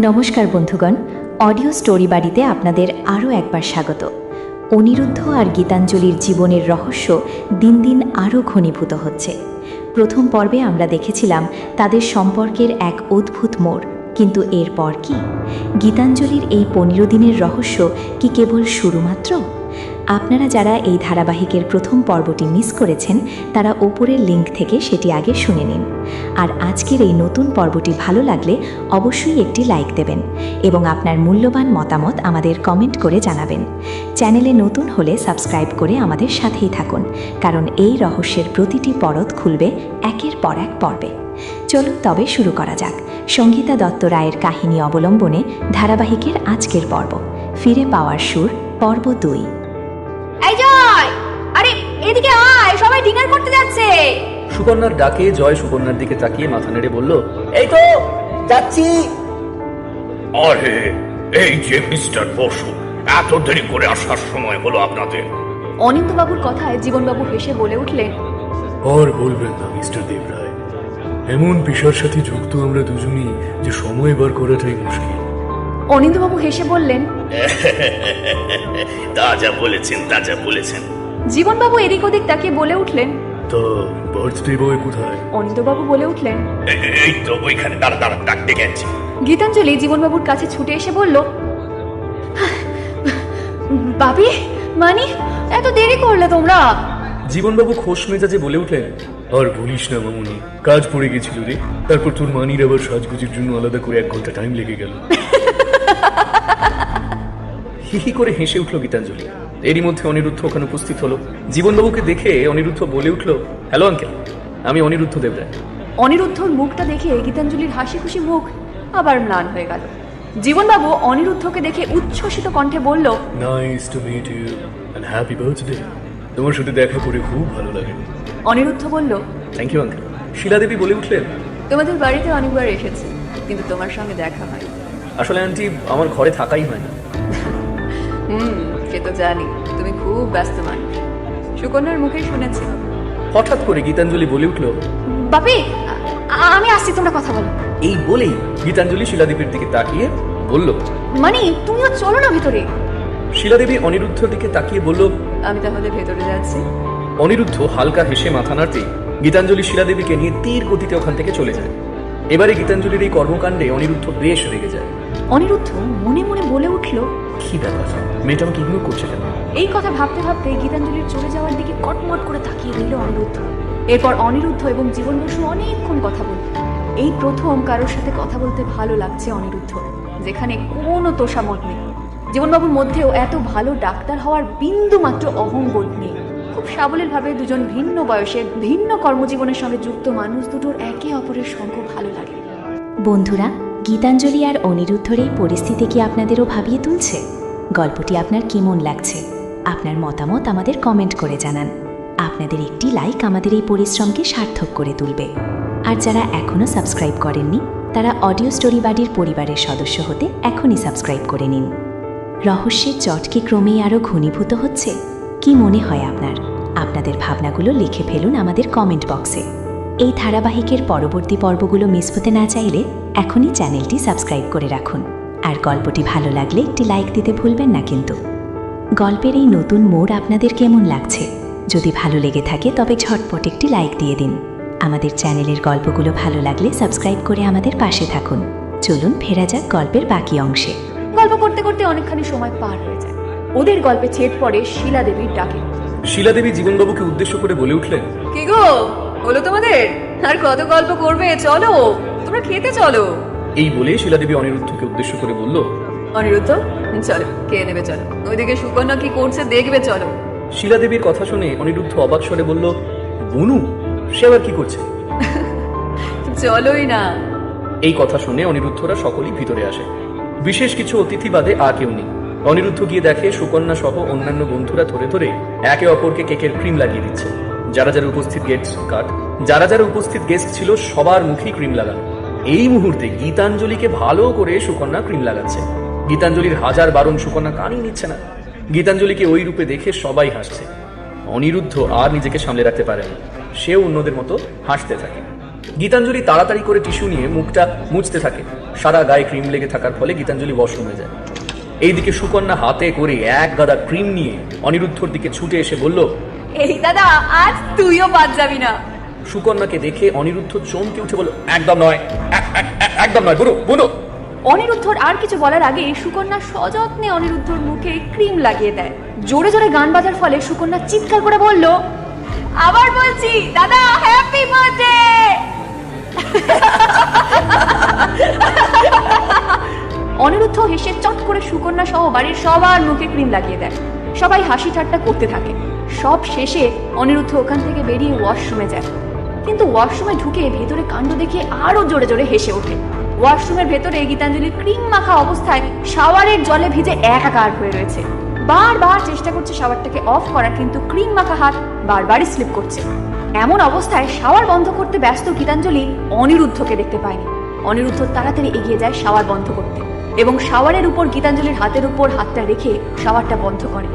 নমস্কার বন্ধুগণ, audio story বাড়িতে আপনাদের আরও একবার স্বাগত। অনিরুদ্ধ আর গীতাঞ্জলির জীবনের রহস্য দিন দিন আরও ঘনীভূত হচ্ছে। প্রথম পর্বে আমরা দেখেছিলাম তাদের সম্পর্কের এক অদ্ভুত মোড়, কিন্তু এরপর কি? গীতাঞ্জলির এই 15 দিনের রহস্য কি কেবল শুরু মাত্র? আপনারা যারা এই ধারাবাহিকের প্রথম পর্বটি মিস করেছেন তারা ওপরের লিঙ্ক থেকে সেটি আগে শুনে নিন। আর আজকের এই নতুন পর্বটি ভালো লাগলে অবশ্যই একটি লাইক দেবেন এবং আপনার মূল্যবান মতামত আমাদের কমেন্ট করে জানাবেন। চ্যানেলে নতুন হলে সাবস্ক্রাইব করে আমাদের সাথেই থাকুন, কারণ এই রহস্যের প্রতিটি পরত খুলবে একের পর এক পর্বে। চলুন তবে শুরু করা যাক সঙ্গীতা দত্ত রায়ের কাহিনী অবলম্বনে ধারাবাহিকের আজকের পর্ব, ফিরে পাওয়ার সুর, পর্ব 2। এই জয়, আরে এদিকে আয়, সবাই ডিনার করতে যাচ্ছে। সুকন্যার ডাকে জয় সুকন্যার দিকে তাকিয়ে মাথা নেড়ে বলল, এই তো যাচ্ছি। আরে এই যে মিস্টার বসু, এত দেরি করে আসার সময় হলো আপনাদের? অনিন্দবাবুর কথায় জীবনবাবু হেসে বলে উঠলেন, আর বলবেন না মিস্টার দেবরায়, এমন পেশার সাথে যুক্ত আমরা দুজনই যে সময় বার করাটাই মুশকিল। অনিন্দবাবু হেসে বললেন, তাজা বলেছেন, তাজা বলেছেন। জীবনবাবু এদিক ওদিক তাকিয়ে বলে উঠলেন, তা বার্থডে বয় কোথায়? অনিন্দবাবু বলে উঠলেন, এই তো ওইখানে, দাঁড়া দাঁড়া, ডাক ডেকে আনছি। গীতাঞ্জলি জীবনবাবুর কাছে ছুটে এসে বলল, বাবি, মানে এত দেরি করলে তোমরা? জীবনবাবু খোশ মেজাজে বলে উঠলেন, আর বলিস না মামুনি, কাজ পড়ে গেছিল রে। তারপর তোর মানির আবার সাজগুজির জন্য আলাদা করে 1 ঘন্টা টাইম লেগে গেল। হিহি করে হেসে উঠল গীতাঞ্জলি। এরই মধ্যে অনিরুদ্ধ ওখানে উপস্থিত হলো। জীবনবাবুকে দেখে অনিরুদ্ধ বলে উঠল, হ্যালো আঙ্কেল, আমি অনিরুদ্ধ দেবরায়। অনিরুদ্ধর মুখটা দেখে গীতাঞ্জলির হাসি খুশি মুখ আবার ম্লান হয়ে গেল। জীবনবাবু অনিরুদ্ধকে দেখে উচ্ছ্বসিত কণ্ঠে বলল, nice to meet you and happy birthday. তোমার সাথে দেখা করে খুব ভালো লাগে। অনিরুদ্ধ বলল, থ্যাংক ইউ আঙ্কেল। শিলাদেবী বলে উঠলেন, তোমাদের বাড়িতে অনেকবার এসেছি, কিন্তু তোমার সঙ্গে দেখা হয়। আসলে আন্টি, আমার ঘরে থাকাই হয় না। সে তো জানি, তুমি খুব ব্যস্ত মানুষ, সুকন্যার মুখে শুনেছি। হঠাৎ করে গীতাঞ্জলি বলে উঠল, বাপি, আমি আসছি, তোমরা কথা বলো। এই বলেই গীতাঞ্জলি শিলাদেবীর দিকে তাকিয়ে বলল, মানে তুমিও চলো না ভেতরে। শিলাদেবী অনিরুদ্ধর দিকে তাকিয়ে বলল, আমি তাহলে ভেতরে যাচ্ছি। অনিরুদ্ধ হালকা হেসে মাথা নাড়তেই গীতাঞ্জলি শিলাদেবীকে নিয়ে তীর গতিতে ওখান থেকে চলে যায়। এবারে গীতাঞ্জলির এই কর্মকাণ্ডে অনিরুদ্ধ বেশ রেগে যায়। অনিরুদ্ধ মনে মনে বলে উঠল, কি ব্যাপার, মেয়েটা আমাকে ইগনোর করছে কেন? এই কথা ভাবতে ভাবতে গীতাঞ্জলির চলে যাওয়ার দিকে কটমট করে তাকিয়ে রইল অনিরুদ্ধ। এরপর অনিরুদ্ধ এবং জীবন বসু অনেকক্ষণ কথা বলল। এই প্রথম কারোর সাথে কথা বলতে ভালো লাগছে অনিরুদ্ধ, যেখানে কোনো তোষামত নেই। জীবনবাবুর মধ্যেও এত ভালো ডাক্তার হওয়ার বিন্দু মাত্র অহংবোধ নেই। খুব সাবলীলভাবে দুজন ভিন্ন বয়সের ভিন্ন কর্মজীবনের সঙ্গে যুক্ত মানুষ দুটোর একে অপরের সঙ্গ ভালো লাগে। বন্ধুরা, গীতাঞ্জলি আর অনিরুদ্ধর এই পরিস্থিতি কি আপনাদেরও ভাবিয়ে তুলছে? গল্পটি আপনার কেমন লাগছে? আপনার মতামত আমাদের কমেন্ট করে জানান। আপনাদের একটি লাইক আমাদের এই পরিশ্রমকে সার্থক করে তুলবে। আর যারা এখনও সাবস্ক্রাইব করেননি তারা অডিও স্টোরি বাড়ির পরিবারের সদস্য হতে এখনই সাবস্ক্রাইব করে নিন। রহস্যের চট কি ক্রমেই আরও ঘনীভূত হচ্ছে? কি মনে হয় আপনার? আপনাদের ভাবনাগুলো লিখে ফেলুন আমাদের কমেন্ট বক্সে। এই ধারাবাহিকের পরবর্তী পর্বগুলো মিস হতে না চাইলে এখনই চ্যানেলটি সাবস্ক্রাইব করে রাখুন। আর গল্পটি ভালো লাগলে একটি লাইক দিতে ভুলবেন না কিন্তু। গল্পের এই নতুন মোড় আপনাদের কেমন লাগছে? যদি ভালো লেগে থাকে তবে ঝটপট একটি লাইক দিয়ে দিন। আমাদের চ্যানেলের গল্পগুলো ভালো লাগলে সাবস্ক্রাইব করে আমাদের পাশে থাকুন। চলুন ফেরা যাক গল্পের বাকি অংশে। গল্প করতে করতে অনেকখানি সময় পার হয়ে যায়। ওদের গল্পে ছেদ পড়ে শিলাদেবীর ডাকে। শিলাদেবী জীবনবাবুকে উদ্দেশ্য করে বলে উঠলেন, কি গো, হলো তোমাদের? আর কত গল্প করবে? চলো, তোমরা খেতে চলো। এই বলে শিলাদেবী অনিরুদ্ধকে উদ্দেশ্য করে বলল, অনিরুদ্ধ, চলো খেয়ে নেবে, চলো। ওইদিকে সুকন্যা কি করছে দেখবে, চলো। শিলাদেবীর কথা শুনে অনিরুদ্ধ অবাক স্বরে বলল, বনু, সে আবার কি করছে? চলোই না। এই কথা শুনে অনিরুদ্ধরা সকলেই ভিতরে আসে। বিশেষ কিছু অতিথি বাদে আর কেউ নেই। অনিরুদ্ধ গিয়ে দেখে সুকন্যা সহ অন্যান্য বন্ধুরা ধরে ধরে একে অপরকে কেকের ক্রিম লাগিয়ে দিচ্ছে। যারা যারা উপস্থিত গেস্ট ছিল সবার মুখেই ক্রিম লাগানো। এই মুহূর্তে গীতাঞ্জলিকে ভালো করে সুকন্যা ক্রিম লাগাচ্ছে। গীতাঞ্জলির হাজার বারণ সুকন্যা কানই নিচ্ছে না। গীতাঞ্জলিকে ওই রূপে দেখে সবাই হাসছে। অনিরুদ্ধ আর নিজেকে সামলে রাখতে পারে না, সেও অন্যদের মতো হাসতে থাকে। গীতাঞ্জলি তাড়াতাড়ি করে টিস্যু নিয়ে মুখটা মুছতে থাকে। সারা গায়ে ক্রিম লেগে থাকার ফলে গীতাঞ্জলি ওয়াশরুমে যায়। এইদিকে সুকন্যা হাতে করে এক গাদা ক্রিম নিয়ে অনিরুদ্ধর দিকে ছুটে এসে বলল, এই দাদা, আজ তুইও বাদ যাবি না। সুকন্যাকে দেখে অনিরুদ্ধ চমকে উঠে বলল, একদম নয়, একদম নয়, বুনো বুনো। অনিরুদ্ধর আর কিছু বলার আগে সুকন্যা সযত্নে অনিরুদ্ধর মুখে ক্রিম লাগিয়ে দেয়। জোরে জোরে গান বাজার ফলে সুকন্যা চিৎকার করে বলল, আবার বলছি দাদা, হ্যাপি বার্থডে। অনিরুদ্ধ হেসে চট করে সুকন্যা সহ বাড়ির সবার মুখে ক্রিম লাগিয়ে দেয়। সবাই হাসি ঠাট্টা করতে থাকে। সব শেষে অনিরুদ্ধ ওখান থেকে বেরিয়ে ওয়াশরুমে যায়, কিন্তু ওয়াশরুমে ঢুকে ভেতরে কাণ্ড দেখে আরো জোরে জোরে হেসে ওঠে। ওয়াশরুমের ভেতরে গীতাঞ্জলির ক্রিম মাখা অবস্থায় শাওয়ারের জলে ভিজে একাকার হয়ে রয়েছে। বারবার চেষ্টা করছে শাওয়ারটাকে অফ করার, কিন্তু ক্রিম মাখা হাত বারবারই স্লিপ করছে। এমন অবস্থায় শাওয়ার বন্ধ করতে ব্যস্ত গীতাঞ্জলি অনিরুদ্ধকে দেখতে পায়নি। অনিরুদ্ধ তাড়াতাড়ি এগিয়ে যায় শাওয়ার বন্ধ করতে এবং শাওয়ারের উপর গীতাঞ্জলির হাতের উপর হাতটা রেখে শাওয়ারটা বন্ধ করে।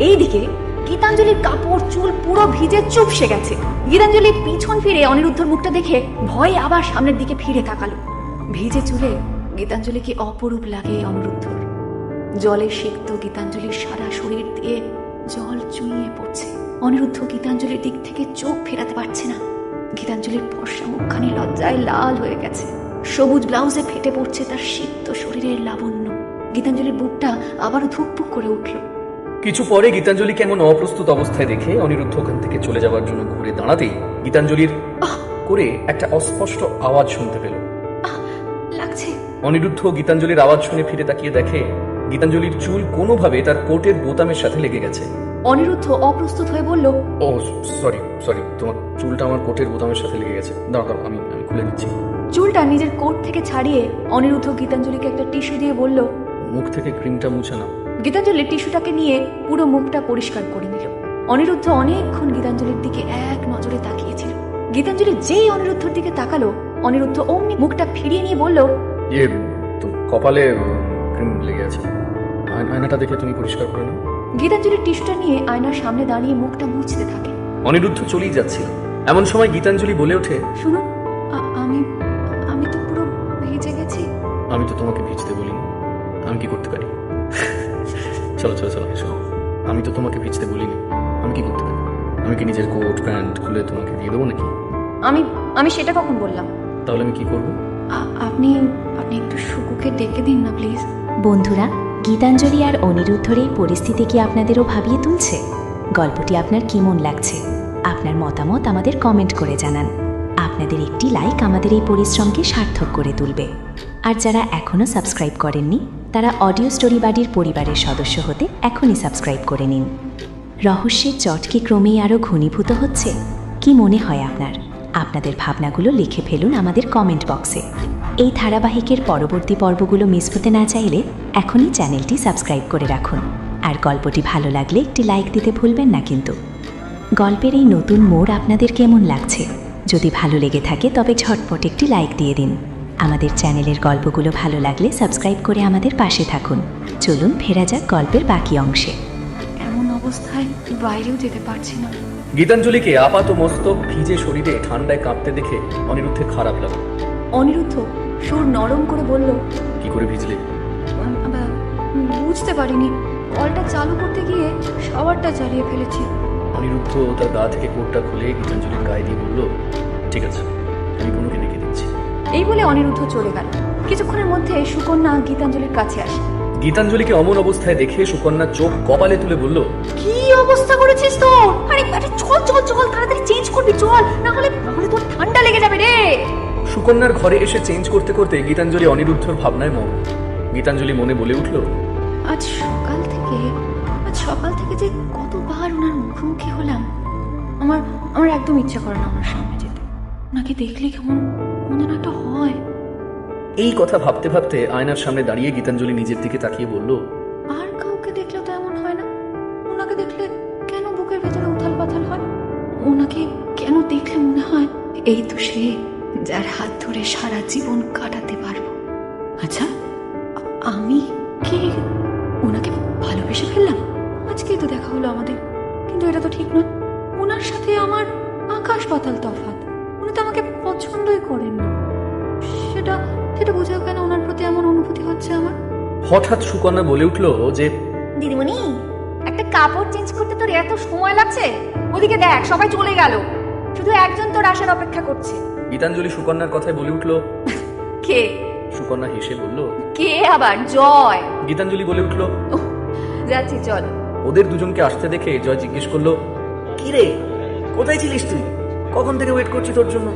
এইদিকে গীতাঞ্জলির কাপড় চুল পুরো ভিজে চুপসে গেছে। গীতাঞ্জলি পিছন ফিরে অনিরুদ্ধর মুখটা দেখে ভয়ে আবার সামনের দিকে ফিরে তাকালো। ভিজে চুলে গীতাঞ্জলিকে অপরূপ লাগে অনিরুদ্ধর। জলে সিক্ত গীতাঞ্জলির সারা শরীর দিয়ে জল চুইয়ে পড়ছে। অনিরুদ্ধ গীতাঞ্জলির দিক থেকে চোখ ফেরাতে পারছে না। গীতাঞ্জলির ফর্সা মুখখানি লজ্জায় লাল হয়ে গেছে। সবুজ ব্লাউজে ফেটে পড়ছে তার সিক্ত শরীরের লাবণ্য। গীতাঞ্জলির বুকটা আবারও ধুকপুক করে উঠল। কিছু পরে গীতাঞ্জলিকে এমন অপ্রস্তুত অবস্থায় দেখে অনিরুদ্ধ ওখান থেকে চলে যাওয়ার জন্য ঘুরে দাঁড়াতেই গীতাঞ্জলির করে একটা অস্পষ্ট আওয়াজ শুনতে পেল। লাগছে। অনিরুদ্ধ গীতাঞ্জলির আওয়াজ শুনে ফিরে তাকিয়ে দেখে গীতাঞ্জলির চুল কোনোভাবে তার কোটের বোতামের সাথে লেগে গেছে। অনিরুদ্ধ অপ্রস্তুত হয়ে বলল, ও সরি, তোমার চুলটা আমার কোটের বোতামের সাথে লেগে গেছে। দাঁড়াও, আমি খুলে দিচ্ছি। চুলটা নিজের কোট থেকে ছাড়িয়ে অনিরুদ্ধ গীতাঞ্জলিকে একটা টিস্যু দিয়ে বলল, মুখ থেকে ক্রিমটা মুছে নাও। গীতাঞ্জলি টিস্যুটাকে নিয়ে পুরো মুখটা পরিষ্কার করে নিল। অনিরুদ্ধ অনেকক্ষণ গীতাঞ্জলির দিকে এক নজরে তাকিয়েছিল। গীতাঞ্জলি যেই অনিরুদ্ধর দিকে তাকালো, অনিরুদ্ধ অমনি মুখটা ফিরিয়ে নিয়ে বলল, তো কপালে ক্রিম লেগে আছে, আয়নাটা দেখে তুমি পরিষ্কার করে নাও। গীতাঞ্জলির টিস্যুটা নিয়ে আয়নার সামনে দাঁড়িয়ে মুখটা মুছতে থাকে। অনিরুদ্ধ চলেই যাচ্ছিল। এমন সময় গীতাঞ্জলি বলে ওঠে, শুনুন, আমি আমি তো পুরো ভিজে গেছি। আমি তো তোমাকে ভিজতে বলিনি, আমি কি করতে পারি? চলো এসো। আমি তো তোমাকে ভিজতে বলিনি, আমি কি করতে পারি? আমি কি নিজের কোট প্যান্ট খুলে তোমাকে দিয়ে দেবো নাকি? আমি সেটা কখন বললাম? তাহলে আমি কি করবো? আপনি একটু শুকুকে ডেকে দিন না প্লিজ। বন্ধুরা, গীতাঞ্জলি আর অনিরুদ্ধর এই পরিস্থিতি কি আপনাদেরও ভাবিয়ে তুলছে? গল্পটি আপনার কেমন লাগছে? আপনার মতামত আমাদের কমেন্ট করে জানান। আপনাদের একটি লাইক আমাদের এই পরিশ্রমকে সার্থক করে তুলবে। আর যারা এখনও সাবস্ক্রাইব করেননি, তারা অডিও স্টোরি বাড়ির পরিবারের সদস্য হতে এখনই সাবস্ক্রাইব করে নিন। রহস্যের জট কি ক্রমেই আরও ঘনীভূত হচ্ছে? কি মনে হয় আপনার? আপনাদের ভাবনাগুলো লিখে ফেলুন আমাদের কমেন্ট বক্সে। এই ধারাবাহিকের পরবর্তী পর্বগুলো মিস হতে না চাইলে এখনই চ্যানেলটি সাবস্ক্রাইব করে রাখুন। আর গল্পটি ভালো লাগলে একটি লাইক দিতে ভুলবেন না কিন্তু। গল্পের এই নতুন মোড় আপনাদের কেমন লাগছে? যদি ভালো লেগে থাকে তবে ঝটপট একটি লাইক দিয়ে দিন। আমাদের চ্যানেলের গল্পগুলো ভালো লাগলে সাবস্ক্রাইব করে আমাদের পাশে থাকুন। চলুন ফেরা যাক গল্পের বাকি অংশে। এমন অবস্থায় বাইরেও যেতে পারছি না। গীতাঞ্জলিকে আপাত মস্তক ভিজে শরীরে ঠান্ডায় কাঁপতে দেখে অনিরুদ্ধের খারাপ লাগলো। অনিরুদ্ধ সুর নরম করে বলল, কি করে ভিজলে? বুঝতে পারিনি, কলটা চালু করতে গিয়ে শাওয়ারটা চালিয়ে ফেলেছি। অনিরুদ্ধ তার গা থেকে কোটটা খুলে গীতাঞ্জলির গায়ে দিয়ে বলল, ঠিক আছে, আমি কোনোকে ডেকে দিচ্ছি। এই বলে অনিরুদ্ধ চলে গেল। কিছুক্ষণের মধ্যে সুকন্যা গীতাঞ্জলির কাছে আসে। গীতাঞ্জলিকে অমন অবস্থায় দেখে সুকন্যা চোখ কপালে তুলে বলল, কি অবস্থা করেছিস তোর? আরে চল তাড়াতাড়ি চেঞ্জ করবি, চল, না হলে তোর ঠান্ডা লেগে যাবে রে। সুকন্যার ঘরে এসে চেঞ্জ করতে করতে গীতাঞ্জলি অনিরুদ্ধর ভাবনায় মগ্ন। গীতাঞ্জলি মনে বলে উঠল, আজ সকাল থেকে যে কতবার ওনার মুখোমুখি হলাম, আমার একদম ইচ্ছা করে না ওনার সামনে যেতে। ওনাকে দেখলে কেমন যেন একটা হয়। এই কথা ভাবতে ভাবতে আয়নার সামনে দাঁড়িয়ে গীতাঞ্জলি নিজের দিকে তাকিয়ে বলল, আর কাউকে দেখলে তো এমন হয় না। ওনাকে দেখলে কেন বুকের ভেতরে উথাল পাথাল হয়? ওনাকে কেন দেখলে মনে হয় এই তো সে, যার হাত ধরে সারা জীবন কাটাতে পারবো। আচ্ছা, আমি কি ওনাকে ভালোবেসে ফেললাম? আজকেই তো দেখা হলো আমাদের, কিন্তু এটা তো ঠিক নয়। ওনার সাথে আমার আকাশ পাতাল তফাৎ। উনি তো আমাকে পছন্দই করেন না। সেটা সেটা বোঝাও কেন ওনার প্রতি এমন অনুভূতি হচ্ছে আমার? হঠাৎ সুকন্যা বলে উঠল যে দিদিমণি, একটা কাপড় চেঞ্জ করতে তোর এত সময় লাগছে? ওদিকে দেখ, সবাই চলে গেল, শুধু একজন তোর আসার অপেক্ষা করছে। গীতাঞ্জলি সুকন্যার কথায় বলে উঠল। কে? সুকন্যা হেসে বলল, কে আবার? জয়। গীতাঞ্জলি বলে উঠল, যাচ্ছি, চল। ওদের দুজনকে আসতে দেখে জয় জিজ্ঞেস করলো, কি রে, কোথায় ছিলিস তুই? কখন থেকে ওয়েট করছি তোর জন্য,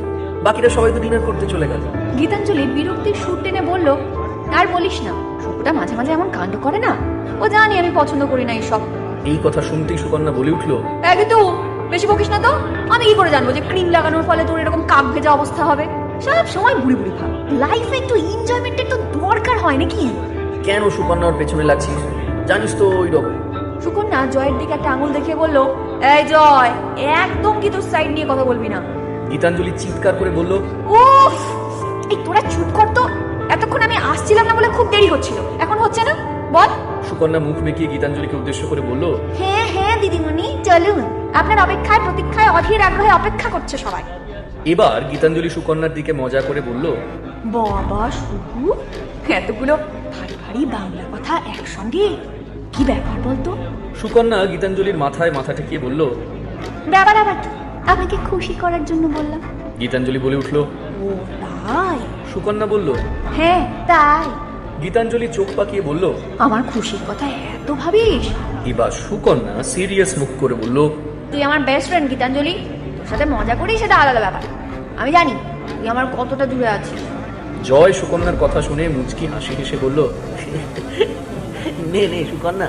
বাকিরা সবাই তো ডিনার করতে চলে গেল। গীতাঞ্জলি বিরক্তির সুর টেনে বলল, আর বলিস না, শুকুটা মাঝে মাঝে এমন কাণ্ড করে না। ও জানি আমি পছন্দ করি না এইসব। এই কথা শুনতেই সুকন্যা বলে উঠলো, কিন্তু বেশি বকিস না তো। আমি কি করে জানবো যে ক্রিম লাগানোর ফলে তোর এরকম কাক ভেজা অবস্থা হবে? সব সময় বুড়ি বুড়ি ভাব। লাইফে একটু এনজয়মেন্টের তো দরকার হয় নাকি? কেন সুকন্যা ওর পেছনে লাগছিস? জানিস তো ওই রকম। সুকন্যা জয়ের দিকে একটা আঙুল দেখিয়ে বলল, এই জয়, একদম কি তোর সাইড নিয়ে কথা বলবি না। গীতাঞ্জলি চিৎকার করে বলল, উফ, এই তোরা চুপ কর তো। এতক্ষণ আমি আসছিলাম না বলে খুব দেরি হচ্ছিল, এখন হচ্ছে না? বল। সুকন্যা মুখ বেঁকিয়ে গীতাঞ্জলিকে উদ্দেশ্য করে বলল, হ্যাঁ হ্যাঁ দিদিমণি, চলুন, আপনার অপেক্ষায় প্রতীক্ষায় অধীর আগ্রহে অপেক্ষা করছে সবাই। এবার গীতাঞ্জলি সুকন্যার দিকে মজা করে বলল, বাবা শুধু এতগুলো ভারী ভারী বাংলা কথা একসঙ্গে, কি ব্যাপার বলতো? সুকন্যা গীতাঞ্জলির মাথায় মাথা ঠেকিয়ে বলল, ব্যাপার আবার কি? আপনাকে খুশি করার জন্য বললাম। গীতাঞ্জলি বলে উঠল, ও তাই? সুকন্যা বলল, হ্যাঁ তাই। গীতাঞ্জলি চোখ পাকিয়ে বলল, আমার খুশির কথা এত ভাবিস? এবার সুকন্যা সিরিয়াস মুখ করে বলল, তুই আমার বেস্ট ফ্রেন্ড গীতাঞ্জলি, তোর সাথে মজা করি সেটা আলাদা ব্যাপার। আমি জানি তুই আমার কতটা দূরে আছিস। জয় সুকন্যার কথা শুনে মুচকি হাসি হেসে বলল, নে নে সুকন্যা,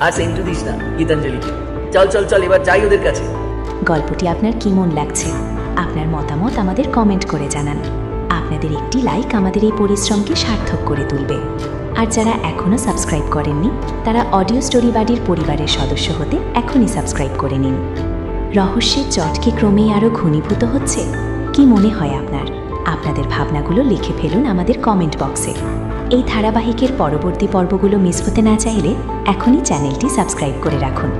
আর সেন্টু দিস না গীতাঞ্জলিকে। চল চল চল, এবার যাই ওদের কাছে। গল্পটি আপনার কেমন লাগছে? আপনার মতামত আমাদের কমেন্ট করে জানান। আপনাদের একটি লাইক আমাদের এই পরিশ্রমকে সার্থক করে তুলবে। আর যারা এখনও সাবস্ক্রাইব করেননি, তারা অডিও স্টোরি বাড়ির পরিবারের সদস্য হতে এখনই সাবস্ক্রাইব করে নিন। রহস্যের চটকে ক্রমেই আরও ঘনীভূত হচ্ছে। কি মনে হয় আপনার? আপনাদের ভাবনাগুলো লিখে ফেলুন আমাদের কমেন্ট বক্সে। এই ধারাবাহিকের পরবর্তী পর্বগুলো মিস হতে না চাইলে এখনই চ্যানেলটি সাবস্ক্রাইব করে রাখুন।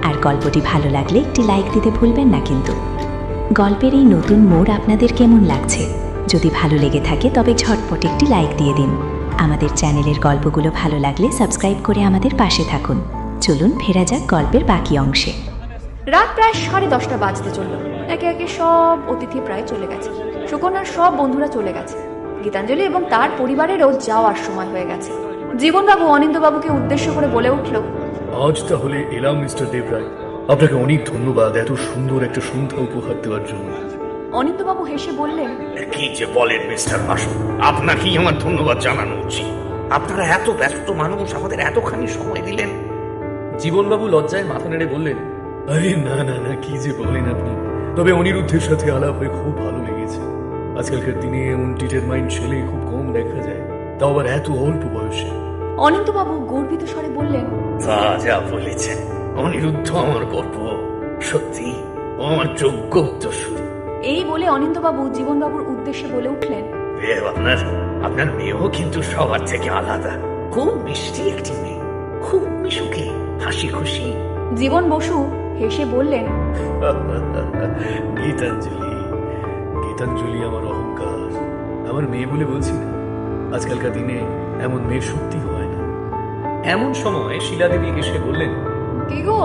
আর গল্পটি ভালো লাগলে একটি লাইক দিতে ভুলবেন না কিন্তু। গল্পের এই নতুন মোড় আপনাদের কেমন লাগছে? যদি ভালো লেগে থাকে তবে ঝটপট একটি লাইক দিয়ে দিন। আমাদের চ্যানেলের গল্পগুলো ভালো লাগলে সাবস্ক্রাইব করে আমাদের পাশে থাকুন। চলুন ফেরা যাক গল্পের বাকি অংশে। রাত প্রায় 10:30 বাজতে চলল। একে একে সব অতিথি প্রায় চলে গেছে। সুকন্যার সব বন্ধুরা চলে গেছে। গীতাঞ্জলি এবং তার পরিবারেরও যাওয়ার সময় হয়ে গেছে। জীবনবাবু অনিন্দবাবুকে উদ্দেশ্য করে বলে উঠল, আজ তাহলে এলাম মিস্টার দেবরায়। আপনাকে অনেক ধন্যবাদ এত সুন্দর একটা সন্ধ্যা উপহার দেওয়ার জন্য। অনিন্দবাবু হেসে বললেন, কি যে বলেন মিস্টার বাসু, আপনাকেই আমার ধন্যবাদ জানানো উচিত। আপনারা এত ব্যস্ত মানুষ, আমাদের এতখানি সময় দিলেন। জীবনবাবু লজ্জায় মাথা নেড়ে বললেন, আরে না না না, কি যে বলেন আপনি। তবে অনিরুদ্ধের সাথে আলাপ হয়ে খুব ভালো লেগেছে। আজকালকার দিনে এমন ডিটারমাইন্ড ছেলে খুব কম দেখা যায়, তাও আবার এত অল্প বয়সে। অনিন্দবাবু গর্বিত স্বরে বললেন, তা যা বলেছেন, অনিরুদ্ধ আমার গর্ব। সত্যি ও আমার যোগ্য উত্তরসূরি। এই বলে অনিন্দবাবু জীবনবাবুর উদ্দেশ্যে বলে উঠলেন, আপনার মেয়েও কিন্তু সবার থেকে আলাদা। খুব মিষ্টি একটি মেয়ে, খুব মিশুকে, হাসি খুশি। জীবন বসু হেসে বললেন, গীতাঞ্জলি, গীতাঞ্জলি আমার অহংকার। আমার মেয়ে বলে বলছি না, আজকালকার দিনে এমন মেয়ে সত্যি হয় না। এমন সময় শিলাদেবী এসে বললেন, কি গো,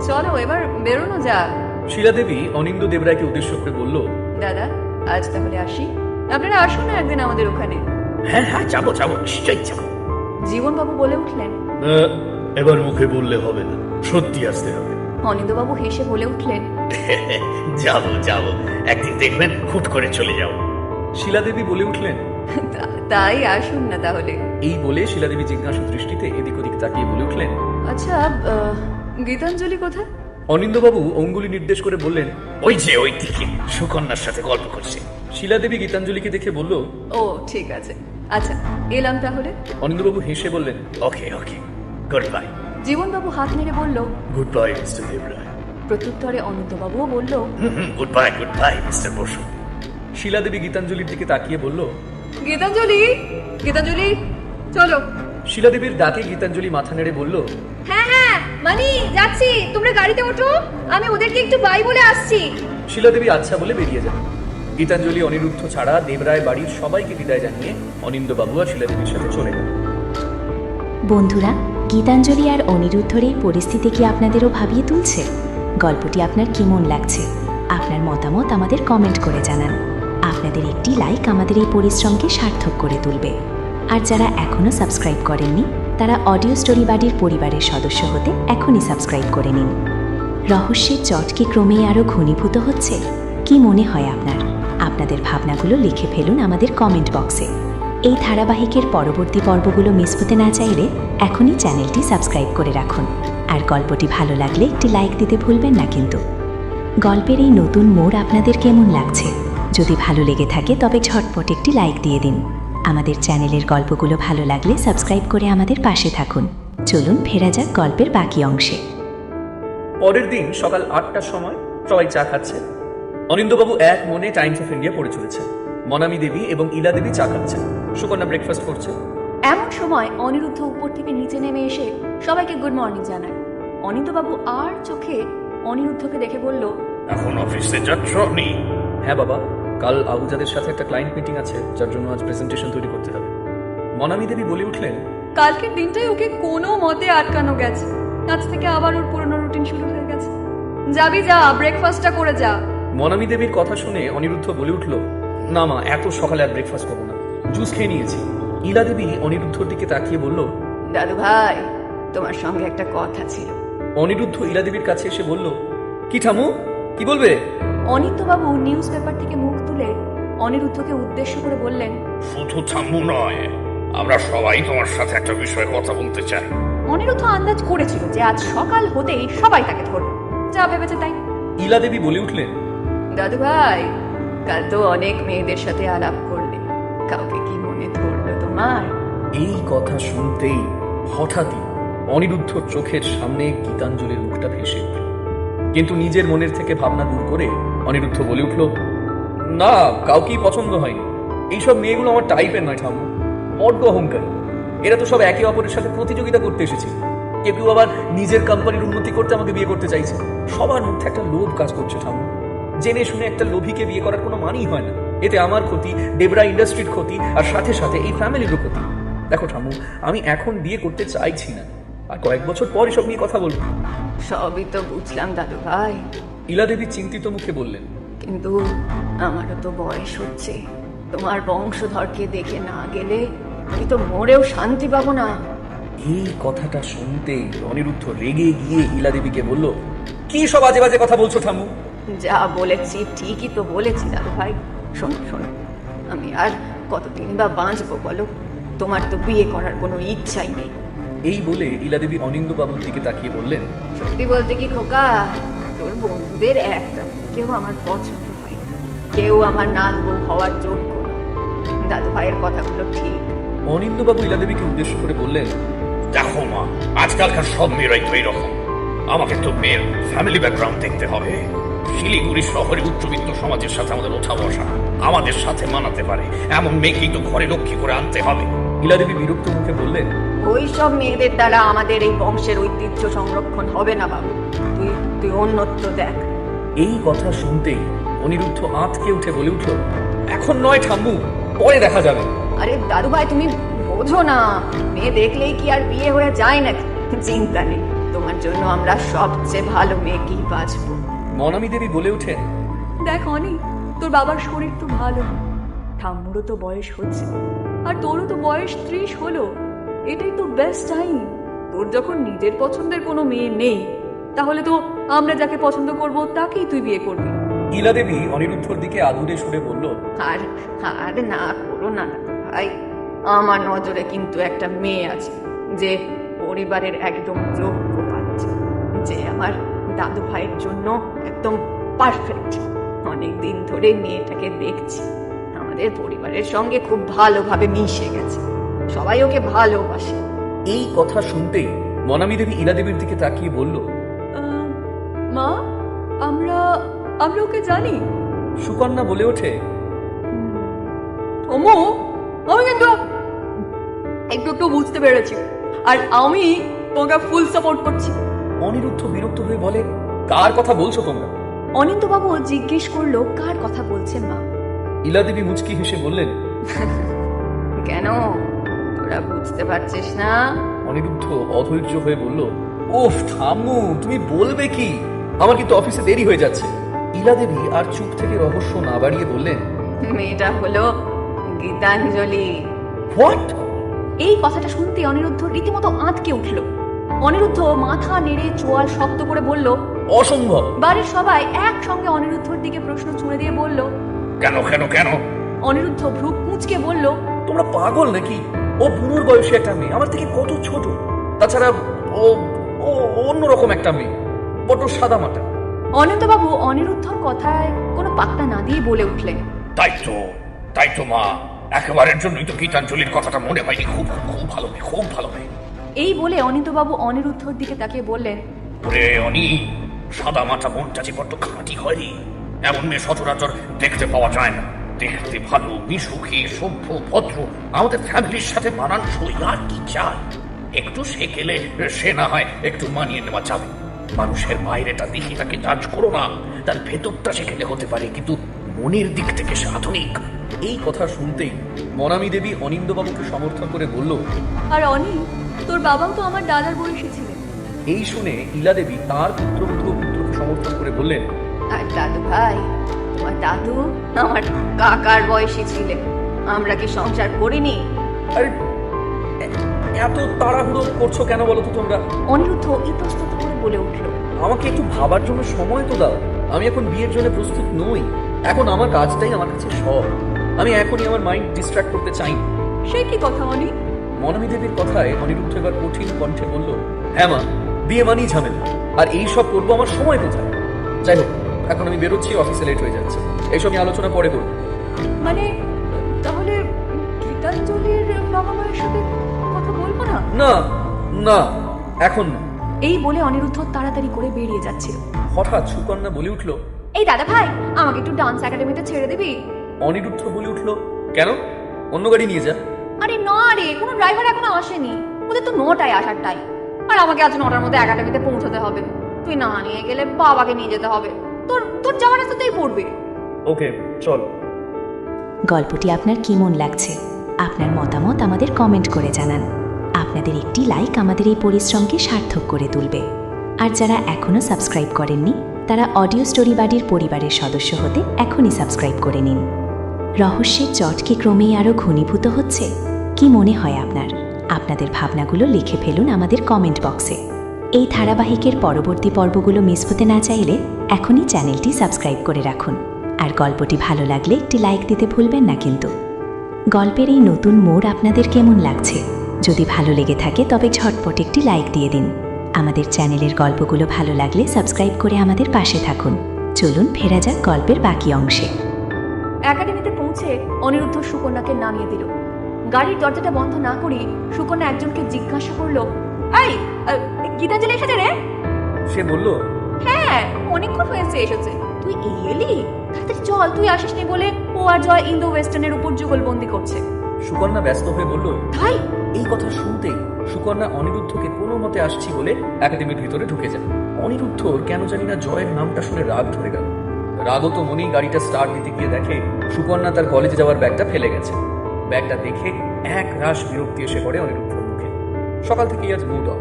চলো এবার বেরোনো যাক। শিলাদেবী অনিন্দ দেবরায়কে উদ্দেশ্য করে বলল, দাদা, আজ তাহলে আসি। আপনারা আসুন না একদিন আমাদের ওখানে। হ্যাঁ হ্যাঁ, যাবো যাবো, নিশ্চয়ই যাবো। জীবনবাবু বলে উঠলেন, না, এবার মুখে বললে হবে না, সত্যি আসতে হবে। অনিন্দবাবু হেসে বলে উঠলেন, যাবো যাবো, একদিন দেখবেন হুট করে চলে যাবো। শিলাদেবী বলে উঠলেন, তাই আসুন না তাহলে। এই বলে শিলাদেবী জিজ্ঞাসু দৃষ্টিতে এদিক ওদিক তাকিয়ে বলে উঠলেন, আচ্ছা, গীতাঞ্জলি কোথায়? অনিন্দবাবু অঙ্গুলি নির্দেশ করে বললেন, ওই যে ওই দিকে সুকন্যার সাথে গল্প করছে। শিলাদেবী গীতাঞ্জলিকে দেখে বলল, ও ঠিক আছে, আচ্ছা এলাম তাহলে। অনিন্দবাবু হেসে বললেন, ওকে ওকে, গুড বাই। জীবনবাবু হাত নেড়ে বলল, গুড বাই মিস্টার দেবরায়। প্রত্যুত্তরে অনন্তবাবুও বলল, good bye mister Basu. Shiladevi গীতাঞ্জলির দিকে তাকিয়ে বলল, গীতাঞ্জলি, গীতাঞ্জলি চলো। শিলাদেবীর ডাকে গীতাঞ্জলি মাথা নেড়ে বলল, হ্যাঁ হ্যাঁ মানি, যাচ্ছি, তোমরা গাড়িতে ওঠো, আমি ওদেরকে একটু বাই বলে আসছি। শিলাদেবী আচ্ছা বলে বেরিয়ে যান। গীতাঞ্জলি অনিরুদ্ধ ছাড়া দেবরায় বাড়ির সবাইকে বিদায় জানিয়ে অনিন্দবাবু আর শিলাদেবীর সাথে চলে গেল। বন্ধুরা, গীতাঞ্জলি আর অনিরুদ্ধর এই পরিস্থিতি কি আপনাদেরও ভাবিয়ে তুলছে? গল্পটি আপনার কেমন লাগছে? আপনার মতামত আমাদের কমেন্ট করে জানান। আপনাদের একটি লাইক আমাদের এই পরিশ্রমকে সার্থক করে তুলবে। আর যারা এখনও সাবস্ক্রাইব করেননি তারা অডিও স্টোরি বাড়ির পরিবারের সদস্য হতে এখনই সাবস্ক্রাইব করে নিন। রহস্যের জট কি ক্রমেই আরও ঘনীভূত হচ্ছে? কি মনে হয় আপনার? আপনাদের ভাবনাগুলো লিখে ফেলুন আমাদের কমেন্ট বক্সে। এই ধারাবাহিকের পরবর্তী পর্বগুলো মিস হতে না চাইলে এখনই চ্যানেলটি সাবস্ক্রাইব করে রাখুন। আর গল্পটি ভালো লাগলে একটি লাইক দিতে ভুলবেন না কিন্তু। গল্পের এই নতুন মোড় আপনাদের কেমন লাগছে? যদি ভালো লেগে থাকে তবে ঝটপট একটি লাইক দিয়ে দিন। আমাদের চ্যানেলের গল্পগুলো ভালো লাগলে সাবস্ক্রাইব করে আমাদের পাশে থাকুন। চলুন ফেরা যাক গল্পের বাকি অংশে। পরের দিন সকাল 8টার সময় সবাই চা খাচ্ছে। অনিন্দবাবু এক মনে টাইমস অফ ইন্ডিয়া পড়ে চলেছে। মনামি দেবী এবং ইলা দেবী চা খাচ্ছে, সুকন্যা ব্রেকফাস্ট করছে। এমন সময় অনিরুদ্ধ উপর থেকে নিচে নেমে এসে সবাইকে গুড মর্নিং জানায়। অনিন্দবাবু আর চোখে অনিরুদ্ধকে দেখে বলল, এখন অফিসে যাচ্ছ আপনি? হ্যাঁ বাবা, কাল আহুজাদের সাথে একটা ক্লায়েন্ট মিটিং আছে, যার জন্য আজ প্রেজেন্টেশন তৈরি করতে হবে। মনামি দেবী বলে উঠলেন, কালকের দিনটাই ওকে কোনো মতে আটকানো গেছে। আজ থেকে আবার ওর পুরনো রুটিন শুরু হয়ে গেছে। যাবি যা, ব্রেকফাস্টটা করে যা। মনামি দেবীর কথা শুনে অনিরুদ্ধ বলে উঠল, না মা, এত সকালে আর ব্রেকফাস্ট করবো না, জুস খেয়ে নিয়েছি। ইলা দেবী অনিরুদ্ধর দিকে তাকিয়ে বলল, দাদু ভাই, তোমার সঙ্গে একটা কথা ছিল। অনিরুদ্ধ ইলা দেবীর কাছে এসে বলল, কি ঠামু, কি বলবে? অনিত্যবাবু নিউজ পেপার থেকে মুখ তুলে অনিরুদ্ধকে উদ্দেশ্য করে বললেন, শুধু থাম্বু নয়, আমরা সবাই তোমার সাথে একটা বিষয়ে কথা বলতে চাই। অনিরুদ্ধ আন্দাজ করেছিল যে আজ সকাল হতেই সবাই তাকে ধরবে, যা ভেবেছে তাই। ইলা দেবী বলে উঠলেন, দাদু ভাই, কাল তো অনেক মেয়েদের সাথে আলাপ করলে, কাউকে কি মনে ধরলো তোমার? এই কথা শুনতেই হঠাৎই অনিরুদ্ধর চোখের সামনে গীতাঞ্জলির মুখটা ভেসে উঠল। কিন্তু নিজের মনের থেকে ভাবনা দূর করে অনিরুদ্ধ বলে উঠল, না, কাউকেই পছন্দ হয়নি। এইসব মেয়েগুলো আমার টাইপের নয় ঠাম্মু, বড্ড অহংকারী। এরা তো সব একে অপরের সাথে প্রতিযোগিতা করতে এসেছে। কেউ কেউ আবার নিজের কোম্পানির উন্নতি করতে আমাকে বিয়ে করতে চাইছে। সবার মধ্যে একটা লোভ কাজ করছে ঠাম্মু। জেনে শুনে একটা লোভীকে বিয়ে করার কোনো মানেই হয় না। এতে আমার ক্ষতি, ডেবরা ইন্ডাস্ট্রির ক্ষতি, আর সাথে সাথে এই ফ্যামিলিরও ক্ষতি। দেখো ঠাম্মু, আমি এখন বিয়ে করতে চাইছি না, আর কয়েক বছর পর এসব নিয়ে কথা বলবো। সবই তো বুঝলাম দাদু ভাই, ইলা দেবী চিন্তিত মুখে বললেন, কিন্তু আমারও তো বয়স হচ্ছে। তোমার বংশধরকে দেখে না গেলে আমি তো মরেও শান্তি পাবো না। এই কথাটা শুনতেই অনিরুদ্ধ রেগে গিয়ে ইলা দেবীকে বলল, কি সব আজে বাজে কথা বলছো ঠাম্মু? যা বলেছি ঠিকই তো বলেছি দাদু ভাই। শোনো শোনো, আমি আর কতদিন বা বাঁচবো বলো? তোমার তো বিয়ে করার কোনো ইচ্ছাই নেই। এই বলে ইলা দেবী অনিন্দবাবুর দিকে তাকিয়ে বললেন, সত্যি বলতে কি খোকা, তোর বন্ধুদের একটা কেউ আমার পছন্দ হয় না, কেউ আমার নাত বউ হওয়ার যোগ্য না। দাদু ভাইয়ের কথাগুলো ঠিক। অনিন্দবাবু ইলা দেবীকে উদ্দেশ্য করে বললেন, দেখো মা, আজকালকার সব মেয়েরাই তো এইরকম। আমাকে তো মেয়ের ফ্যামিলি ব্যাকগ্রাউন্ড দেখতে হবে। শিলিগুড়ি শহরে উচ্চবিত্ত সমাজের সাথে আমাদের ওঠা বসা, আমাদের সাথে মানাতে পারে এমন মেয়েকেই তো ঘরে লক্ষ্মী করে আনতে হবে। ইলা দেবী বিরক্ত মুখে বললেন, ওই সব মেয়েদের দ্বারা আমাদের এই বংশের ঐতিহ্য সংরক্ষণ হবে না বাবু। তুই তুই অন্যত্র দেখ। এই কথা শুনতেই অনিরুদ্ধ আঁতকে উঠে বলে উঠল, এখন নয় ঠাম্মু, পরে দেখা যাবে। আরে দাদু ভাই, তুমি বোঝো না, মেয়ে দেখলেই কি আর বিয়ে হয়ে যায় নাকি? চিন্তা নেই, তোমার জন্য আমরা সবচেয়ে ভালো মেয়েকেই বাঁচবো। মনামি দেবী বলে ওঠেন, দেখ অনি, তোর বাবার শরীর তো ভালো, ঠাম্মুরও তো বয়স হচ্ছে, আর তোরও তো বয়স 30 হলো। এটাই তো বেস্ট টাইম। তোর যখন নিজের পছন্দের কোনো মেয়ে নেই, তাহলে তো আমরা যাকে পছন্দ করব তাকেই তুই বিয়ে করবি। ইলা দেবী অনিরুদ্ধর দিকে আদুরে সুরে বলল, আর আর না করো না ভাই, আমার নজরে কিন্তু একটা মেয়ে আছে যে পরিবারের একদম যোগ্য পাচ্ছে, যে আমার দাদু ভাইয়ের জন্য একদম পারফেক্ট। অনেক দিন ধরে মেয়েটাকে দেখছি, আমাদের পরিবারের সঙ্গে খুব ভালোভাবে মিশে গেছে, সবাই ওকে ভালোবাসে। এই কথা শুনতেই মনামি দেবী ইলা দেবীর দিকে তাকিয়ে বলল, মা, আমরা আমরা ওকে জানি। সুকন্যা বলে ওঠে, ওমো, আমি কিন্তু একটু একটু বুঝতে পেরেছি, আর আমি তোমাকে ফুল সাপোর্ট করছি। অনিরুদ্ধ বিরক্ত হয়ে বলে, কার কথা বলছো তোমরা? অনিন্দবাবু জিজ্ঞেস করলো, কার কথা বলছেন মা? ইলা দেবী মুচকি হেসে বললেন, কেন, তোরা বুঝতে পারছিস না? অনিরুদ্ধ অধৈর্য হয়ে বলল, ওফ থামু, তুমি বলবে কি? আমার কিন্তু অফিসে দেরি হয়ে যাচ্ছে। ইলা দেবী আর চুপ থেকে রহস্য না বাড়িয়ে বললেন, মেয়েটা হলো গীতাঞ্জলি। হোয়াট? এই কথাটা শুনতে অনিরুদ্ধ রীতিমতো আঁতকে উঠল। অনিরুদ্ধ মাথা নেড়ে চোয়াল শক্ত করে বলল, অসম্ভব। বাড়ির সবাই একসঙ্গে অনিরুদ্ধর দিকে প্রশ্ন ছুঁড়ে দিয়ে বলল। কেন কেন কেন? অনিরুদ্ধ ভ্রু কুঁচকে বলল, তোমরা পাগল নাকি? ও বুনুর বয়সী একটা মেয়ে, আমার থেকে কত ছোট। তাছাড়া ও ও অন্যরকম একটা মেয়ে, বড্ড সাদা মাটা। অনন্তবাবু অনিরুদ্ধর কথায় কোনো পাত্তা না দিয়ে বলে উঠলেন, তাই তো মা, একেবারের জন্যই তো গীতাঞ্জলির কথাটা মনে হয়নি। খুব খুব ভালো মেয়ে, খুব ভালো মেয়ে। এই বলে অনিতবাবু অনিরুদ্ধর দিকে তাকিয়ে বললেন, ওরে অনি, সাদা মাথা মনটা যে বড্ড খাঁটি হয় রে। এমন মেয়ে সচরাচর দেখতে পাওয়া যায় না। দেখতে ভালো, মিশুখী, সভ্য, ভদ্র, আমাদের ফ্যামিলির সাথে মানানসই। আর কি চাই? একটু শেখেলে সে না হয় একটু মানিয়ে নেওয়া যাবে। মানুষের বাইরেটা দেখে তাকে জাজ করো না, তার ভেতরটা শেখেলে হতে পারে, কিন্তু মনের দিক থেকে সে আধুনিক। এই কথা শুনতেই মনামী দেবী অনিন্দবাবুকে সমর্থন করে বলল, আর অনি, তোর বাবাও তো আমার দাদার বয়সী ছিলেন। এই শুনে ইলা দেবী তার পুত্রবধূ ও পুত্রকে সমর্থন করে বললেন, আর দাদু ভাই, তোমার দাদু আমার কাকার বয়সী ছিলেন। আমরা কি সংসার করিনি? আরে এত তাড়াহুড়ো করছো কেন বলো তো তোমরা? অনিরুদ্ধ ইতস্তত করে বলে উঠল, আমাকে একটু ভাবার জন্য সময় তো দাও। আমি এখন বিয়ের জন্য প্রস্তুত নই। এখন আমার কাজটাই আমার কাছে সব। আমি এখনই আমার মাইন্ড ডিস্ট্র্যাক্ট করতে চাই না। সে কি কথা অনি? মনামী দেবীর কথায় অনিরুদ্ধ এবার কঠিন কণ্ঠে বলল, হ্যাঁ মা, বিয়ে মানেই ঝামেলা। আর এই সব করবো আমার সময় কোথায়? যাই হোক, এখন আমি বেরোচ্ছি, অফিসে লেট হয়ে যাচ্ছে। এইসব নিয়ে আলোচনা পরে করবো। মানে তাহলে গীতাঞ্জলির বাবা মায়ের সাথে কথা বলবো না? না না, এখন না। এই বলে অনিরুদ্ধ তাড়াতাড়ি করে বেরিয়ে যাচ্ছিল। হঠাৎ সুকন্যা বলে উঠল, এই দাদা ভাই, আমাকে একটু ডান্স একাডেমিতে ছেড়ে দিবি? অনিরুদ্ধ বলে উঠল, কেন? অন্য গাড়ি নিয়ে যা। আরে না রে, কোনো ড্রাইভার এখনো আসেনি। ওদের তো 9টায় আসার টাইম, আর আমাকে আজ 9টার মধ্যে একাডেমিতে পৌঁছাতে হবে। তুই না নিয়ে গেলে বাবাকে নিয়ে যেতে হবে। তোর তোর যাওয়ার রাস্তাতেই পড়বে। ওকে, চল। গল্পটি আপনার কেমন লাগছে? আপনার মতামত আমাদের কমেন্ট করে জানান। আপনাদের একটি লাইক আমাদের এই পরিশ্রমকে সার্থক করে তুলবে। আর যারা এখনও সাবস্ক্রাইব করেননি, তারা অডিও স্টোরি বাড়ির পরিবারের সদস্য হতে এখনই সাবস্ক্রাইব করে নিন। রহস্যের জট কি ক্রমেই আরও ঘনীভূত হচ্ছে? কি মনে হয় আপনার? আপনাদের ভাবনাগুলো লিখে ফেলুন আমাদের কমেন্ট বক্সে। এই ধারাবাহিকের পরবর্তী পর্বগুলো মিস হতে না চাইলে এখনই চ্যানেলটি সাবস্ক্রাইব করে রাখুন। আর গল্পটি ভালো লাগলে একটি লাইক দিতে ভুলবেন না কিন্তু। গল্পের এই নতুন মোড় আপনাদের কেমন লাগছে? যদি ভালো লেগে থাকে তবে ঝটপট একটি লাইক দিয়ে দিন। আমাদের চ্যানেলের গল্পগুলো ভালো লাগলে সাবস্ক্রাইব করে আমাদের পাশে থাকুন। চলুন ফেরা যাক গল্পের বাকি অংশে। একাডেমিতে পৌঁছে অনিরুদ্ধ সুকন্যাকে নামিয়ে দিল। গাড়ির দরজাটা বন্ধ না করেই সুকন্যা একজনকে জিজ্ঞাসা করলো, এই গীতাঞ্জলি এসেছে রে? সে বলল, হ্যাঁ, অনেকক্ষণ হয়েছে এসেছে। তুই এলি? তাড়াতাড়ি চল, তুই আসিসনি বলে ও আর জয় ইন্দো ওয়েস্টার্নের উপর যুগলবন্দি করছে। সুকন্যা ব্যস্ত হয়ে বলল, তাই? এই কথা শুনতেই সুকন্যা অনিরুদ্ধকে কোনো মতে আসছি বলে একাডেমির ভিতরে ঢুকে যায়। অনিরুদ্ধর কেন জানি না জয়ের নামটা শুনে রাগ ধরে গেল। রাগত মনেই গাড়িটা স্টার্ট দিতে গিয়ে দেখে সুকন্যা তার কলেজে যাওয়ার ব্যাগটা ফেলে গেছে। ব্যাগটা দেখে এক রাশ বিরক্তি এসে পড়ে অনিরুদ্ধর মুখে। সকাল থেকেই আজ মুড অফ,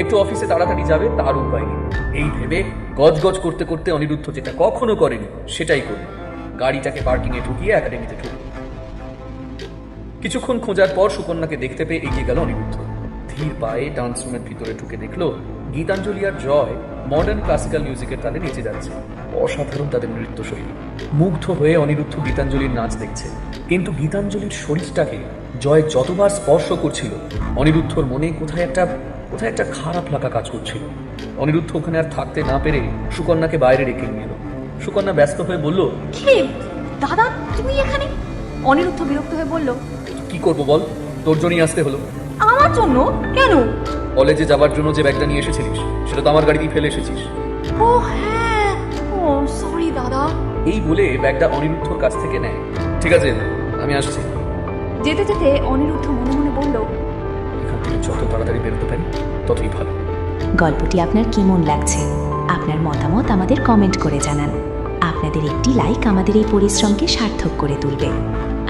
একটু অফিসে তাড়াতাড়ি যাবে তার উপায় নেই। এই ভেবে গজগজ করতে করতে অনিরুদ্ধ যেটা কখনো করেনি সেটাই করল। গাড়িটাকে পার্কিংয়ে ঢুকিয়ে একাডেমিতে ঢুকল। কিছুক্ষণ খোঁজার পর সুকন্যাকে দেখতে পেয়ে এগিয়ে গেল অনিরুদ্ধ। ধীর পায়ে ডান্স রুমের ভিতরে ঢুকে দেখলো গীতাঞ্জলি আর জয় মডার্ন ক্লাসিক্যাল মিউজিকের তালে নেচে যাচ্ছে। অসাধারণ তাদের নৃত্যশৈলী। মুগ্ধ হয়ে অনিরুদ্ধ গীতাঞ্জলির নাচ দেখছে, কিন্তু গীতাঞ্জলির শরীরটাকে জয় যতবার স্পর্শ করছিল অনিরুদ্ধর মনে কোথায় একটা খারাপ লাগা কাজ করছিল। অনিরুদ্ধ ওখানে আর থাকতে না পেরে সুকন্যাকে বাইরে রেখে নিয়ে এলো। সুকন্যা ব্যস্ত হয়ে বলল, কি দাদা, তুমি এখানে? অনিরুদ্ধ বিরক্ত হয়ে বলল, কি করবো বল, তোর জন্যই আসতে হলো। আমার জন্য? কেন? কলেজে যাবার জন্য যে ব্যাগটা নিয়ে এসেছিলিস সেটা তো আমার গাড়িতেই ফেলে এসেছিস। ও হ্যাঁ, ও সরি দাদা। এই বলে ব্যাগটা অনিরুদ্ধর কাছ থেকে নেয়। ঠিক আছে, আমি আসছি। যেতে যেতে অনিরুদ্ধ মনে মনে বলল, এখান থেকে যত তাড়াতাড়ি বেরোতে পারি ততই ভালো। গল্পটি আপনার কেমন লাগছে? আপনার মতামত আমাদের কমেন্ট করে জানান। আপনাদের একটি লাইক আমাদের এই পরিশ্রমকে সার্থক করে তুলবে।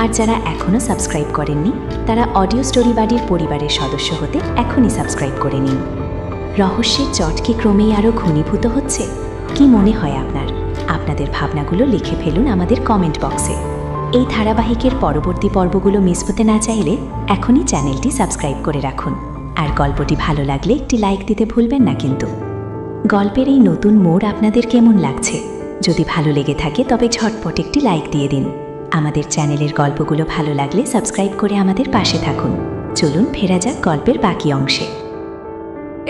আর যারা এখনও সাবস্ক্রাইব করেননি তারা অডিও স্টোরি বাড়ির পরিবারের সদস্য হতে এখনই সাবস্ক্রাইব করে নিন। রহস্যের চট কি ক্রমেই আরও ঘনীভূত হচ্ছে? কি মনে হয় আপনার? আপনাদের ভাবনাগুলো লিখে ফেলুন আমাদের কমেন্ট বক্সে। এই ধারাবাহিকের পরবর্তী পর্বগুলো মিস হতে না চাইলে এখনই চ্যানেলটি সাবস্ক্রাইব করে রাখুন। আর গল্পটি ভালো লাগলে একটি লাইক দিতে ভুলবেন না কিন্তু। গল্পের এই নতুন মোড় আপনাদের কেমন লাগছে? যদি ভালো লেগে থাকে তবে ঝটপট একটি লাইক দিয়ে দিন। আমাদের চ্যানেলের গল্পগুলো ভালো লাগলে সাবস্ক্রাইব করে আমাদের পাশে থাকুন। চলুন ফেরা যাক গল্পের বাকি অংশে।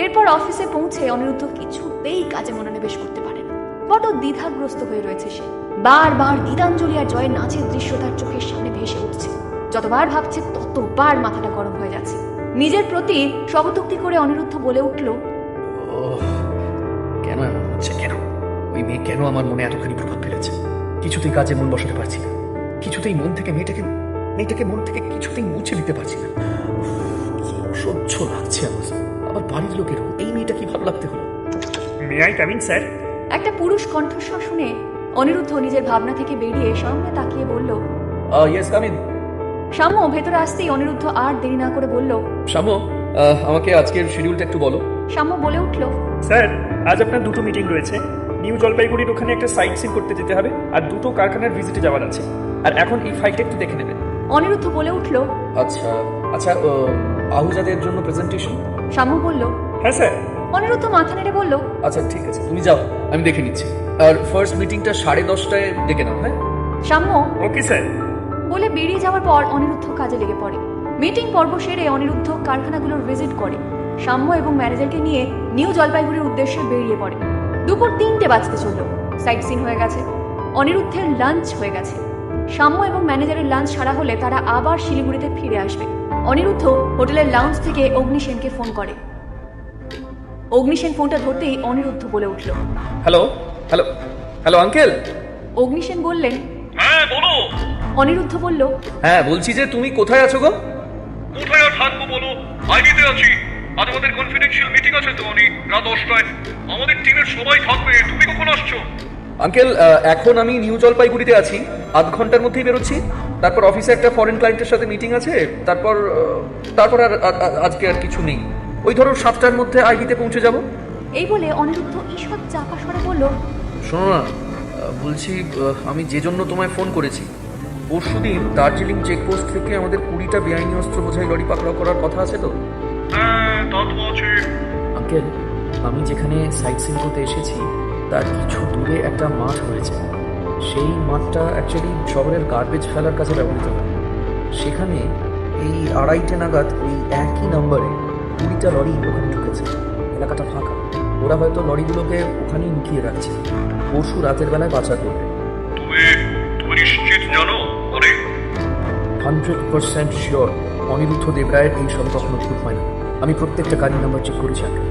এরপর অফিসে পৌঁছে অনিরুদ্ধ কিছুতেই কাজে মনোনিবেশ করতে পারে না। বড় দ্বিধাগ্রস্ত হয়ে রয়েছে সে। বারবার গীতাঞ্জলি আর জয়ের নাচের দৃশ্য তার চোখের সামনে ভেসে উঠছে। যতবার ভাবছে ততবার মাথাটা গরম হয়ে যাচ্ছে। নিজের প্রতি স্বগতোক্তি করে অনিরুদ্ধ বলে উঠল, কেন এমন হচ্ছে? কেন ওই মেয়ে কেন আমার মনে এতখানি প্রভাব ফেলেছে? কিছুতেই কাজে মন বসাতে পারছি না, কিছুতেই মন থেকে মেয়েটাকে মন থেকে কিছুতেই মুছে দিতে পারছি না। কি অসহ্য লাগছে আমার। আবার বাড়ির লোকেরও এই মেয়েটা কি ভালো লাগতে হলো। May I coming sir? একটা পুরুষ কণ্ঠস্বর শুনে অনিরুদ্ধ নিজের ভাবনা থেকে বেরিয়ে সামনে তাকিয়ে বলল, ইয়েস কাম ইন। সাম্য ভেতরে আসতেই অনিরুদ্ধ আর দেরি না করে বলল, শামু, আমাকে আজকের শিডিউলটা একটু বলো। সাম্য বলে উঠল, স্যার, আজ আপনার দুটো মিটিং রয়েছে। নিউ জলপাইগুড়ির ওখানে একটা সাইট সিন করতে যেতে হবে, আর দুটো কারখানার ভিজিটে যাওয়ার আছে। আর এখন এই ফাইলটা একটু দেখে নেবেন। অনিরুদ্ধ বলে উঠল, আচ্ছা আচ্ছা, আহুজাদের জন্য প্রেজেন্টেশন। সাম্য বলল, হ্যাঁ স্যার। অনিরুদ্ধ মাথা নেড়ে বলল, আচ্ছা ঠিক আছে, তুমি যাও, আমি দেখে নিচ্ছি। আর ফার্স্ট মিটিংটা 10:30টায় ডেকে নাও। হ্যাঁ সাম্য ওকে স্যার। বলে বেরিয়ে যাওয়ার পর অনিরুদ্ধ কাজে লেগে পড়ে। মিটিং পর্ব সেরে অনিরুদ্ধ কারখানাগুলোর ভিজিট করে সাম্য এবং ম্যানেজারকে নিয়ে নিউ জলপাইগুড়ির উদ্দেশ্যে বেরিয়ে পড়ে। দুপুর 3টে বাজতে চলল। সাইট সিন হয়ে গেছে, অনিরুদ্ধের লাঞ্চ হয়ে গেছে। সাম্য এবং ম্যানেজারের লাঞ্চ সারা হলে তারা আবার শিলিগুড়িতে ফিরে আসবে। অনিরুদ্ধ হোটেলের লাউঞ্জ থেকে অগ্নিসেনকে ফোন করে। অগ্নিসেন ফোনটা ধরতেই অনিরুদ্ধ বলে উঠল, হ্যালো হ্যালো হ্যালো আঙ্কেল। অগ্নিসেন বললেন, হ্যাঁ বলো। অনিরুদ্ধ বলল, হ্যাঁ বলছি যে তুমি কোথায় আছো গো? কোথায় আর থাকবো বলো, আইডিতে আছি। আজ আমাদের কনফিডেন্সিয়াল মিটিং আছে তো রাত 10টায়। আমাদের টিমের সবাই থাকবে। তুমি কখন আসছো? আঙ্কেল, এখন আমি নিউ জলপাইগুড়িতে আছি। আধ ঘন্টার মধ্যেই বেরোচ্ছি। তারপর অফিসে একটা ফরেন ক্লায়েন্টের সাথে মিটিং আছে। তারপর আর আজকে আর কিছু নেই। ওই ধরো 7টার মধ্যে আইবিতে পৌঁছে যাব। এই বলে অনিরুদ্ধ ঈষৎ চাপা স্বরে বলল, শোনো না, বলছি আমি যে জন্য তোমায় ফোন করেছি, পরশুদিন দার্জিলিং চেকপোস্ট থেকে আমাদের 20টা বেআইনি অস্ত্র বোঝাই লরি পাকড়াও করার কথা আছে তো? হ্যাঁ তা তো আছে। আঙ্কেল, আমি যেখানে সাইট সিন করতে এসেছি তার কিছু দূরে একটা মাঠ রয়েছে। সেই মাঠটা অ্যাকচুয়ালি শহরের গার্বেজ ফেলার কাজে ব্যবহৃত হয়। সেখানে এই 2:30 নাগাদ এই একই নম্বরে 20টা লরি ওখানে ঢুকেছে। এলাকাটা ফাঁকা। ওরা হয়তো লরিগুলোকে ওখানেই লুকিয়ে রাখছে, পরশু রাতের বেলায় পাচার করবে। তুমি নিশ্চিত জানো? 100% শিওর। অনিরুদ্ধ দেবরায়ের এই সব কখনো ভুল হয় না। আমি প্রত্যেকটা গাড়ির নাম্বার চেক করেছি আঙ্কেল।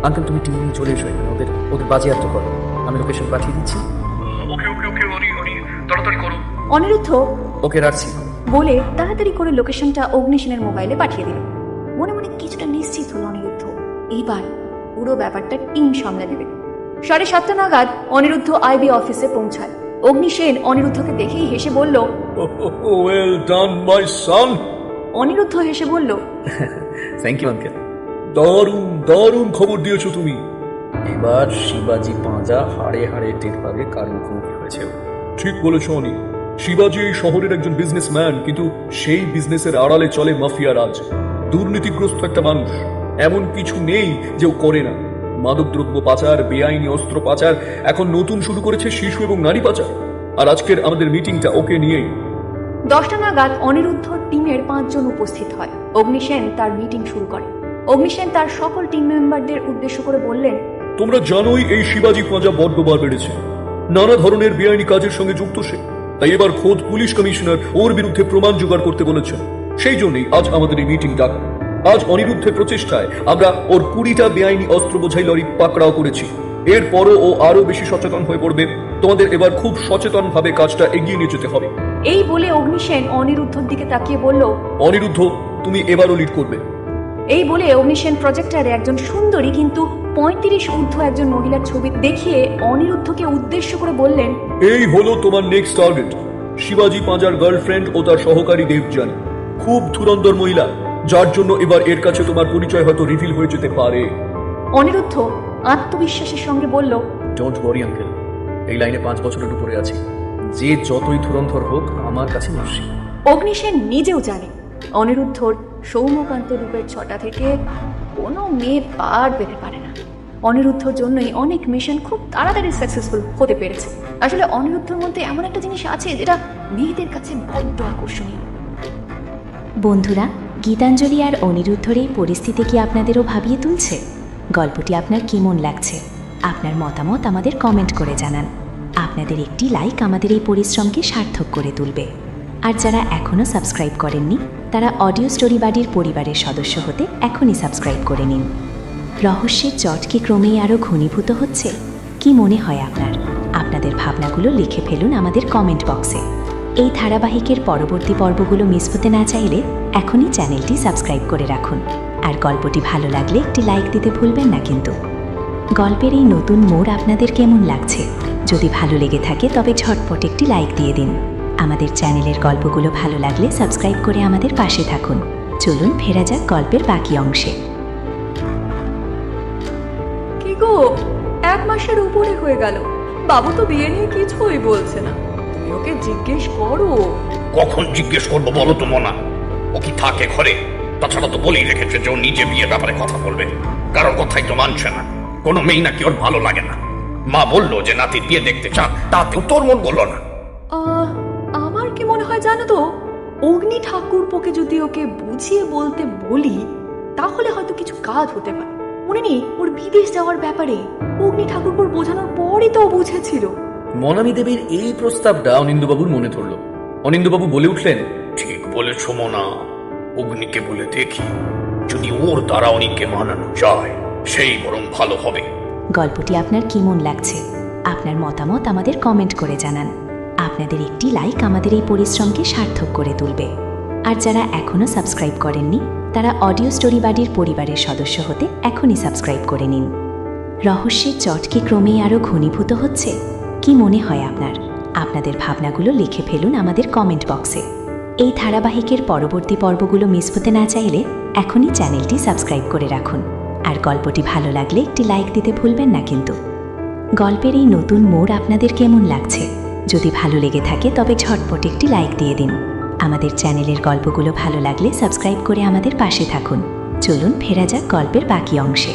আঙ্কেল তুমি টিম নিয়ে চলে এসো এখানে, ওদের বাজেয়াপ্ত করো। আমি লোকেশন পাঠিয়ে দিচ্ছি। ওকে ওকে ওকে, অনি তাড়াতাড়ি করো। অনিরুদ্ধ ওকে রাখছি। বলে তাড়াতাড়ি করে লোকেশনটা অগ্নিসেনের মোবাইলে পাঠিয়ে দিল। মনে মনে কিছুটা নিশ্চিত হল অনিরুদ্ধ এইবার পুরো ব্যাপারটা টিম সামলে দেবে। 7:30 নাগাদ অনিরুদ্ধ আইবি অফিসে পৌঁছায়। অগ্নিসেন অনিরুদ্ধকে দেখেই হেসে বলল, ওয়েল ডান মাই সন। অনিরুদ্ধ হেসে বলল, থ্যাংক ইউ আঙ্কেল। দারুণ দারুণ খবর দিয়েছো তুমি। এবার শিবাজি পাঁজা হাড়ে হাড়ে টের পাবে কার মুখোমুখি হয়েছে। ঠিক বলেছ অনি। শিবাজি এই শহরের একজন বিজনেসম্যান, কিন্তু সেই বিজনেসের আড়ালে চলে মাফিয়া রাজ। দুর্নীতিগ্রস্ত একটা মানুষ। এমন কিছু নেই যে ও করে না। মাদকদ্রব্য পাচার, বেআইনি অস্ত্র পাচার, এখন নতুন শুরু করেছে শিশু এবং নারী পাচার। আর আজকের আমাদের মিটিংটা ওকে নিয়েই। 10টা নাগাদ অনিরুদ্ধ টিমের 5 জন উপস্থিত হয়। অগ্নিসেন তার মিটিং শুরু করে। অগ্নিসেন তার সকল টিম মেম্বারদের উদ্দেশ্য করে বললেন, তোমরা জানোই এই শিবাজি পাঁজা বড্ডবার বেড়েছে। নানা ধরনের বেআইনি কাজের সঙ্গে যুক্ত সে। তাই এবার খোদ পুলিশ কমিশনার ওর বিরুদ্ধে প্রমাণ জোগাড় করতে বলেছেন। সেই জন্যই আজ আমাদের এই মিটিং ডাকা। আজ অনিরুদ্ধের প্রচেষ্টায় আমরা ওর 20টা বেআইনি অস্ত্র বোঝাই লরি পাকড়াও করেছি। এরপরও ও আরো বেশি সচেতন হয়ে পড়বে। তোমাদের এবার খুব সচেতন ভাবে কাজটা এগিয়ে নিয়ে যেতে হবে। এই বলে অগ্নিসেন অনিরুদ্ধর দিকে তাকিয়ে বলল, অনিরুদ্ধ, তুমি এবারও লিড করবে। এই বলে অগ্নিসেন প্রজেক্টরে একজন সুন্দরী কিন্তু 35 ঊর্ধ্ব একজন মহিলার ছবি দেখিয়ে অনিরুদ্ধকে উদ্দেশ্য করে বললেন, এই হলো তোমার নেক্সট টার্গেট, শিবাজি পাঁজার গার্লফ্রেন্ড ও তার সহকারী দেবযানী। খুব ধুরন্ধর মহিলা, যার জন্য এবার এর কাছে তোমার পরিচয় হয়তো রিভিল হয়ে যেতে পারে। অনিরুদ্ধ আত্মবিশ্বাসের সঙ্গে বলল, ডোন্ট ওয়ারি আঙ্কেল, এই লাইনে 5 বছরের উপরে আছি। যে যতই ধুরন্ধর হোক আমার কাছে নস্যি। অগ্নিসেন নিজেও জানে অনিরুদ্ধর সৌম্যকান্ত রূপের ছটা থেকে কোনো মেয়ে পার পেতে পারে না। অনিরুদ্ধর জন্যই অনেক মিশন খুব তাড়াতাড়ি সাকসেসফুল হতে পেরেছে। আসলে অনিরুদ্ধর মধ্যে এমন একটা জিনিস আছে যেটা মেয়েদের কাছে বড্ড আকর্ষণীয়। বন্ধুরা, গীতাঞ্জলি আর অনিরুদ্ধর এই পরিস্থিতি কি আপনাদেরও ভাবিয়ে তুলছে? গল্পটি আপনার কেমন লাগছে? আপনার মতামত আমাদের কমেন্ট করে জানান। আপনাদের একটি লাইক আমাদের এই পরিশ্রমকে সার্থক করে তুলবে। আর যারা এখনও সাবস্ক্রাইব করেননি তারা অডিও স্টোরি বাড়ির পরিবারের সদস্য হতে এখনই সাবস্ক্রাইব করে নিন। রহস্যের জট কি ক্রমেই আরও ঘনীভূত হচ্ছে? কি মনে হয় আপনার? আপনাদের ভাবনাগুলো লিখে ফেলুন আমাদের কমেন্ট বক্সে। এই ধারাবাহিকের পরবর্তী পর্বগুলো মিস হতে না চাইলে এখনই চ্যানেলটি সাবস্ক্রাইব করে রাখুন। আর গল্পটি ভালো লাগলে একটি লাইক দিতে ভুলবেন না কিন্তু। গল্পের এই নতুন মোড় আপনাদের কেমন লাগছে? যদি ভালো লেগে থাকে তবে ঝটপট একটি লাইক দিয়ে দিন। আমাদের চ্যানেলের গল্পগুলো ভালো লাগলে সাবস্ক্রাইব করে আমাদের পাশে থাকুন। চলুন ফেরা যাক গল্পের বাকি অংশে। কি গো, 1 মাসের উপরে হয়ে গেল, বাবু তো বিয়ে নিয়ে কিছুই বলছে না। তুমি ওকে জিজ্ঞেস করো। কখন জিজ্ঞেস করবো বলো তো মোনা? ও কি থাকে ঘরে? তাছাড়া তো বলেই রেখেছে যে ও নিজে বিয়ের ব্যাপারে কথা বলবে। কারোর কথাই তো মানছে না। কোনো মেয়ে নাকি ওর ভালো লাগে না। মা বললো যে নাতির বিয়ে দেখতে চান, তাতেও তোর মন বললো না। আমার কি মনে হয় জানো তো, অগ্নি ঠাকুরপোকে যদি ওকে বুঝিয়ে বলতে বলি তাহলে হয়তো কিছু কাজ হতে পারে। মনে নেই ওর বিদেশ যাওয়ার ব্যাপারে অগ্নি ঠাকুরপোর বোঝানোর পরই তো ও বুঝেছিল। মনামী দেবীর এই প্রস্তাবটা অনিন্দবাবুর মনে ধরল। অনিন্দবাবু বলে উঠলেন, ঠিক বলেছ মোনা, অগ্নিকে বলে দেখি, যদি ওর দ্বারা অনিককে মানানো যায় সেই বরং ভালো হবে। গল্পটি আপনার কেমন লাগছে? আপনার মতামত আমাদের কমেন্ট করে জানান। আপনাদের একটি লাইক আমাদের এই পরিশ্রমকে সার্থক করে তুলবে। আর যারা এখনও সাবস্ক্রাইব করেননি তারা অডিও স্টোরি বাড়ির পরিবারের সদস্য হতে এখনই সাবস্ক্রাইব করে নিন। রহস্যের জট কি ক্রমেই আরও ঘনীভূত হচ্ছে? কি মনে হয় আপনার? আপনাদের ভাবনাগুলো লিখে ফেলুন আমাদের কমেন্ট বক্সে। এই ধারাবাহিকের পরবর্তী পর্বগুলো মিস হতে না চাইলে এখনই চ্যানেলটি সাবস্ক্রাইব করে রাখুন। আর গল্পটি ভালো লাগলে একটি লাইক দিতে ভুলবেন না কিন্তু। গল্পের এই নতুন মোড় আপনাদের কেমন লাগছে? যদি ভালো লেগে থাকে তবে ঝটপট একটি লাইক দিয়ে দিন। আমাদের চ্যানেলের গল্পগুলো ভালো লাগলে সাবস্ক্রাইব করে আমাদের পাশে থাকুন। চলুন ফেরা যাক গল্পের বাকি অংশে।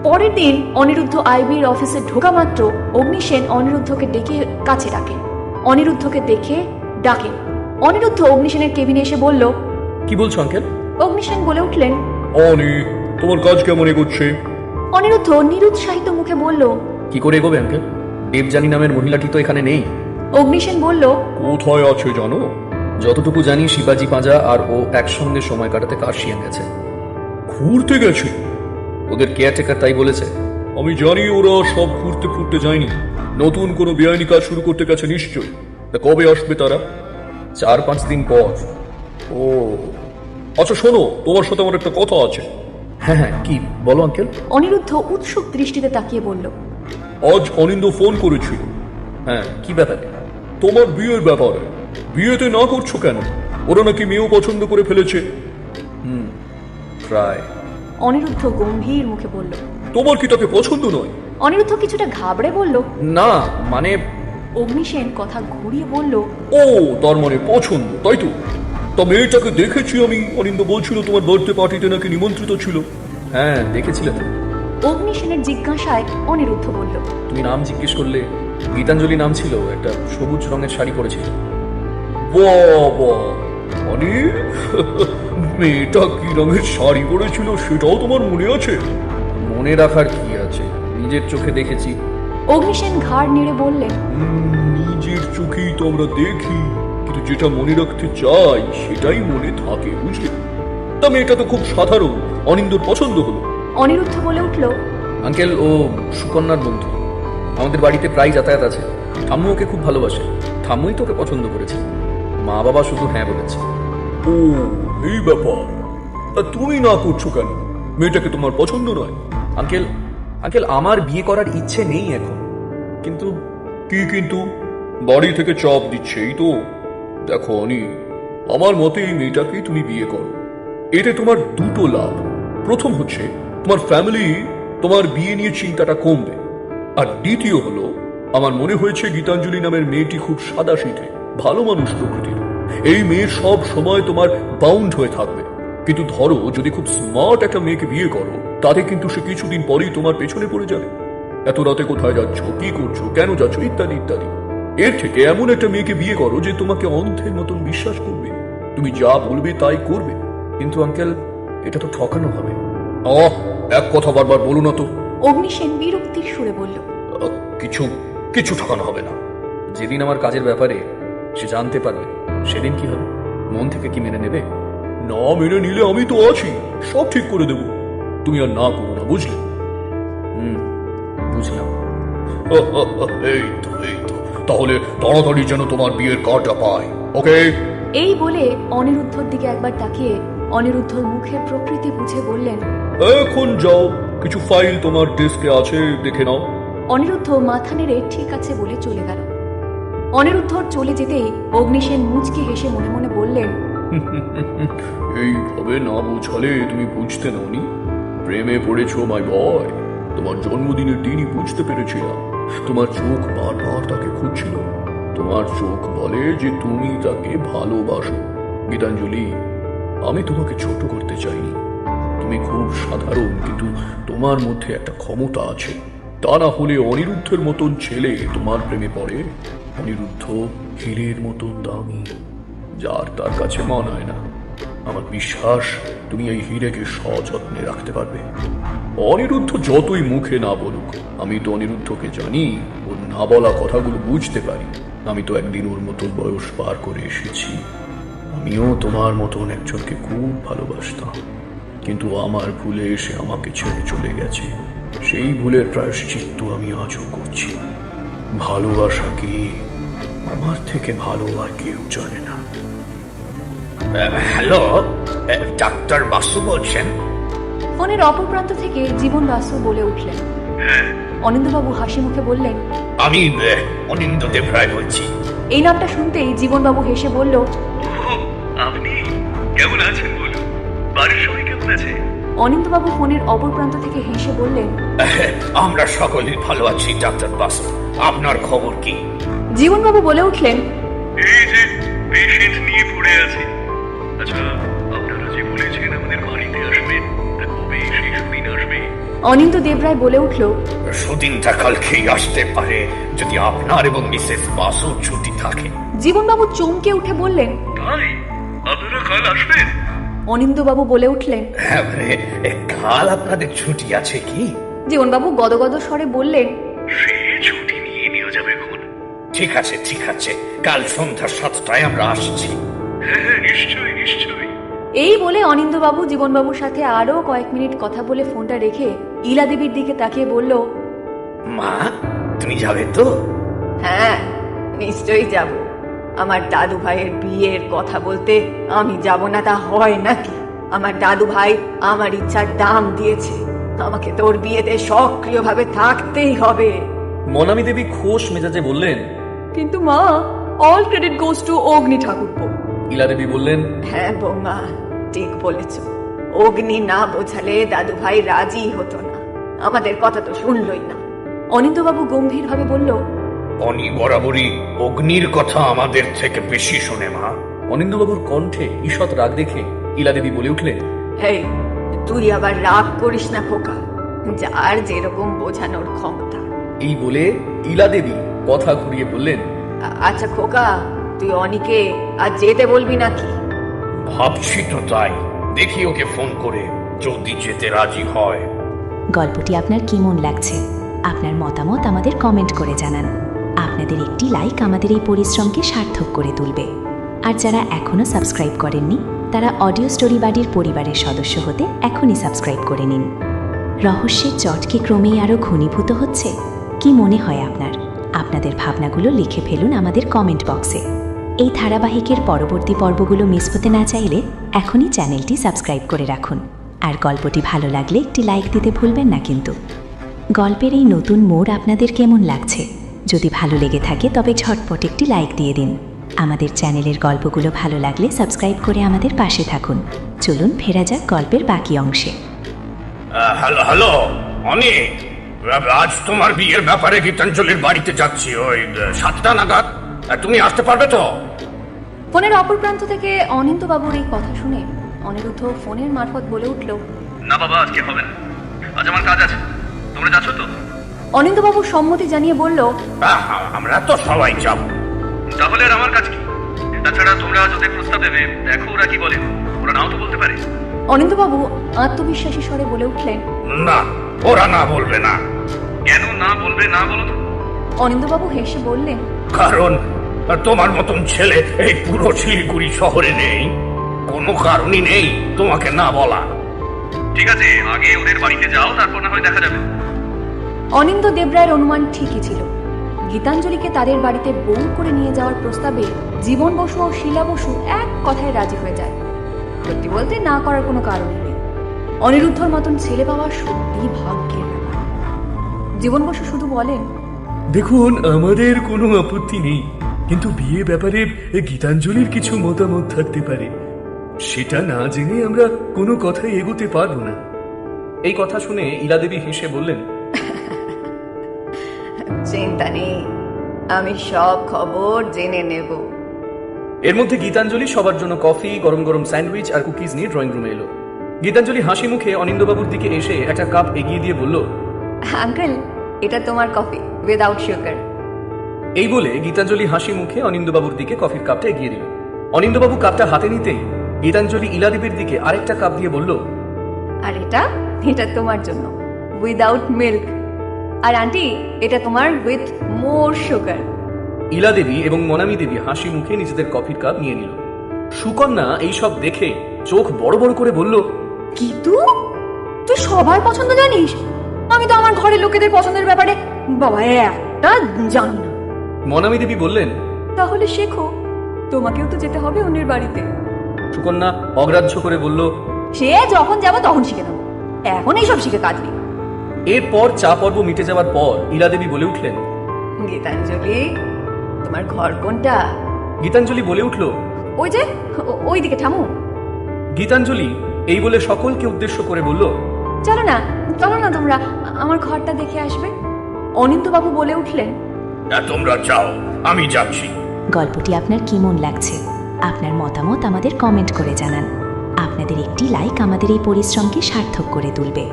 পরের দিন অনিরুদ্ধ আইবির অফিসে ঢোকা মাত্র অগ্নিসেন অনিরুদ্ধকে ডেকে কাছে ডাকেন। অনিরুদ্ধকে দেখে ডাকেন। অনিরুদ্ধ অগ্নিসেনের কেবিনে এসে বলল, কি বলছো আঙ্কেল? অগ্নিসেন বলে উঠলেন, অনি, তোমার কাজ কেমন এগোচ্ছে? অনিরুদ্ধ নিরুৎসাহিত মুখে বলল, কি করে এগোবে আঙ্কেল? দেবযানী নামের মহিলাটি তো এখানে নেই। অগ্নিসেন বলল, কোথায় আছে জানো? যতটুকু জানি শিবাজি পাঁজা আর ও একসঙ্গে সময় কাটাতে কার্শিয়াং গেছে। ঘুরতে গেছে? ওদের কেয়ারটেকার তাই বলেছে। আমি জানি ওরা সব ঘুরতে ফুরতে যায়নি, নতুন কোনো বেআইনি কাজ শুরু করতে গেছে নিশ্চয়ই। তা কবে আসবে তারা? 4-5 দিন পর। ও আচ্ছা, শোনো, তোমার সাথে আমার একটা কথা আছে। হ্যাঁ হ্যাঁ, কি বলো আঙ্কেল? অনিরুদ্ধ উৎসুক দৃষ্টিতে তাকিয়ে বলল, আজ অনিন্দ ফোন করেছিল। হ্যাঁ, কি ব্যাপারে? তোমার বিয়ের ব্যাপারে। বিয়েতে না করছো কেন? ওরা নাকি মেয়েও পছন্দ করে ফেলেছে। প্রায়। অনিরুদ্ধ গম্ভীর মুখে বলল। তোমার কি তাকে পছন্দ নয়? অনিরুদ্ধ কিছুটা ঘাবড়ে বলল, না মানে। অগ্নিসেন কথা ঘুরিয়ে বলল, ও তার মানে পছন্দ, তাই তো? তা মেয়েটাকে দেখেছি আমি, অনিন্দ বলছিল তোমার বার্থডে পার্টিতে নাকি নিমন্ত্রিত ছিল। হ্যাঁ, দেখেছিলে তো। অগ্নিসেনের জিজ্ঞাসায় অনিরুদ্ধ বলল, তুমি নাম জিজ্ঞেস করলে। গীতাঞ্জলি নাম ছিল, একটা সবুজ রঙের শাড়ি পরেছিল। বাবা, মানে মেয়েটা কি রঙের শাড়ি পরেছিল সেটাও তোমার মনে আছে? মনে রাখার কি আছে, নিজের চোখে দেখেছি। অগ্নিসেন ঘাড় নেড়ে বললেন, নিজের চোখেই তো আমরা দেখি, কিন্তু যেটা মনে রাখতে চাই সেটাই মনে থাকে, বুঝলে? তা মেয়েটা তো খুব সাধারণ, অনিন্দর পছন্দ হলো। অনিরুদ্ধ বলে উঠল, আঙ্কেল, ও সুকন্যার বন্ধু। আমাদের বাড়িতে প্রায় যাতায়াত আছে। ঠাম্মু ওকে খুব ভালোবাসে। ঠাম্মুই তো ওকে পছন্দ করেছে। মা বাবা শুধু হ্যাঁ বলেছে। ও এই ব্যাপার। তুমি না করছো কেন? মেয়েটাকে তোমার পছন্দ নয়? আঙ্কেল আঙ্কেল আমার বিয়ে করার ইচ্ছে নেই এখন, কিন্তু কি কিন্তু? বাড়ি থেকে চাপ দিচ্ছে এই তো। দেখো অনি, আমার মতে এই মেয়েটাকেই তুমি বিয়ে করো। এতে তোমার দুটো লাভ। প্রথম হচ্ছে তোমার ফ্যামিলি তোমার বিয়ে নিয়ে চিন্তাটা কমবে, আর দ্বিতীয় হলো আমার মনে হয়েছে গীতাঞ্জলি নামের মেয়েটি খুব সাদাসিধে, ভালো মানুষ প্রকৃতির। এই মেয়ে সব সময় তোমার বাউন্ড হয়ে থাকবে। কিন্তু ধরো যদি খুব স্মার্ট একটা মেয়েকে বিয়ে করো, তাতে কিন্তু সে কিছুদিন পরেই তোমার পেছনে পড়ে যাবে। এত রাতে কোথায় যাচ্ছ, কি করছো, কেন যাচ্ছ, ইত্যাদি ইত্যাদি। এর থেকে এমন একটা মেয়েকে বিয়ে করো যে তোমাকে অন্ধের মতন বিশ্বাস করবে, তুমি যা বলবে তাই করবে। কিন্তু আঙ্কেল এটা তো ঠকানো হবে। এক কথা বারবার বলো না তো। অগ্নিসেন বিরক্তির সুরে বলল, কিছু কিছু ঠকানো হবে না। যেদিন আমার কাজের ব্যাপারে সে জানতে পারবে, সেদিন কি হবে? মন থেকে কি মেনে নেবে? না মেনে নিলে আমি তো আছি, সব ঠিক করে দেব। তুমি আর না করো না, বুঝলে? বুঝলাম। এই তো তাহলে তাড়াতাড়ি যেন তোমার বিয়ের কার্ডটা পায়, ওকে? এই বলে অনিরুদ্ধর দিকে একবার তাকিয়ে অনিরুদ্ধর মুখের প্রকৃতি বুঝে বললেন, এখন যাও, কিছু ফাইল তোমার ডেস্কে আছে, দেখে নাও। অনিরুদ্ধ মাথা নেড়ে ঠিক আছে বলে চলে গেল। অনিরুদ্ধর চলে যেতেই অগ্নিসেন মুচকি হেসে মনে মনে বললেন, এইভাবে না বোঝালে তুমি বুঝতে নাওনি। প্রেমে পড়েছো মাই বয়। তোমার জন্মদিনের দিনই বুঝতে পেরেছিলাম। তোমার চোখ বারবার তাকে খুঁজছিল। তোমার চোখ বলে যে তুমি তাকে ভালোবাসো। গীতাঞ্জলি, আমি তোমাকে ছোট করতে চাইনি। তুমি খুব সাধারণ, কিন্তু তোমার মধ্যে একটা ক্ষমতা আছে। তা না হলে অনিরুদ্ধের মতন ছেলে তোমার প্রেমে পড়ে? অনিরুদ্ধ হীরের মতন দামি, যার তার কাছে মানায় না। আমার বিশ্বাস তুমি এই হীরেকে সযত্নে রাখতে পারবে। অনিরুদ্ধ যতই মুখে না বলুক, আমি তো অনিরুদ্ধকে জানি, ওর না বলা কথাগুলো বুঝতে পারি। আমি তো একদিন ওর মতন বয়স পার করে এসেছি। আমিও তোমার মতন একজনকে খুব ভালোবাসতাম, কিন্তু আমার ভুলে এসে আমাকে ছেড়ে চলে গেছে। সেই ভুলের প্রায়শ্চিত্ত আমি আজও করছি। ভালোবাসা কি আমার থেকে ভালো আর কেউ জানে না। হ্যালো, ডাক্তার বাসু বলছেন? ফোনের অপর প্রান্ত থেকে জীবন বাসু বলে উঠলেন। অনিন্দবাবু হাসি মুখে বললেন, আমি অনিন্দ দেবরায় বলছি। এই নামটা শুনতেই জীবনবাবু হেসে বলল, আপনি কেমন আছেন বলুন? বাড়ির সবাই কেমন আছে? অনিন্দবাবু ফোনের অপর প্রান্ত থেকে হেসে বললেন, আমরা সকলেই ভালো আছি ডাক্তার বাসু। আপনার খবর কি? জীবনবাবু বলে উঠলেন, এই যে পেশেন্ট নিয়ে পড়ে আছে। আচ্ছা, আপনারা যে বলেছেন আমাদের বাড়িতে আসবেন, তা কবে সেই সুদিন আসবে? অনিন্দ দেবরায় বলে উঠল, সুদিনটা কালকেই আসতে পারে, যদি আপনার এবং মিসেস বাসুর ছুটি থাকে। জীবনবাবু চমকে উঠে বললেন, তাই আপনারা কাল আসবেন? অনিন্দবাবু বলে উঠলেন। হ্যাঁ, কাল আপনাদের ছুটি আছে কি? জীবনবাবু গদগদ স্বরে বললেন, সে ছুটি নিয়ে নিয়ে যাবে এখন। ঠিক আছে, ঠিক আছে, কাল সন্ধ্যা 7টায় আমরা আসছি। হ্যাঁ, নিশ্চয়ই নিশ্চয়ই। এই বলে অনিন্দবাবু জীবনবাবুর সাথে আরো কয়েক মিনিট কথা বলে ফোনটা রেখে ইলা দেবীর দিকে তাকিয়ে বলল, মা, তুমি যাবে তো? হ্যাঁ, নিশ্চয়ই যাব। আমার দাদু ভাইয়ের বিয়ের কথা বলতে আমি যাব না তা হয় নাকি? আমার দাদু ভাই আমার ইচ্ছার দাম দিয়েছে। আমাকে তোর বিয়েতে সক্রিয়ভাবে থাকতেই হবে। মনামী দেবী খোশ মেজাজে বললেন। কিন্তু মা, অল ক্রেডিট গোজ টু অগ্নি ঠাকুরপো। ইলা দেবী বললেন, হ্যাঁ বৌমা, ঠিক বলেছ। অগ্নি না বোঝালে দাদু ভাই রাজি হতো না, আমাদের কথা তো শুনলই না। অনিন্দবাবু গম্ভীরভাবে বলল, অনি বরাবরই অগ্নির কথা আমাদের থেকে বেশি শোনে মা। অনিন্দবাবুর কণ্ঠে ঈষৎ রাগ দেখে ইলা দেবী বলে উঠলেন, এই, তুই আবার রাগ করিস না খোকা, যার যেরকম বোঝানোর ক্ষমতা। এই বলে ইলা দেবী কথা ঘুরিয়ে বললেন, আচ্ছা খোকা, তুই অনিকে আজ যেতে বলবি নাকি? ভাবছি তো তাই, দেখি ওকে ফোন করে, যদি যেতে রাজি হয়। গল্পটি আপনার কেমন লাগছে? আপনার মতামত আমাদের কমেন্ট করে জানান। আপনাদের একটি লাইক আমাদের এই পরিশ্রমকে সার্থক করে তুলবে। আর যারা এখনও সাবস্ক্রাইব করেননি, তারা অডিও স্টোরি বাড়ির পরিবারের সদস্য হতে এখনই সাবস্ক্রাইব করে নিন। রহস্যের চটকে ক্রমেই আরও ঘনীভূত হচ্ছে। কি মনে হয় আপনার? আপনাদের ভাবনাগুলো লিখে ফেলুন আমাদের কমেন্ট বক্সে। এই ধারাবাহিকের পরবর্তী পর্বগুলো মিস হতে না চাইলে এখনই চ্যানেলটি সাবস্ক্রাইব করে রাখুন। আর গল্পটি ভালো লাগলে একটি লাইক দিতে ভুলবেন না কিন্তু। গল্পের এই নতুন মোড় আপনাদের কেমন লাগছে? যদি ভালো লেগে থাকে তবে ঝটপট একটি লাইক দিয়ে দিন। আমাদের চ্যানেলের গল্পগুলো ভালো লাগলে সাবস্ক্রাইব করে আমাদের পাশে থাকুন। চলুন ফেরা যাক গল্পের বাকি অংশে। হ্যালো হ্যালো অনেক, আজ তোমার বিয়ের ব্যাপারে গীতাঞ্জলির বাড়িতে যাচ্ছি ওই 7টা নাগাদ। তুমি আসতে পারবে তো? ফোনের অপর প্রান্ত থেকে অনিন্দ্যবাবুর এই কথা শুনে অনিরুদ্ধ ফোনের মারফত বলে উঠল, না বাবা, আজকে হবে না, আজ আমার কাজ আছে। তোমরা যাচ্ছ তো? অনিন্দ্যবাবু সম্মতি জানিয়ে বলল, আমরা তো সবাই যাব। তাহলে আর আমার কাজ কি? তাছাড়া তোমরা আজ ওদের প্রস্তাব দেবে, দেখো ওরা কি বলে। ওরা নাও তো বলতে পারে। অনিন্দ্যবাবু আত্মবিশ্বাসী স্বরে বলে উঠলেন, না, ওরা না বলবে না। কেন না বলবে, না বলো তো? অনিন্দ্যবাবু হেসে বললেন, কারণ তোমার মতন ছেলে এই পুরো শিলিগুড়ি শহরে নেই। কোনো কারণই নেই তোমাকে না বলা। ঠিক আছে, আগে ওদের বাড়িতে যাও, তারপর না হয় দেখা যাবে। অনিন্দ দেবরায়ের অনুমান ঠিকই ছিল। গীতাঞ্জলিকে তাদের বাড়িতে বউ করে নিয়ে যাওয়ার প্রস্তাবে জীবন বসু ও শিলা বসু এক কথায় রাজি হয়ে যায়। সত্যি বলতে না করার কোনো কারণই নেই। অনিরুদ্ধর মতন ছেলে পাওয়া সত্যি ভাগ্যের ব্যাপার। জীবন বসু শুধু বলেন, দেখুন, আমাদের কোনো আপত্তি নেই, কিন্তু বিয়ে ব্যাপারে গীতাঞ্জলির কিছু মতামত থাকতে পারে। সেটা না জেনে আমরা কোনো কথাই এগোতে পারবো না। এই কথা শুনে ইলা দেবী হেসে বললেন, চিন্তা নেই, আমি সব খবর জেনে নেব। এর মধ্যে গীতাঞ্জলি সবার জন্য কফি, গরম গরম স্যান্ডউইচ আর কুকিজ নিয়ে ড্রয়িং রুমে এলো। গীতাঞ্জলি হাসি মুখে অনিন্দ্যবাবুর দিকে এসে একটা কাপ এগিয়ে দিয়ে বলল, আঙ্কেল, এটা তোমার কফি উইদাউট সুগার। এই বলে গীতাঞ্জলি হাসি মুখে অনিন্দ্যবাবুর দিকে কফির কাপটা এগিয়ে দিল। অনিন্দ্যবাবু কাপটা হাতে নিতেই গীতাঞ্জলি ইলা দেবীর দিকে আরেকটা কাপ দিয়ে বলল, আর এটা তোমার জন্য উইদাউট মিল্ক। আর আন্টি, এটা তোমার উইথ মোর সুগার। ইলা দেবী এবং মনামী দেবী হাসি মুখে নিজেদের কফির কাপ নিয়ে নিল। সুকন্যা এইসব দেখে চোখ বড় বড় করে বলল, কিন্তু তুই সবার পছন্দ জানিস? আমি তো আমার ঘরের লোকেদের পছন্দের ব্যাপারে বাবা একটা জানি না। মনামী দেবী বললেন, তাহলে শেখো, তোমাকেও তো যেতে হবে অন্যের বাড়িতে। সুকন্যা অগ্রাহ্য করে বলল, সে যখন যাব তখন শিখে নেবো, এখন এইসব শিখে কাজ নেই। এরপর চা পর্ব মিটে যাওয়ার পর ইলা দেবী বলে উঠলেন, গীতাঞ্জলি, তোমার ঘর কোনটা? গীতাঞ্জলি বলে উঠল, ওই যে ওই দিকে থামো। গীতাঞ্জলি এই বলে সকলকে উদ্দেশ্য করে বলল, চলো না তোমরা আমার ঘরটা দেখে আসবে। অনিন্দ্যবাবু বলে উঠলেন, তোমরা যাও, আমি যাচ্ছি। গল্পটি আপনার কেমন লাগছে? আপনার মতামত আমাদের কমেন্ট করে জানান। আপনাদের একটি লাইক আমাদের এই পরিশ্রমকে সার্থক করে তুলবে।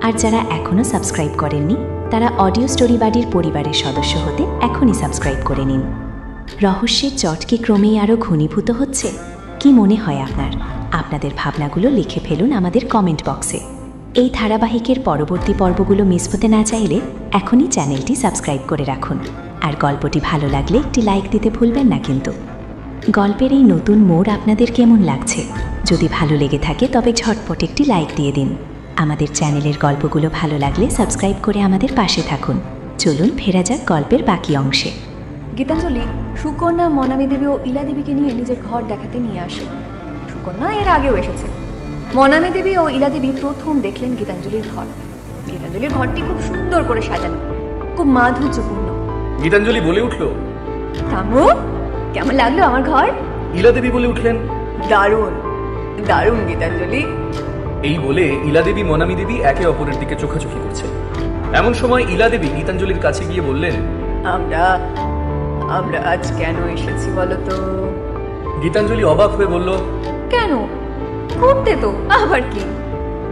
আর যারা এখনও সাবস্ক্রাইব করেননি তারা অডিও স্টোরি বাড়ির পরিবারের সদস্য হতে এখনই সাবস্ক্রাইব করে নিন। রহস্যের চটকে ক্রমেই আরও ঘনীভূত হচ্ছে। কি মনে হয় আপনার? আপনাদের ভাবনাগুলো লিখে ফেলুন আমাদের কমেন্ট বক্সে। এই ধারাবাহিকের পরবর্তী পর্বগুলো মিস হতে না চাইলে এখনই চ্যানেলটি সাবস্ক্রাইব করে রাখুন। আর গল্পটি ভালো লাগলে একটি লাইক দিতে ভুলবেন না কিন্তু। গল্পের এই নতুন মোড় আপনাদের কেমন লাগছে? যদি ভালো লেগে থাকে তবে ঝটপট একটি লাইক দিয়ে দিন। আমাদের চ্যানেলের গল্পগুলো ভালো লাগলে সাবস্ক্রাইব করে আমাদের পাশে থাকুন। চলুন ফেরা যাক গল্পের বাকি অংশে। গীতাঞ্জলি সুকন্যা, মনামী দেবী ও ইলা দেবীকে নিয়ে নিজের ঘর দেখাতে নিয়ে আসে। সুকন্যা এর আগেও এসেছে। মনামী দেবী ও ইলা দেবী প্রথম দেখলেন গীতাঞ্জলির ঘর। গীতাঞ্জলির ঘরটি খুব সুন্দর করে সাজানো, খুব মাধুর্যপূর্ণ। গীতাঞ্জলি বলে উঠল, থামো, কেমন লাগলো আমার ঘর? ইলা দেবী বলে উঠলেন, দারুণ দারুণ গীতাঞ্জলি। এই বলে ইলা দেবী মনামী দেবী একে অপরের দিকে চোখাচোখি করছে। এমন সময় ইলা দেবী গীতাঞ্জলির কাছে গিয়ে বললেন, আমরা আমরা আজ কেন এসেছি বলো তো? গীতাঞ্জলি অবাক হয়ে বলল, কেন? ঘুরতে তো, আবার কি?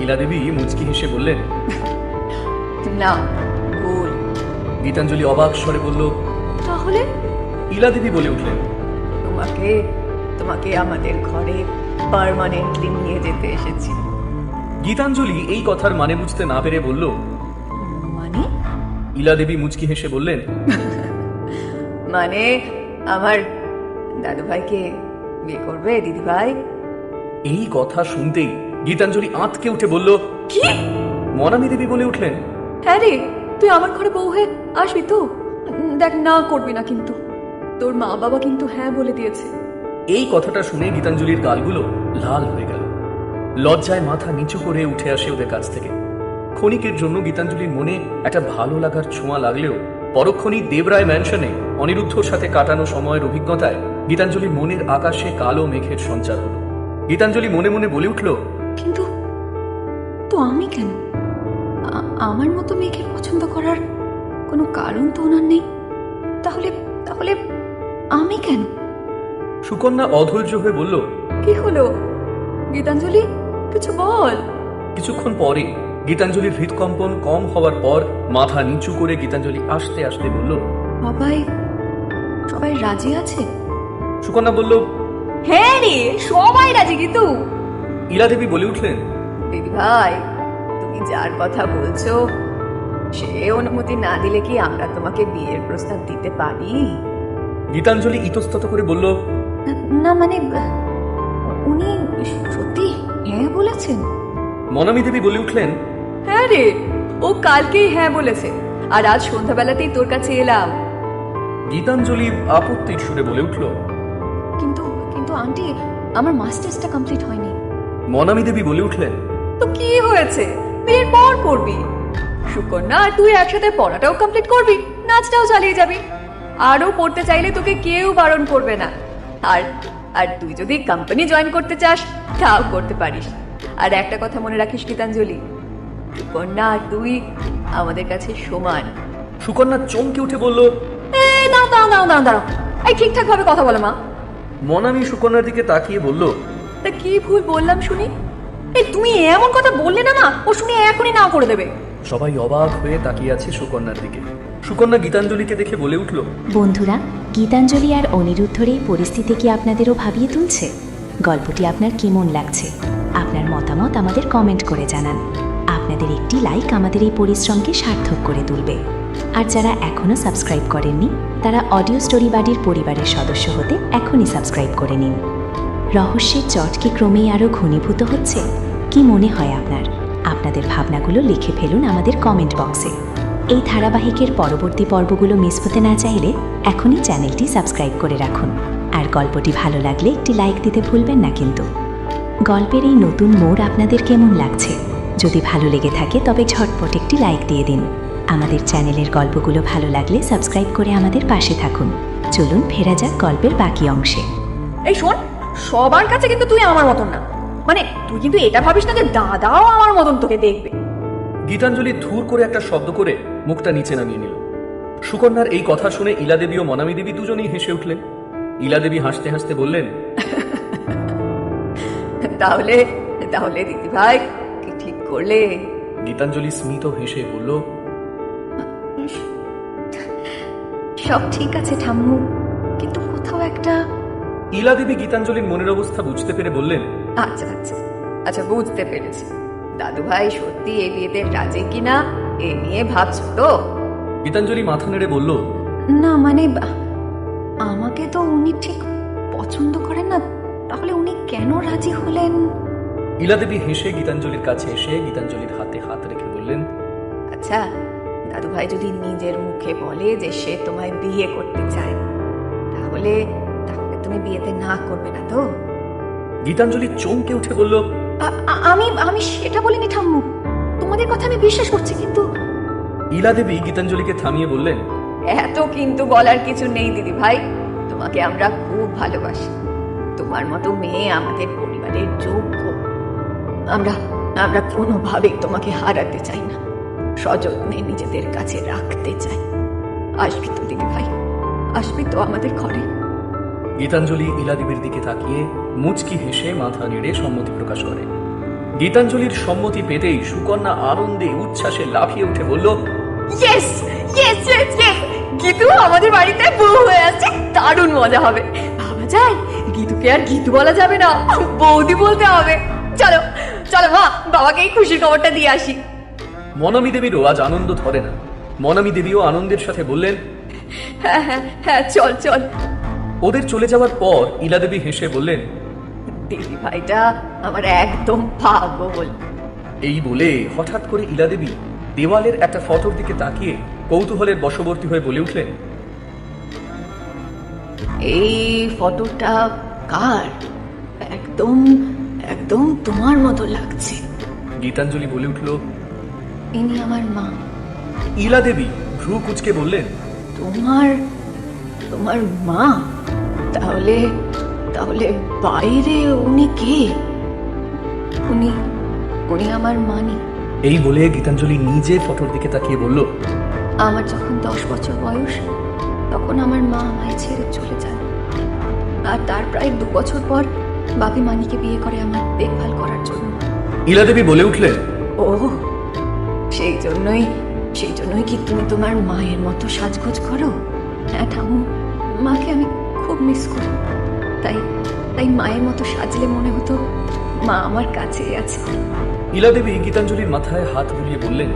ইলা দেবী মুচকি হেসে বললেন, না, ভুল। গীতাঞ্জলি অবাক স্বরে বলল, তাহলে? ইলা দেবী বলে উঠলেন, তোমাকে তোমাকে আমাদের ঘরে পার্মানেন্টলি নিয়ে যেতে এসেছি। গীতাঞ্জলি এই কথার মানে বুঝতে না পেরে বলল, মানে? ইলা দেবী মুচকি হেসে বললেন, মানে আমার দাদু ভাইকে বিয়ে করবে দিদিভাই? এই কথা শুনতেই গীতাঞ্জলি আঁতকে উঠে বলল, কি? মনামী দেবী বলে উঠলেন, হ্যাঁ রে, তুই আমার ঘরে বউ হয়ে আসবি তো? দেখ, না করবি না কিন্তু। তোর মা বাবা কিন্তু হ্যাঁ বলে দিয়েছে। এই কথাটা শুনে গীতাঞ্জলির গালগুলো লাল হয়ে গেল। লজ্জায় মাথা নিচু করে উঠে আসে ওদের কাছ থেকে। ক্ষণিকের জন্য গীতাঞ্জলির মনে একটা ভালো লাগার ছোঁয়া লাগলেও পরক্ষণেই দেবরায় ম্যানশনে অনিরুদ্ধর সাথে কাটানো সময়ের অভিজ্ঞতায় গীতাঞ্জলির মনের আকাশে কালো মেঘের সঞ্চার হলো। গীতাঞ্জলি মনে মনে বলে উঠল, কিন্তু তো আমি কেন? আমার মতো মেয়েকে পছন্দ করার কোনো কারণ তো ওনার নেই। তাহলে তাহলে আমি কেন? সুকন্যা অধৈর্য হয়ে বলল, কি হলো গীতাঞ্জলি, কিছু বল। কিছুক্ষণ পরে গীতাঞ্জলির হৃদকম্পন কম হওয়ার পর মাথা নিচু করে গীতাঞ্জলি আস্তে আস্তে বলল, সবাই সবাই রাজি আছে? সুকন্যা বলল, হ্যাঁ রে, সবাই রাজি। কিন্তু ইলা দেবী বলে উঠলেন, দিদি ভাই, তুমি যার কথা বলছো সে অনুমতি না দিলে কি আমরা তোমাকে বিয়ের প্রস্তাব দিতে পারি? গীতাঞ্জলি ইতস্তত করে বলল, না মানে উনি সত্যি হ্যাঁ বলেছেন? মনামী দেবী বলে উঠলেন, হ্যাঁ রে, ও কালকেই হ্যাঁ বলেছে, আর আজ সন্ধ্যাবেলাতেই তোর কাছে এলাম। গীতাঞ্জলি আপত্তির সুরে বলে উঠল, কিন্তু কিন্তু আন্টি, আমার মাস্টার্সটা কমপ্লিট হয়নি। মনামী দেবী বলে উঠলেন, তো কি হয়েছে, বিয়ের পর করবি। সুকন্যা আর তুই একসাথে পড়াটাও কমপ্লিট করবি, নাচটাও চালিয়ে যাবি। আরও পড়তে চাইলে তোকে কেউ বারণ করবে না। আর আর তুই যদি কোম্পানি জয়েন করতে চাস তাও করতে পারিস। আর একটা কথা মনে রাখিস গীতাঞ্জলি, সুকন্যা আর তুই আমাদের কাছে সমান। সুকন্যা চমকে উঠে বলল, দাঁড়াও দাঁড়াও দাঁড়াও দাঁড়াও দাঁড়াও, এই ঠিকঠাক ভাবে কথা বলো মা। মনামী সুকন্যার দিকে তাকিয়ে বলল, তা কি ভুল বললাম শুনি? এই তুমি এমন কথা বললে না মা, ও শুনে এখনই না করে দেবে। সবাই অবাক হয়ে তাকিয়ে আছে সুকন্যার দিকে। সুকন্যা গীতাঞ্জলিকে দেখে বলে উঠল, বন্ধুরা, গীতাঞ্জলি আর অনিরুদ্ধর এই পরিস্থিতি কি আপনাদেরও ভাবিয়ে তুলছে? গল্পটি আপনার কেমন লাগছে? আপনার মতামত আমাদের কমেন্ট করে জানান। আপনাদের একটি লাইক আমাদের এই পরিশ্রমকে সার্থক করে তুলবে। আর যারা এখনও সাবস্ক্রাইব করেননি তারা অডিও স্টোরি বাড়ির পরিবারের সদস্য হতে এখনই সাবস্ক্রাইব করে নিন। রহস্যের জট কি ক্রমেই আরও ঘনীভূত হচ্ছে? কি মনে হয় আপনার? আপনাদের ভাবনাগুলো লিখে ফেলুন আমাদের কমেন্ট বক্সে। এই ধারাবাহিকের পরবর্তী পর্বগুলো মিস হতে না চাইলে এখনই চ্যানেলটি সাবস্ক্রাইব করে রাখুন। আর গল্পটি ভালো লাগলে একটি লাইক দিতে ভুলবেন না কিন্তু। গল্পের এই নতুন মোড় আপনাদের কেমন লাগছে? যদি ভালো লেগে থাকে তবে ঝটপট একটি লাইক দিয়ে দিন। আমাদের চ্যানেলের গল্পগুলো ভালো লাগলে সাবস্ক্রাইব করে আমাদের পাশে থাকুন। চলুন ফেরা যাক গল্পের বাকি অংশে। এই শোন, সবার কাছে কিন্তু তুই আমার মতন না। মানে তুই কিন্তু এটা ভাবিস না যে দাদাও আমার মতন তোকে দেখবে। গীতাঞ্জলি ধুর করে একটা শব্দ করে মুখটা নিচে নামিয়ে নিল। সুকন্যার এই কথা শুনে ইলা দেবী ও মনামী দেবী দুজনেই হেসে উঠলেন। ইলা দেবী হাসতে হাসতে বললেন, তাহলে তাহলে দিদি ভাই কি ঠিক করলে? গীতাঞ্জলি স্মিত হেসে বলল, সব ঠিক আছে ঠাম্মু, কিন্তু কোথাও একটা। ইলা দেবী গীতাঞ্জলির মনের অবস্থা বুঝতে পেরে বললেন, আচ্ছা আচ্ছা আচ্ছা, বুঝতে পেরেছি। দাদু ভাই সত্যি এই বিয়েতে রাজি কিনা এ নিয়ে ভাবছো তো? গীতাঞ্জলি মাথা নেড়ে বলল, না মানে আমাকে তো উনি ঠিক পছন্দ করেন না, তাহলে উনি কেন রাজি হলেন? ইলা দেবী হেসে গীতাঞ্জলির কাছে এসে গীতাঞ্জলির হাতে হাত রেখে বললেন, আচ্ছা, দাদু ভাই যদি নিজের মুখে বলে যে সে তোমায় বিয়ে করতে চায়, তাহলে তাহলে তুমি বিয়েতে না করবে না তো? গীতাঞ্জলি চমকে উঠে বলল, আমি আমি সেটা বলিনি ঠাম্মু, তোমাদের কথা আমি বিশ্বাস করছি, কিন্তু। ইলা দেবী গীতাঞ্জলিকে থামিয়ে বললেন, এত কিন্তু বলার কিছু নেই দিদি ভাই, তোমাকে আমরা খুব ভালোবাসি। তোমার মতো মেয়ে আমাদের পরিবারের যোগ্য। আমরা আমরা কোনোভাবেই তোমাকে হারাতে চাই না, সযত্নে নিজেদের কাছে রাখতে চাই। আসবি তো দিদি ভাই, আসবি তো আমাদের ঘরে? গীতাঞ্জলি ইলা দেবীর দিকে তাকিয়ে মুচকি হেসে মাথা নেড়ে সম্মতি প্রকাশ করে। গীতাঞ্জলির সম্মতি পেতেই সুকন্যা আনন্দে উচ্ছ্বাসে লাফিয়ে উঠে বলল, yes yes yes yes, Geetu আমাদের বাড়িতে বউ হয়ে আছে, দারুণ মজা হবে। ভাবা যায়, গীতুকে আর গীতু বলা যাবে না, বৌদি বলতে হবে। চলো চলো মা, বাবাকে এই খুশির খবরটা দিয়ে আসি। মনামী দেবীরও আজ আনন্দ ধরে না। মনামী দেবীও আনন্দের সাথে বললেন, হ্যাঁ হ্যাঁ হ্যাঁ, চল চল। ওদের চলে যাওয়ার পর ইলা দেবী হেসে বললেন, দিদি ভাইটা আমার একদম পাগল। এই বলে হঠাৎ করে ইলা দেবী দেওয়ালের একটা ফটোর দিকে তাকিয়ে কৌতূহলের বশবর্তী হয়ে বলে উঠলেন, এই ফটোটা কার? একদম একদম তোমার মতো লাগছে। গীতাঞ্জলি বলে উঠল। ইনি আমার মা। ইলা দেবী ভ্রু কুচকে বললেন, তোমার তোমার মা? তাহলে তাহলে বাইরে উনি কে? উনি উনি আমার মানি। এই বলে গীতাঞ্জলি নিজে ফটোর দিকে তাকিয়ে বলল, আমার যখন 10 বছর বয়স তখন আমার মা আমায় ছেড়ে চলে যান, আর তার প্রায় 2 বছর পর বাপি মানিকে বিয়ে করে আমার দেখভাল করার জন্য। ইলা দেবী বলে উঠলেন, ও সেই জন্যই কি তুমি তোমার মায়ের মতো সাজগোজ করো? হ্যাঁ ঠাম্মু, মাকে আমি খুব মিস করি। তাই তাই মায়ের মতো সাজলে মনে হতো মা আমার কাছেই আছে। ইলা দেবী গীতাঞ্জলির মাথায় হাত বুলিয়ে বললেন,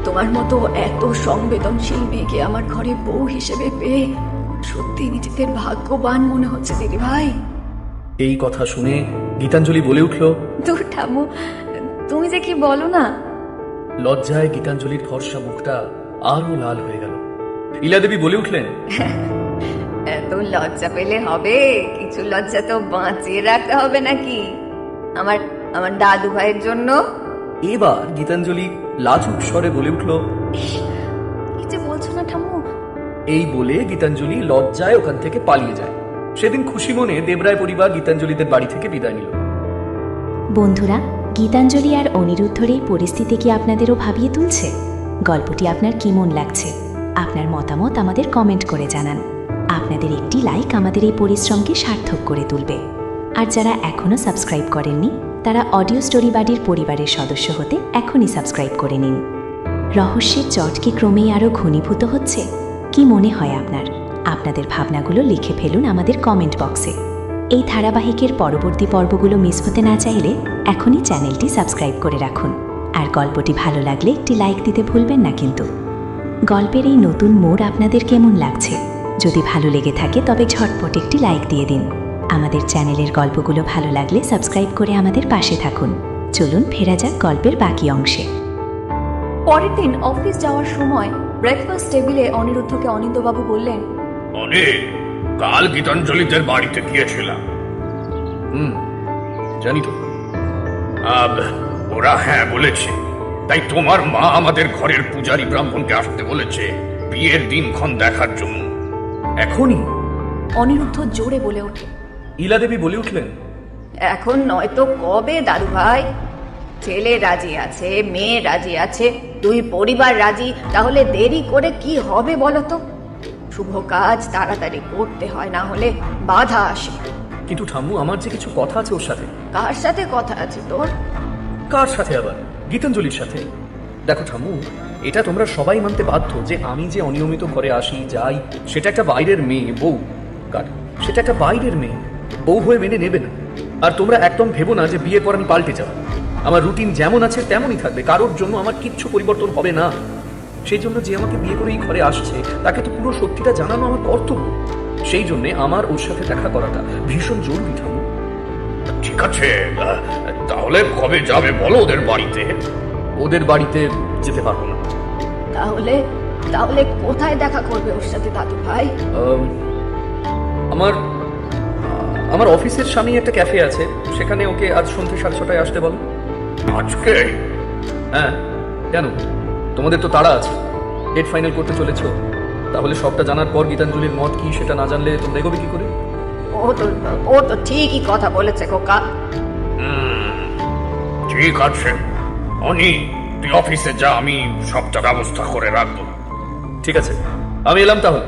তোমার মতো এত সংবেদনশীল মেয়েকে আমার ঘরে বউ হিসেবে পেয়ে সত্যি নিজেদের ভাগ্যবান মনে হচ্ছে দিদি ভাই। এই কথা শুনে গীতাঞ্জলি বলে উঠল। দূর ঠাম্মু, তুমি যে কি বলো না। লজ্জায় গীতাঞ্জলির ফর্সা মুখটা আরো লাল হয়ে গেল। ইলা দেবী বলে উঠলেন, এত লজ্জা পেলে হবে? কিছু লজ্জা তো বাঁচিয়ে রাখতে হবে নাকি? আমার আমার দাদু ভাইয়ের জন্য। এবার গীতাঞ্জলি লাজুক স্বরে বলে উঠল, কি যে বলছো না ঠাম্মু। এই বলে গীতাঞ্জলি লজ্জায় ওখান থেকে পালিয়ে যায়। সেদিন খুশি মনে দেবরায় পরিবার গীতাঞ্জলিদের বাড়ি থেকে বিদায় নিল। বন্ধুরা, গীতাঞ্জলি আর অনিরুদ্ধর এই পরিস্থিতি কি আপনাদেরও ভাবিয়ে তুলছে? গল্পটি আপনার কেমন লাগছে? আপনার মতামত আমাদের কমেন্ট করে জানান। আপনাদের একটি লাইক আমাদের এই পরিশ্রমকে সার্থক করে তুলবে। আর যারা এখনও সাবস্ক্রাইব করেননি তারা অডিও স্টোরি বাড়ির পরিবারের সদস্য হতে এখনই সাবস্ক্রাইব করে নিন। রহস্যের চট কি ক্রমেই আরও ঘনীভূত হচ্ছে? কি মনে হয় আপনার? আপনাদের ভাবনাগুলো লিখে ফেলুন আমাদের কমেন্ট বক্সে। এই ধারাবাহিকের পরবর্তী পর্বগুলো মিস হতে না চাইলে এখনই চ্যানেলটি সাবস্ক্রাইব করে রাখুন। আর গল্পটি ভালো লাগলে একটি লাইক দিতে ভুলবেন না কিন্তু। গল্পের এই নতুন মোড় আপনাদের কেমন লাগছে? যদি ভালো লেগে থাকে তবে ঝটপট একটি লাইক দিয়ে দিন। আমাদের চ্যানেলের গল্পগুলো ভালো লাগলে সাবস্ক্রাইব করে আমাদের পাশে থাকুন। চলুন ফেরা যাক গল্পের বাকি অংশে। পরের দিন অফিস যাওয়ার সময় ব্রেকফাস্ট টেবিলে অনিরুদ্ধকে অনিন্দবাবু বললেন, অনেক কাল গীতাঞ্জলিদের বাড়িতে গিয়েছিলাম। জানি তো। ওরা হ্যাঁ বলেছে। তাই তোমার মা আমাদের ঘরের পূজারী ব্রাহ্মণকে আসতে বলেছে বিয়ের দিনক্ষণ দেখার জন্য। এখনই? অনিরুদ্ধ জোরে বলে ওঠে। ইলা দেবী বলে উঠলেন, এখন নয়তো কবে দাদু ভাই? ছেলে রাজি আছে, মেয়ে রাজি আছে, দুই পরিবার রাজি, তাহলে দেরি করে কি হবে বলো তো? শুভ কাজ তাড়াতাড়ি করতে হয়, না হলে বাধা আসে। কিন্তু ঠাম্মু, আমার যে কিছু কথা আছে ওর সাথে। কার সাথে কথা আছে তোর? কার সাথে আবার? গীতাঞ্জলির সাথে। দেখো ঠাম্মু, এটা তোমরা সবাই মানতে বাধ্য যে আমি যে অনিয়মিত ঘরে আসি যাই সেটা একটা বাইরের মেয়ে বউ কার, সেটা একটা বাইরের মেয়ে বউ হয়ে মেনে নেবে না। আর তোমরা একদম ভেবো না যে বিয়ের পর আমি পাল্টে যাব। আমার রুটিন যেমন আছে তেমনই থাকবে, কারোর জন্য আমার কিচ্ছু পরিবর্তন হবে না। সেই জন্য যে আমাকে বিয়ে করে এই ঘরে আসছে তাকে তো পুরো সত্যিটা জানানো আমার কর্তব্য। সেই জন্য আমার ওর সাথে দেখা করাটা ভীষণ জরুরি ঠাম্মু। ঠিক আছে, তাহলে কবে যাবে বলো ওদের বাড়িতে? ওদের বাড়িতে যেতে পারবো না। তাহলে তাহলে কোথায় দেখা করবে ওর সাথে দাদু ভাই? আমার আমার অফিসের সামনেই একটা ক্যাফে আছে, সেখানে ওকে আজ সন্ধ্যে 6:30 আসতে বলো। আজকে? হ্যাঁ, কেন? তোমাদের তো তাড়া আছে, ডেট ফাইনাল করতে চলেছো। তাহলে সবটা জানার পর গীতাঞ্জলির মত কি সেটা না জানলে তোমরা এগোবে কি করে? ও তো ঠিকই কথা বলেছে খোকা। ঠিক আছে অনি, তুই অফিসে যা, আমি সবটা ব্যবস্থা করে রাখবো। ঠিক আছে, আমি এলাম তাহলে।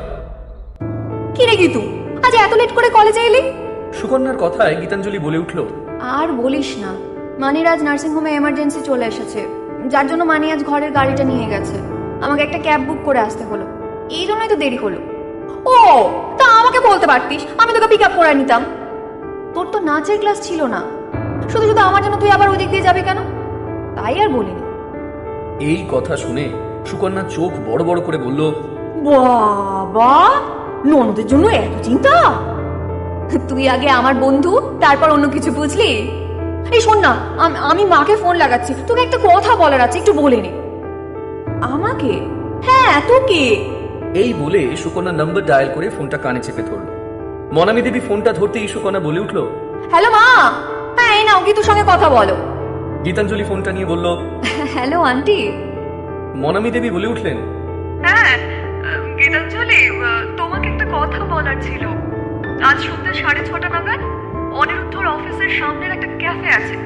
কি রে গীতু, আজ এত লেট করে কলেজে এলি? সুকন্যার কথায় গীতাঞ্জলি বলে উঠল, আর বলিস না, মানির আজ নার্সিংহোমে এমার্জেন্সি চলে এসেছে, যার জন্য মানি আজ ঘরের গাড়িটা নিয়ে গেছে। আমাকে একটা ক্যাব বুক করে আসতে হলো, এই জন্যই তো দেরি হলো। ও, তা আমাকে বলতে পারতিস, আমি তোকে পিক আপ করে নিতাম। তোর তো নাচের ক্লাস ছিল না, শুধু শুধু আমার জন্য তুই আবার ওই দিক দিয়ে যাবে কেন? তাই আর বলিনি। এই কথা শুনে সুকন্যা চোখ বড় বড় করে বলল, বাবা, ননদের জন্য এত চিন্তা? তুই আগে আমার বন্ধু, তারপর অন্য কিছু বুঝলি? এই শোন না, আমি মাকে ফোন লাগাচ্ছি, তোকে একটা কথা বলার আছে, একটু বলে নে। আমাকে? হ্যাঁ, তোকে। এই বলে সুকন্যা নাম্বার ডায়াল করে ফোনটা কানে চেপে ধরল। মনামী দেবী ফোনটা ধরতেই সুকন্যা বলে উঠল, হ্যালো মা, হ্যাঁ এই নাও গীতুর সঙ্গে কথা বলো। গীতাঞ্জলি ফোনটা নিয়ে বলল, হ্যালো আন্টি। মনামী দেবী বলে উঠলেন, হ্যাঁ গীতাঞ্জলি, তোমাকে একটা কথা বলার ছিল। আজ সন্ধ্যে 6:30 নাগাদ অনিরুদ্ধর অফিসের সামনের একটা ক্যাফে আছে,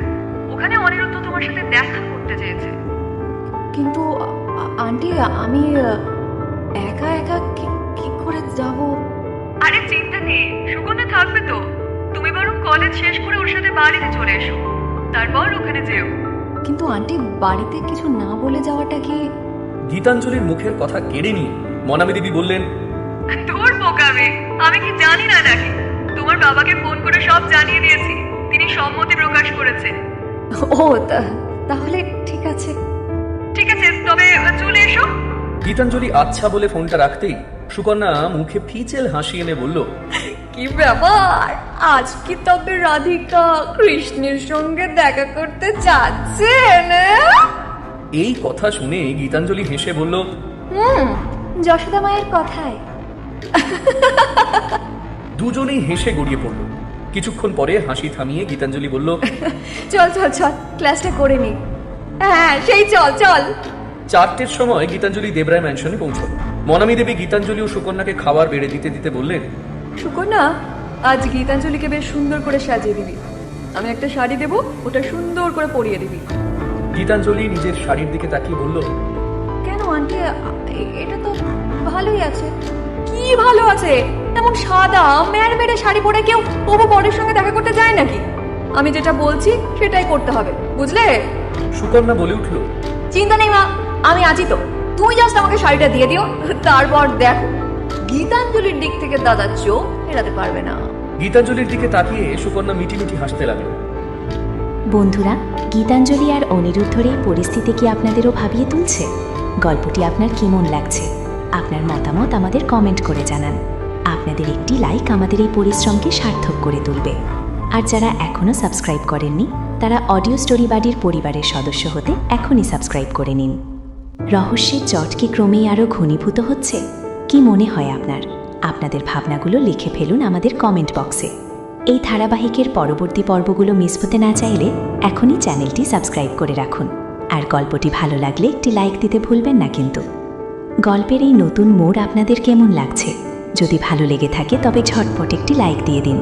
ওখানে অনিরুদ্ধ তোমার সাথে দেখা করতে চেয়েছে। কিন্তু আন্টি আমি একা একা কি করে যাব? আরে চিন্তা নেই, সুকন্যা থাকবে তো। তুমি বরং কলেজ শেষ করে ওর সাথে বাড়িতে চলে এসো, তারপর ওখানে যেও। কিন্তু আন্টি বাড়িতে কিছু না বলে যাওয়াটা কি? গীতাঞ্জলির মুখের কথা কেড়ে নিয়ে মনামী দেবী বললেন, তোর বোকামে, আমি কি জানি না নাকি? তোমার বাবাকে ফোন করে সব জানিয়ে দিয়েছি, তিনি সম্মতি প্রকাশ করেছেন। ও তাহলে ঠিক আছে। ঠিক আছে, তবে চলে এসো। গীতাঞ্জলি আচ্ছা বলে ফোনটা রাখতেই সুকন্যা মুখে ফিচেল হাসি এনে বলল, কি ব্যাপার, আজ কি তবে রাধিকা কৃষ্ণের সঙ্গে দেখা করতে চাচ্ছেন? এই কথা শুনে গীতাঞ্জলি হেসে বলল, যশোদা মায়ের কথায়। দুজনেই হেসে গড়িয়ে পড়ল। কিছুক্ষণ পরে হাসি থামিয়ে গীতাঞ্জলি বলল, চল চল চল, ক্লাসটা করে নি। হ্যাঁ সেই চল চল। 4টের সময় গীতাঞ্জলি দেবরায় ম্যানশনে পৌঁছল। মনামী দেবী গীতাঞ্জলি ও সুকন্যাকে খাবার বেড়ে দিতে দিতে বললেন, সুকন্যা, আজ গীতাঞ্জলিকে বেশ সুন্দর করে সাজিয়ে দিবি। আমি একটা শাড়ি দেবো, ওটা সুন্দর করে পরিয়ে দিবি। গীতাঞ্জলি নিজের শাড়ির দিকে তাকিয়ে বলল, কেন আন্টি, এটা তো ভালোই আছে। কি ভালো আছে? এমন সাদা মেড়মেড়ে শাড়ি পরে কেউ তবু বরের সঙ্গে দেখা করতে যায় নাকি? আমি যেটা বলছি সেটাই করতে হবে, বুঝলে? সুকন্যা বলে উঠল, চিন্তা নেই মা, আমি আছি তো। তুমি জাস্ট আমাকে শাড়িটা দিয়ে দিও, তারপর দেখো গীতাঞ্জলির দিক থেকে দাদা চোখ এড়াতে পারবে না। গীতাঞ্জলির দিকে তাকিয়ে সুকন্যা মিটি মিটি হাসতে লাগলো। বন্ধুরা, গীতাঞ্জলি আর অনিরুদ্ধর এই পরিস্থিতি কি আপনাদেরও ভাবিয়ে তুলছে? গল্পটি আপনার কেমন লাগছে? আপনার মতামত আমাদের কমেন্ট করে জানান। আপনাদের একটি লাইক আমাদের এই পরিশ্রমকে সার্থক করে তুলবে। আর যারা এখনও সাবস্ক্রাইব করেননি, তারা অডিও স্টোরি বাড়ির পরিবারের সদস্য হতে এখনই সাবস্ক্রাইব করে নিন। রহস্যের জট কি ক্রমেই আরও ঘনীভূত হচ্ছে? কি মনে হয় আপনার? আপনাদের ভাবনাগুলো লিখে ফেলুন আমাদের কমেন্ট বক্সে। এই ধারাবাহিকের পরবর্তী পর্বগুলো মিস হতে না চাইলে এখনই চ্যানেলটি সাবস্ক্রাইব করে রাখুন। আর গল্পটি ভালো লাগলে একটি লাইক দিতে ভুলবেন না কিন্তু। গল্পের এই নতুন মোড় আপনাদের কেমন লাগছে? যদি ভালো লেগে থাকে তবে ঝটপট একটি লাইক দিয়ে দিন।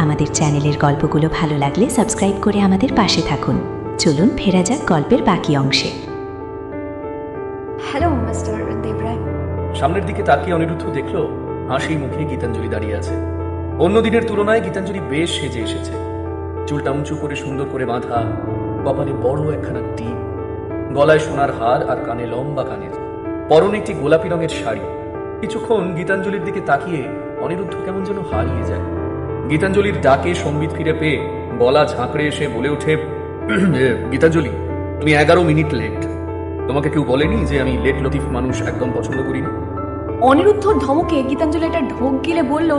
আমাদের চ্যানেলের গল্পগুলো ভালো লাগলে সাবস্ক্রাইব করে আমাদের পাশে থাকুন। চলুন ফেরা যাক গল্পের বাকি অংশে। Hello mister Debroy. সামনের দিকে তাকিয়ে অনিরুদ্ধ দেখল হাসি মুখে গীতাঞ্জলি দাঁড়িয়ে আছে। অন্য দিনের তুলনায় গীতাঞ্জলি বেশ সেজে এসেছে। চুলটা উঁচু করে সুন্দর করে বাঁধা, কপালে বড় একখানা টিপ, গলায় সোনার হার আর কানে লম্বা কানের, পরনে একটি গোলাপি রঙের শাড়ি। কিছুক্ষণ গীতাঞ্জলির দিকে তাকিয়ে অনিরুদ্ধ কেমন যেন হারিয়ে যায়। গীতাঞ্জলির ডাকে সম্বিত ফিরে পেয়ে গলা ঝাঁকড়ে এসে বলে ওঠে, গীতাঞ্জলি, তুমি 11 মিনিট লেট। তোমাকে কেউ বলেনি যে আমি লেট লতিফ মানুষ একদম পছন্দ করি না? অনিরুদ্ধর ধমকে গীতাঞ্জলি একটা ঢোক গিলে বলল,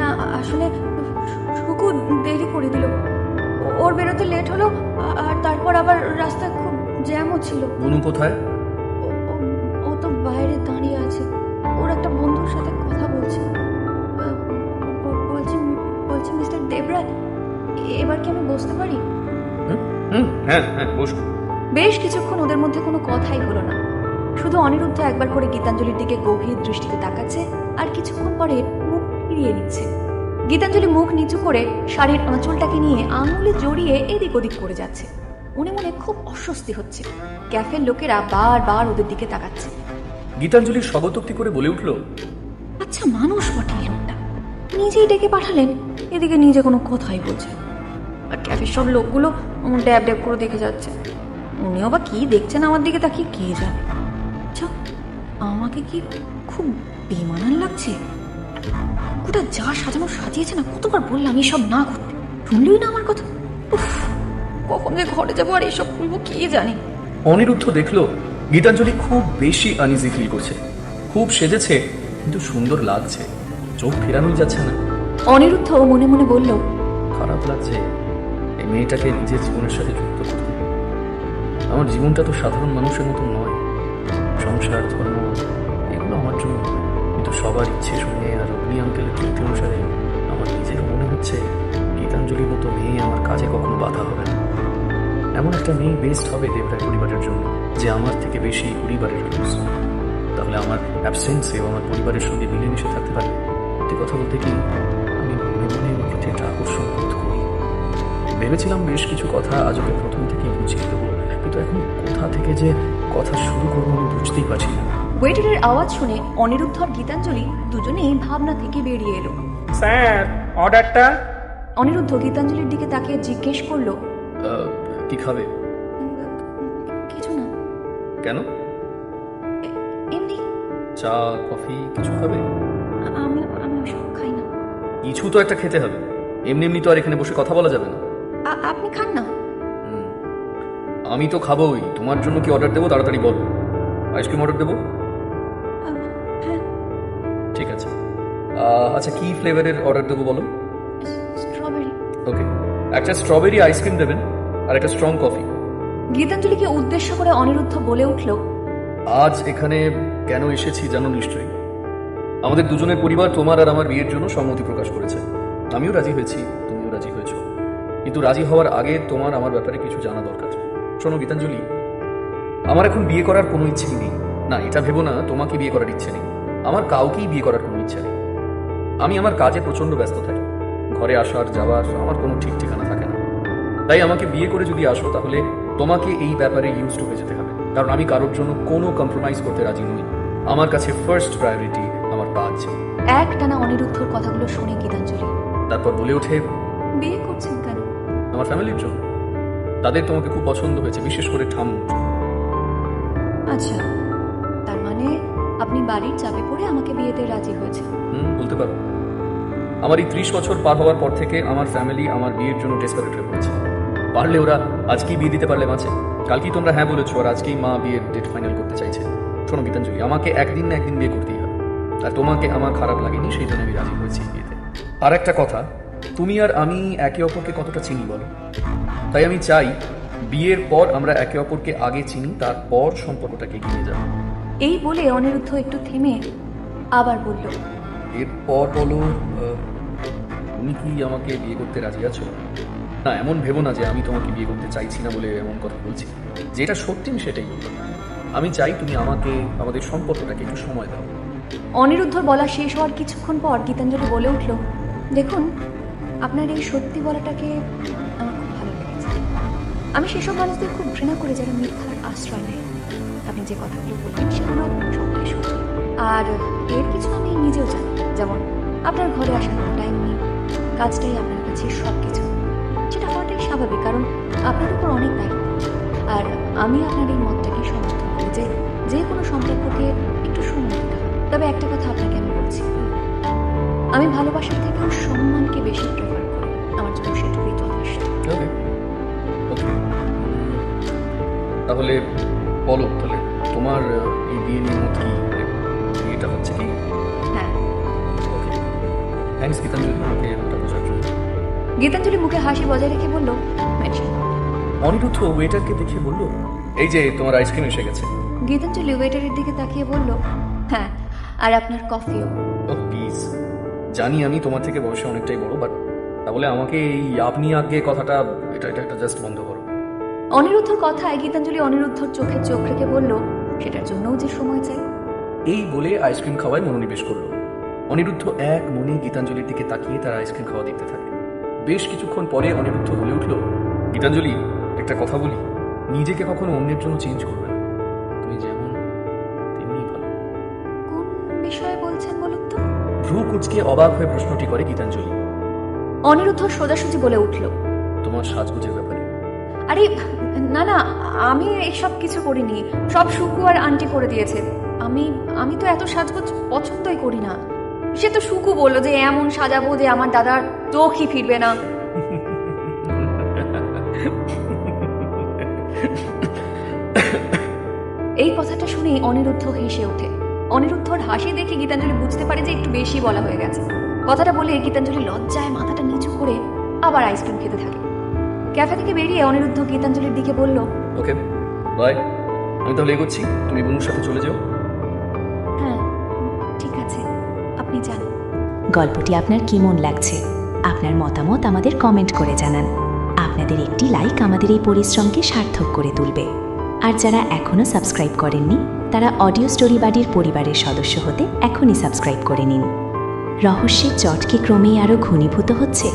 না আসলে সুকু দেরি করে দিল, ওর বেরোতে লেট হলো, আর তারপর আবার রাস্তায় খুব জ্যামও ছিল। বনু কোথায়? ও তো বাইরে দাঁড়িয়ে আছে, ওর একটা বন্ধুর সাথে কথা বলছে। বলছি মিস্টার দেবরায়, এবার কি আমি বসতে পারি? হ্যাঁ হ্যাঁ, বসো। বেশ কিছুক্ষণ ওদের মধ্যে কোনো কথাই হলো না। শুধু অনিরুদ্ধ একবার করে গীতাঞ্জলির দিকে গভীর দৃষ্টিতে তাকাচ্ছে আর কিছুক্ষণ পরে মুখ ফিরিয়ে নিচ্ছে। গীতাঞ্জলি মুখ নিচু করে শাড়ির আঁচলটাকে নিয়ে আঙুলে জড়িয়ে এদিক ওদিক করে যাচ্ছে। মনে মনে খুব অস্বস্তি হচ্ছে। ক্যাফের লোকেরা বারবার ওদের দিকে তাকাচ্ছে। গীতাঞ্জলি স্বগতোক্তি করে বলে উঠল, আচ্ছা মানুষ বটে এই লোকটা, নিজেই ডেকে পাঠালেন, এদিকে নিজে কোনো কথাই বলছে। আর ক্যাফের সব লোকগুলো ড্যাব ড্যাব করে দেখে যাচ্ছে। উনিও বা কি দেখছেন আমার দিকে তাকিয়ে, কে জানে। আচ্ছা, আমাকে কি খুব বেমানান লাগছে? ওটা যা সাজানো সাজিয়েছে না, কতবার বললাম এসব না করতে, শুনলই না আমার কথা। উফ, কখন যে ঘরে যাবো আর এসব করবো কে জানে। অনিরুদ্ধ দেখলো গীতাঞ্জলি খুব বেশি আনইজি ফিল করছে। খুব সেজেছে কিন্তু সুন্দর লাগছে, চোখ ফেরানোই যাচ্ছে না। অনিরুদ্ধ মনে মনে বলল, খারাপ লাগছে এই মেয়েটাকে নিজের জীবনের সাথে যুক্ত করতে। আমার জীবনটা তো সাধারণ মানুষের মতো নয়। সংসার, ধর্ম এগুলো আমার জন্য, কিন্তু সবার ইচ্ছে শুনে আর অগ্নি আঙ্কেলের যুক্তি অনুসারে আমার নিজের মনে হচ্ছে গীতাঞ্জলির মতো মেয়ে আমার কাজে কখনো বাধা হবে না। এমন একটা মেয়ে বেস্ট হবে দেবরায় পরিবারের জন্য, যে আমার থেকে বেশি পরিবারের ক্লোজ। তাহলে আমার অ্যাবসেন্সেও আমার পরিবারের সঙ্গে মিলেমিশে থাকতে পারে। সত্যি কথা বলতে কি, আমি মনে মনে ওর প্রতি একটা আকর্ষণ বোধ করি। ভেবেছিলাম বেশ কিছু কথা আজ ওকে প্রথম থেকেই বুঝিয়ে দেবো, কিন্তু এখন কোথা থেকে যে কথা শুরু করবো আমি বুঝতেই পারছি না। ওয়েটারের আওয়াজ শুনে অনিরুদ্ধ আর গীতাঞ্জলি দুজনেই ভাবনা থেকে বেরিয়ে এলো। স্যার, অর্ডারটা। অনিরুদ্ধ গীতাঞ্জলির দিকে তাকিয়ে জিজ্ঞেস করলো, কি খাবে? কিছু না, কেন? এমনি। চা, কফি কিছু খাবে? আমি আমি ওসব খাই না। কিছু তো একটা খেতে হবে, এমনি এমনি তো আর এখানে বসে কথা বলা যাবে না। আপনি খান না। আমি তো খাবোই। তোমার জন্য কি অর্ডার দেবো তাড়াতাড়ি বলো। আইসক্রিম অর্ডার দেবো? হ্যাঁ, ঠিক আছে। আচ্ছা, কি ফ্লেভারের অর্ডার দেবো বলো? স্ট্রবেরি। ওকে, একটা স্ট্রবেরি আইসক্রিম দেবেন আর একটা স্ট্রং কফি। গীতাঞ্জলিকে উদ্দেশ্য করে অনিরুদ্ধ বলে উঠল, আজ এখানে কেন এসেছি জানো নিশ্চয়ই। আমাদের দুজনের পরিবার তোমার আর আমার বিয়ের জন্য সম্মতি প্রকাশ করেছে। আমিও রাজি হয়েছি, তুমিও রাজি হয়েছো। কিন্তু রাজি হওয়ার আগে তোমার আমার ব্যাপারে কিছু জানা দরকার। শোনো গীতাঞ্জলি, আমার এখন বিয়ে করার কোনো ইচ্ছেই নেই। না, এটা ভেবো না তোমাকে বিয়ে করার ইচ্ছে নেই। আমার কাউকেই বিয়ে করার কোনো ইচ্ছে নেই। আমি আমার কাজে প্রচন্ড ব্যস্ত থাকি। ঘরে আসার যাওয়ার আমার কোনো ঠিক ঠিকানা থাকে না। তাই আমাকে বিয়ে করে যদি আসো তাহলে তোমাকে এই ব্যাপারে ইউজড হয়ে যেতে হবে। কারণ আমি কারোর জন্য কোনো কম্প্রোমাইজ করতে রাজি নই। আমার কাছে ফার্স্ট প্রায়োরিটি আমার কাজ। একটানা অনিরুদ্ধর কথাগুলো শুনে গীতাঞ্জলি তারপর বলে ওঠে, বিয়ে করছেন কেন? আমার ফ্যামিলির জন্য। তাদের তোমাকে খুব পছন্দ হয়েছে, বিশেষ করে ঠাম্মুর। আচ্ছা, তার মানে আপনি বাড়ির চাপে পড়ে আমাকে বিয়েতে রাজি হয়েছে? বলতে পারো। আমার এই 30 বছর পার হওয়ার পর থেকে আমার ফ্যামিলি আমার বিয়ের জন্য ডেসপারেট হয়ে পড়েছে। পারলে ওরা আজকেই বিয়ে দিতে পারলে মাঝে, কালকেই তোমরা হ্যাঁ বলেছো আর আজকেই মা বিয়ের ডেট ফাইনাল করতে চাইছে। শোনো গীতাঞ্জলি, আমাকে একদিন না একদিন বিয়ে করতেই হবে। আর তোমাকে আমার খারাপ লাগেনি, সেই জন্য আমি রাজি হয়েছি বিয়েতে। আর একটা কথা, তুমি আর আমি একে অপরকে কতটা চিনি বলো? তাই আমি চাই বিয়ের পর আমরা একে অপরকে আগে চিনি, তারপর সম্পর্কটাকে এগিয়ে যাব। এই বলে অনিরুদ্ধ একটু থেমে আবার বলল, এরপর বলো, তুমি কি আমাকে বিয়ে করতে রাজি আছো? না, এমন ভেবো না যে আমি তোমাকে বিয়ে করতে চাইছি না বলে এমন কথা বলছি। যেটা সত্যি আমি সেটাই বলবো। আমি চাই তুমি আমাকে আমাদের সম্পর্কটাকে একটু সময় দাও। অনিরুদ্ধর বলা শেষ হওয়ার কিছুক্ষণ পর গীতাঞ্জলি বলে উঠল, দেখুন, আপনার এই সত্যি বলাটাকে আমার খুব ভালো লেগেছে। আমি সেসব মানুষদের খুব ঘৃণা করি যারা মিথ্যার আশ্রয় নেয়। আপনি যে কথাগুলো বললেন সেগুলো সত্যি সত্যি। আর এর কিছু আমি নিজেও জানি, যেমন আপনার ঘরে আসার কোনো টাইম নেই, কাজটাই আপনার কাছে সব কিছু। যেটা হওয়াটাই স্বাভাবিক, কারণ আপনার উপর অনেক দায়িত্ব। আর আমি আপনার এই মতটাকে সমর্থন করি যে যে কোনো সম্পর্ককে একটু সময় দিতে হবে। তবে একটা কথা আপনাকে আমি বলছি, আমি ভালোবাসার থেকেও সম্মানকে বেশি প্রেফার করি। আমার জন্য সেটুকুই যথেষ্ট। ওকে ওকে, তাহলে বলো, তাহলে তোমার এই বিয়ে নিয়ে মত কি? বিয়েটা হচ্ছে কি? হ্যাঁ। ওকে, থ্যাংকস গীতাঞ্জলি আমাকে ওটা বোঝার জন্য। গীতাঞ্জলি মুখে হাসি বজায় রেখে বলল, মেনশন। অনিরুদ্ধ ওয়েটারকে দেখে বলল, এই যে তোমার আইসক্রিম এসে গেছে। গীতাঞ্জলি ওয়েটারের দিকে তাকিয়ে বলল, হ্যাঁ, আর আপনার কফিও। ওহ প্লিজ, জানি আমি তোমার থেকে বয়সে অনেকটাই বড়, বাট তাহলে আমাকে এই আপনি আগে কথাটা এটা এটা এটা জাস্ট বন্ধ করো। অনিরুদ্ধর কথায় গীতাঞ্জলি অনিরুদ্ধর চোখে চোখ রেখে বলল, সেটার জন্যও যে সময় চাই। এই বলে আইসক্রিম খাওয়ায় মনোনিবেশ করলো। অনিরুদ্ধ এক মনে গীতাঞ্জলির দিকে তাকিয়ে তার আইসক্রিম খাওয়া দেখতে থাকে। বেশ কিছুক্ষণ পরে অনিরুদ্ধ বলে উঠল, গীতাঞ্জলি একটা কথা বলি, নিজেকে কখনো অন্যের জন্য চেঞ্জ করবে না। তুমি যেমন তেমনি ভালো। কোন বিষয়ে বলছেন বলুন তো? ভ্রু কুচকে অবাক হয়ে প্রশ্নটি করে গীতাঞ্জলি। অনিরুদ্ধ সোজাসুজি বলে উঠল, তোমার সাজগোজের ব্যাপারে। আরে না না, আমি এসব কিছু করিনি, সব সুকু আর আন্টি করে দিয়েছে। আমি আমি তো এত সাজগোজ পছন্দই করি না। সে তো সুকু বললো যে এমন সাজাবো যে আমার দাদার চোখই ফিরবে না। এই কথাটা শুনেই অনিরুদ্ধ হেসে ওঠে। অনিরুদ্ধর হাসি দেখে গীতাঞ্জলি বুঝতে পারে যে একটু বেশি বলা হয়ে গেছে। কথাটা বলে গীতাঞ্জলি লজ্জায় মাথাটা নিচু করে আবার আইসক্রিম খেতে থাকে। ক্যাফে থেকে বেরিয়ে অনিরুদ্ধ গীতাঞ্জলির দিকে বলল, ওকে বাই, আমি তাহলে এগোচ্ছি, তুমি বনুর সাথে চলে যাও। হ্যাঁ ঠিক আছে। আপনি জানেন। গল্পটি আপনার কেমন লাগছে আপনার মতামত আমাদের কমেন্ট করে জানান। আপনাদের একটি লাইক আমাদের এই পরিশ্রমকে সার্থক করে তুলবে। আর যারা এখনও সাবস্ক্রাইব করেননি তারা অডিও স্টোরি বাড়ির পরিবারের সদস্য হতে এখনই সাবস্ক্রাইব করে নিন। রহস্যের চটকে ক্রমেই আরও ঘনীভূত হচ্ছে।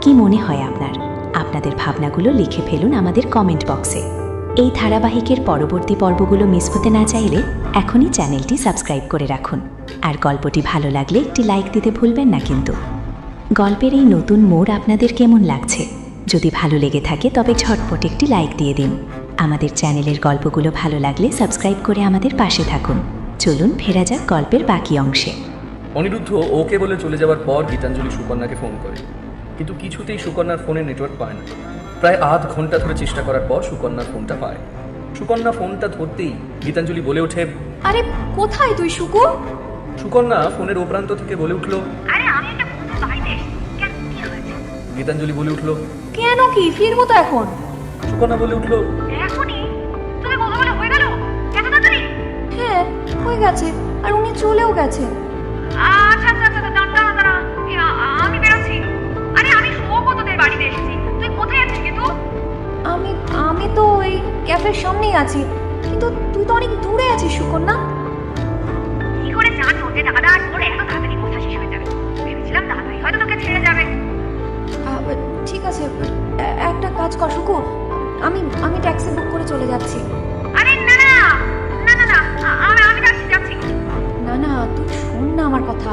কি মনে হয় আপনার? আপনাদের ভাবনাগুলো লিখে ফেলুন আমাদের কমেন্ট বক্সে। এই ধারাবাহিকের পরবর্তী পর্বগুলো মিস হতে না চাইলে এখনই চ্যানেলটি সাবস্ক্রাইব করে রাখুন। আর গল্পটি ভালো লাগলে একটি লাইক দিতে ভুলবেন না কিন্তু। গল্পের এই নতুন মোড় আপনাদের কেমন লাগছে? যদি ভালো লেগে থাকে তবে ঝটপট একটি লাইক দিয়ে দিন। আমাদের চ্যানেলের গল্পগুলো ভালো লাগলে সাবস্ক্রাইব করে আমাদের পাশে থাকুন। চলুন ফেরা যাক গল্পের বাকি অংশে। অনিরুদ্ধ ওকে বলে চলে যাওয়ার পর গীতাঞ্জলি সুকন্যাকে ফোন করে, কিন্তু কিছুতেই সুকন্যার ফোনে নেটওয়ার্ক পায় না। প্রায় আধ ঘন্টা ধরে চেষ্টা করার পর সুকন্যার ফোনটা পায়। সুকন্যা ফোনটা ধরতেই গীতাঞ্জলি বলে ওঠে, আরে কোথায় তুই শুকু? সুকন্যা ফোনের ওপ্রান্ত থেকে বলে উঠল, আরে আমি একটা বন্ধুর বাড়িতে এসেছি, কেন কি হয়েছে? গীতাঞ্জলি বলে উঠল, কেন কি ফিরবো তো এখন? সুকন্যা বলে উঠল, এখনই তুমি কথা বলে হয়ে গেল? এত তাড়াতাড়ি? হ্যাঁ হয়ে গেছে, আর উনি চলেও গেছে। আচ্ছা আচ্ছা আচ্ছা, দাঁড়া আমি বেরোচ্ছি। আরে আমি সৌগতদের বাড়িতে এসেছি, তুই কোথায় আছিস কিন্তু? আমি তো এই ক্যাফের সামনেই আছি, কিন্তু তুই তো অনেক দূরে আছিস সুকন্যা। কি করে জানো যে দাদা আর তোর এত তাড়াতাড়ি কথা শেষ হয়ে যাবে? ভেবেছিলাম দাদাই হয়তো তোকে ছেড়ে যাবে। ঠিক আছে, একটা কাজ কর সুকু, আমি ট্যাক্সি বুক করে চলে যাচ্ছি। আরে না না না না না, আমি যাচ্ছি। না তুই শোন না আমার কথা।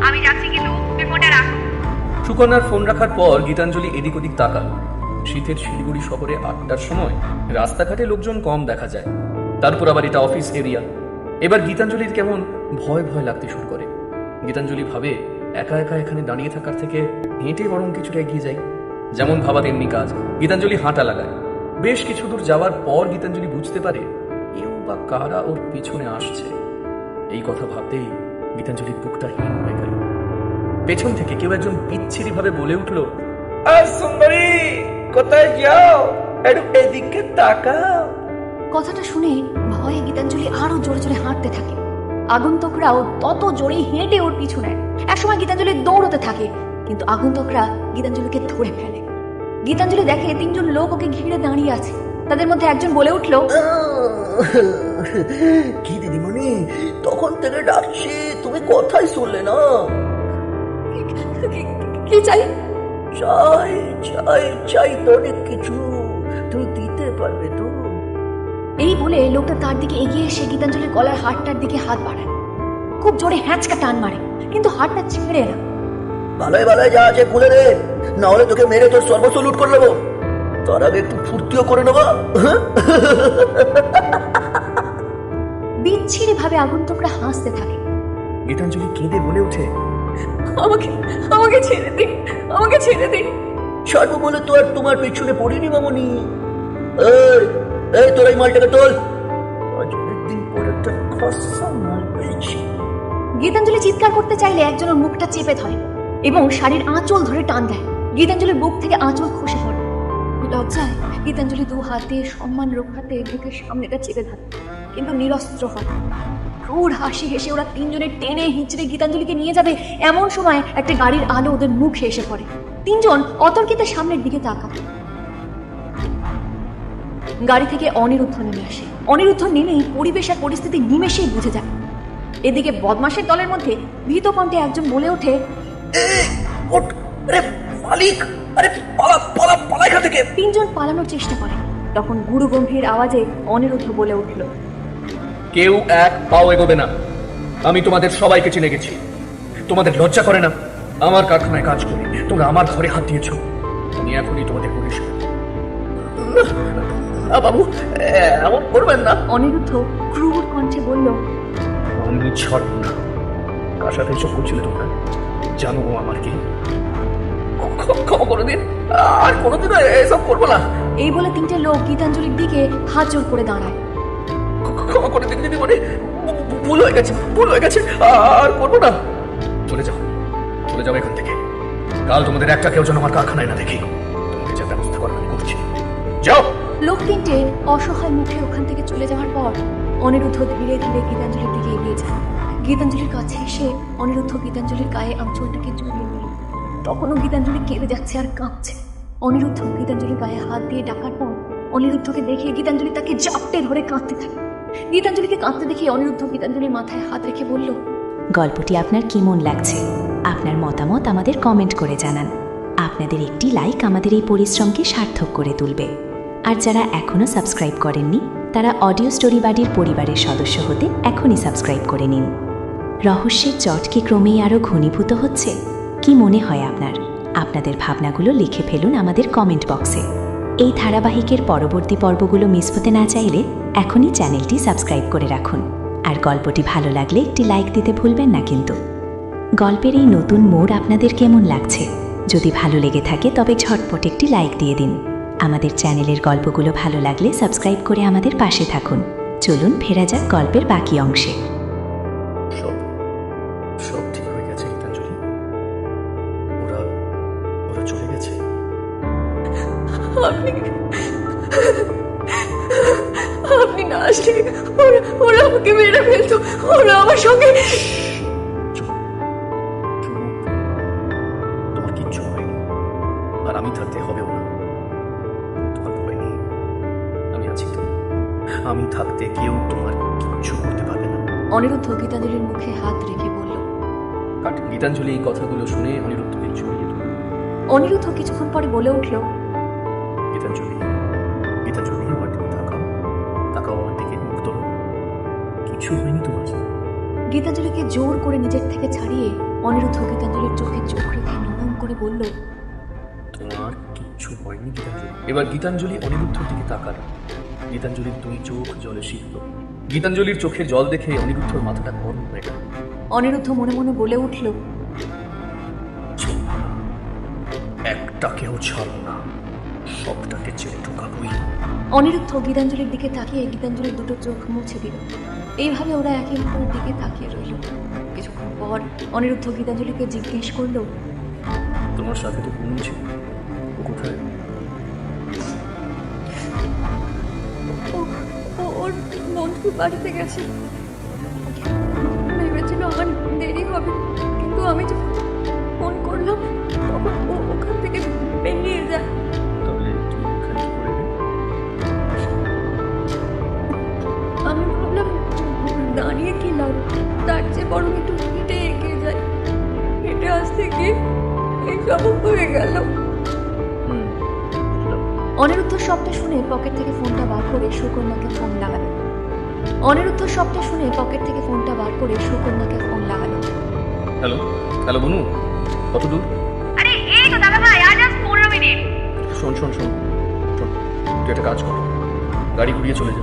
আমি যাচ্ছি কিন্তু তুই ফোনটা রাখ। সুকন্যার ফোন রাখার পর গীতাঞ্জলি এদিক ওদিক তাকালো। শীতের শিলিগুড়ি শহরে 8টার সময় রাস্তাঘাটে লোকজন কম দেখা যায়, তারপর আবার এটা অফিস এরিয়া। এবার গীতাঞ্জলির কেমন ভয় ভয় লাগতে শুরু করে। গীতাঞ্জলি ভাবে একা একা এখানে দাঁড়িয়ে থাকার থেকে হেঁটে বরং কিছুটা এগিয়ে যায়। যেমন ভাবা তেমনি কাজ, গীতাঞ্জলি হাঁটা লাগায়। বেশ কিছু দূর যাওয়ার পর গীতাঞ্জলি বুঝতে পারে কেউ বা কারা ওর পিছনে আসছে। এই কথা ভাবতেই গীতাঞ্জলির বুকটা হীন হয়ে গেল। পেছন থেকে কেউ একজন বিচ্ছিরি ভাবে বলে উঠল, সুন্দরী কোথায় যাও, একটু এদিকে তাকাও। কথাটা শুনে ভয়ে গীতাঞ্জলি আরো জোরে জোরে হাঁটতে থাকে। আগন্তুকরাও তত জোরে হেঁটে ওর পিছু নেয়। একসময় গীতাঞ্জলি দৌড়তে থাকে, কিন্তু আগন্তুকরা গীতাঞ্জলিকে ধরে ফেলে। গীতাঞ্জলি দেখে 3জন লোক ওকে ঘিরে দাঁড়িয়ে আছে। তাদের মধ্যে একজন বলে উঠল, কি দিদিমণি, তখন থেকে ডাকছি, তুমি কথাই শুনলে না। কি চাই? চাই চাই চাই তো অনেক কিছু, তুমি দিতে পারবে তো? এই বলে লোকটা তার দিকে এগিয়ে এসে গীতাঞ্জলির গলার হাড়টার দিকে হাত বাড়ায়। খুব জোরে হ্যাঁচকা টান মারে, কিন্তু হাড়টা ছিঁড়ে না। ভালোই ভালোই যা আছে খুলে দে, না হলে তোকে মেরে তোর সর্বস্ব লুট করে নেবো। তার আগে একটু ফুর্তিও করে নেবো। বিচ্ছিরি ভাবে আগন্তুকরা হাসতে থাকে। গীতাঞ্জলি কেঁদে বলে ওঠে, আমাকে ছেড়ে দিন, আমাকে ছেড়ে দিন। ছাড়বো বলে তো আর তোমার পেছনে পড়িনি মামনি। এই তোর এই মালটাকে তোল, আজ অনেকদিন পর একটা খসা মাল পেয়েছি। গীতাঞ্জলি চিৎকার করতে চাইলে একজন ওর মুখটা চেপে ধরে এবং শাড়ির আঁচল ধরে টান দেয়। গীতাঞ্জলির বুক থেকে আঁচল খসে পড়ে। লজ্জায় গীতাঞ্জলি 2 হাত দিয়ে সম্মান রক্ষাতে বুকের সামনেটা চেপে ধরে, কিন্তু নিরস্ত্র হয়। ক্রূর হাসি হেসে ওরা 3জনে টেনে হিঁচড়ে গীতাঞ্জলিকে নিয়ে যাবে। এমন সময় একটা গাড়ির আলো ওদের মুখে এসে পড়ে। 3জন অতর্কিতে সামনের দিকে তাকায়। গাড়ি থেকে অনিরুদ্ধ নেমে আসে। অনিরুদ্ধ নেমেই পরিবেশ আর পরিস্থিতি নিমেষেই বুঝে যায়। এদিকে বদমাশের দলের মধ্যে ভীত কণ্ঠে একজন বলে ওঠে, মালিক, আরে পালা পালা পালা এখান থেকে। 3জন পালানোর চেষ্টা করে। তখন গুরু গম্ভীর আওয়াজে অনিরুদ্ধ বলে উঠল, কেউ এক পাও এগোবে না। আমি তোমাদের সবাইকে চিনে গেছি। তোমাদের লজ্জা করে না? আমার কারখানায় কাজ করি, তোমরা আমার ঘরে হাত দিয়েছো। আমি এখনই তোমাদের পুলিশ করব। বাবু এমন করবেন না। অনিরুদ্ধ ক্রূর কণ্ঠে বলল, আমি ছাড়ব না। কার সাথে এসব করছিলে তোমরা? জানো ও আমার কি? ক্ষমা করে দিন, আর কোনোদিন এসব করবো না। এই বলে 3টে লোক গীতাঞ্জলির দিকে হাত জোর করে দাঁড়ায়। ক্ষমা করে দিন দিদিমণি, ভুল হয়ে গেছে, আর করবো না। চলে যাও, চলে যাও এখান থেকে। কাল তোমাদের একটা কেউ যেন আমার কারখানায় না দেখি। তোমাকে যা ব্যবস্থা করার আমি করছি। যাও। লোক 3টে অসহায় মুখে ওখান থেকে চলে যাওয়ার পর অনিরুদ্ধ ধীরে ধীরে গীতাঞ্জলির দিকে এগিয়ে যায়। গীতাঞ্জলির কাছে এসে অনিরুদ্ধ গীতাঞ্জলির গায়ে আঁচলটাকে জড়িয়ে নিল। তখনও গীতাঞ্জলি কেঁদে যাচ্ছে আর কাঁপছে। অনিরুদ্ধ গীতাঞ্জলির গায়ে হাত দিয়ে ডাকার পর অনিরুদ্ধকে দেখে গীতাঞ্জলি তাকে জাপটে ধরে কাঁদতে থাকে। গীতাঞ্জলিকে কাঁদতে দেখে অনিরুদ্ধ গীতাঞ্জলির মাথায় হাত রেখে বলল, গল্পটি আপনার কেমন লাগছে? আপনার মতামত আমাদের কমেন্ট করে জানান। আপনাদের একটি লাইক আমাদের এই পরিশ্রমকে সার্থক করে তুলবে। আর যারা এখনও সাবস্ক্রাইব করেননি তারা অডিও স্টোরি বাড়ির পরিবারের সদস্য হতে এখনই সাবস্ক্রাইব করে নিন। রহস্যের জট কি ক্রমেই আরও ঘনীভূত হচ্ছে? কি মনে হয় আপনার? আপনাদের ভাবনাগুলো লিখে ফেলুন আমাদের কমেন্ট বক্সে। এই ধারাবাহিকের পরবর্তী পর্বগুলো মিস হতে না চাইলে এখনই চ্যানেলটি সাবস্ক্রাইব করে রাখুন। আর গল্পটি ভালো লাগলে একটি লাইক দিতে ভুলবেন না কিন্তু। গল্পের এই নতুন মোড় আপনাদের কেমন লাগছে? যদি ভালো লেগে থাকে তবে ঝটপট একটি লাইক দিয়ে দিন। আমাদের চ্যানেলের গল্পগুলো ভালো লাগলে সাবস্ক্রাইব করে আমাদের পাশে থাকুন। চলুন ফেরা যাক গল্পের বাকি অংশে। সব সব ঠিক হয়ে গেছে গীতাঞ্জলি? ওরা ওরা চলে গেছে? আপনি না আসলে ওরা আমাকে মেরে ফেলতো। ওরা আমার সঙ্গে। চুপ, চুপ। তোমার কিচ্ছু হয়নি, আর আমি থাকতে হবেও না। তোমার ভয় নেই, আমি আছি তো। আমি থাকতে কেউ তোমার কিচ্ছু করতে পারবে না। অনিরুদ্ধ গীতাঞ্জলির মুখে হাত রেখে বলল। কাট। গীতাঞ্জলি এই কথাগুলো শুনে অনিরুদ্ধকে জড়িয়ে ধরল। অনিরুদ্ধ কিছুক্ষণ পরে বলে উঠল, গীতাঞ্জলি, গীতাঞ্জলি, আমার দিকে তাকাও, তাকাও আমার দিকে, মুখ তোলো। কিছু হয়নি তোমার? গীতাঞ্জলিকে জোর করে নিজের থেকে ছাড়িয়ে অনিরুদ্ধ গীতাঞ্জলির চোখে চোখ রেখে নরম করে বলল, তোমার কিচ্ছু হয়নি গীতাঞ্জলি। এবার গীতাঞ্জলি অনিরুদ্ধর দিকে তাকালো। গীতাঞ্জলির দুই চোখ জলে সিক্ত। গীতাঞ্জলির চোখে জল দেখে অনিরুদ্ধর মাথাটা গরম হয়ে গেল। অনিরুদ্ধ মনে মনে বলে উঠল, ছাড়বো না, একটাকেও ছাড়বো না, সবটাকে ছেড়ে ঢোকাবই। অনিরুদ্ধ গীতাঞ্জলির দিকে তাকিয়ে গীতাঞ্জলির দুটো চোখ মুছে দিল। এইভাবে ওরা একে অপরের দিকে তাকিয়ে রইল। কিছুক্ষণ পর অনিরুদ্ধ গীতাঞ্জলিকে জিজ্ঞেস করল, তোমার সাথে তো কোন ছিল, ও কোথায়? ওর বন্ধুর বাড়িতে গেছে। ভেবেছিল আমার দেরি হবে, কিন্তু আমি যখন ফোন করলাম তখন ও ওখান থেকে বেরিয়ে যায়। তাহলে তুমি এখানে কি করে এলে? আমি ভাবলাম দাঁড়িয়ে কি লাভ, তার চেয়ে বরং একটু হেঁটে এগিয়ে যাই। হেঁটে আসতে গিয়ে এইসব হয়ে গেল। অনিরুদ্ধ শব্দটা শুনে পকেট থেকে ফোনটা বার করে সুকন্যাকে ফোন লাগালো। হ্যালো, হ্যালো বনু, কত দূর? আরে এই তো দাদা ভাই, আজ 15 মিনিট। শোন শোন শোন শোন, তুই একটা কাজ কর, গাড়ি ঘুরিয়ে চলে যা।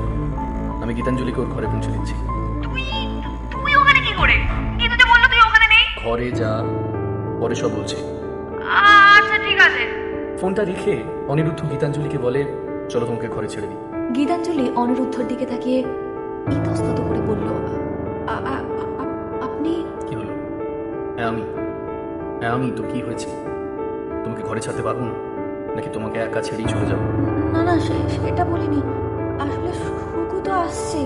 আমি গীতাঞ্জলিকে ওর ঘরে পৌঁছে দিচ্ছি। তুই ওখানে কি করে? কিন্তু তো বললো তুই ওখানে নেই। ঘরে যা, পরে সব বলছি। আচ্ছা ঠিক আছে। ফোনটা রেখে অনিরুদ্ধ গীতাঞ্জলিকে বলে, চলো তোমাকে ঘরে ছেড়ে দিই। গীতাঞ্জলি অনিরুদ্ধর দিকে তাকিয়ে ইতস্তত করে বলল, আপনি? কি হলো? হ্যাঁ আমি তো। কি হয়েছে? তোমাকে ঘরে ছাড়তে পারবো না, নাকি তোমাকে একা ছেড়েই চলে যাবো? না না, সেটা বলিনি। আসলে সুকু তো আসছে।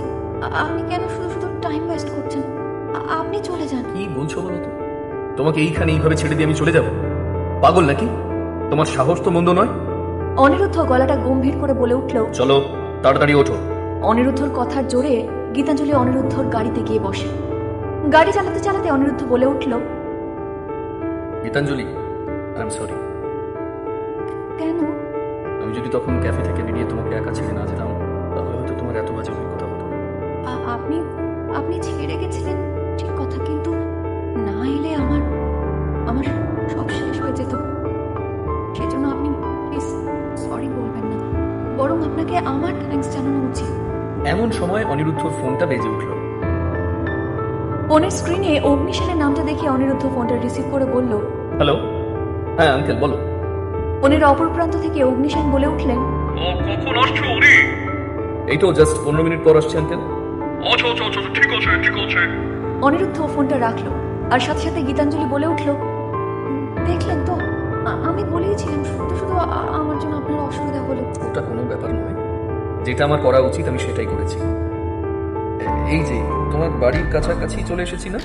আপনি কেন শুধু শুধু টাইম ওয়েস্ট করছেন? আপনি চলে যান। কি বলছো বলো তো? তোমাকে এইখানে এইভাবে ছেড়ে দিয়ে আমি চলে যাব? পাগল নাকি? তোমার সাহস তো মন্দ নয়। অনিরুদ্ধ গলাটা গম্ভীর করে বলে উঠল। চলো তাড়াতাড়ি ওঠো। অনিরুদ্ধর কথার জোরে গীতাঞ্জলি অনিরুদ্ধর গাড়িতে গিয়ে বসে। গাড়ি চালাতে চালাতে অনিরুদ্ধ বলে উঠল, গীতাঞ্জলি, আই এম সরি। কেন? আমি যদি তখন ক্যাফে থেকে বেরিয়ে তোমাকে একা ছেড়ে না যেতাম, তাহলে হয়তো তোমার এত বাজে অভিজ্ঞতা হতো না। আপনি ছেড়ে গেছিলেন ঠিক কথা, কিন্তু না এলে আমার সব শেষ হয়ে যেত। সেজন্য আপনি প্লিজ সরি বলবেন না, বরং আপনাকে আমার থ্যাঙ্কস জানানো উচিত। এমন সময় অনিরুদ্ধর ফোনটা বেজে উঠল। ফোনের স্ক্রিনে অগ্নিশালের নামটা দেখে অনিরুদ্ধ ফোনটা রিসিভ করে বলল, হ্যালো, হ্যাঁ আঙ্কেল বলো। ফোনের অপর প্রান্ত থেকে অগ্নিশান বলে উঠলেন, কখন আসছো ওরে? এই তো জাস্ট 15 মিনিট পর আসছে আঙ্কেল। আচ্ছা ঠিক আছে। অনিরুদ্ধ ফোনটা রাখলো, আর সাথে সাথে গীতাঞ্জলি বলে উঠল, দেখলেন তো, আমি বলেইছিলাম শুধু শুধু আমার জন্য আপনার অসুবিধা হলো। ওটা কোনো ব্যাপার নয়, যেটা আমার করা উচিত আমি সেটাই করেছি। এই যে তোমার বাড়ির কাছাকাছি চলে এসেছি না?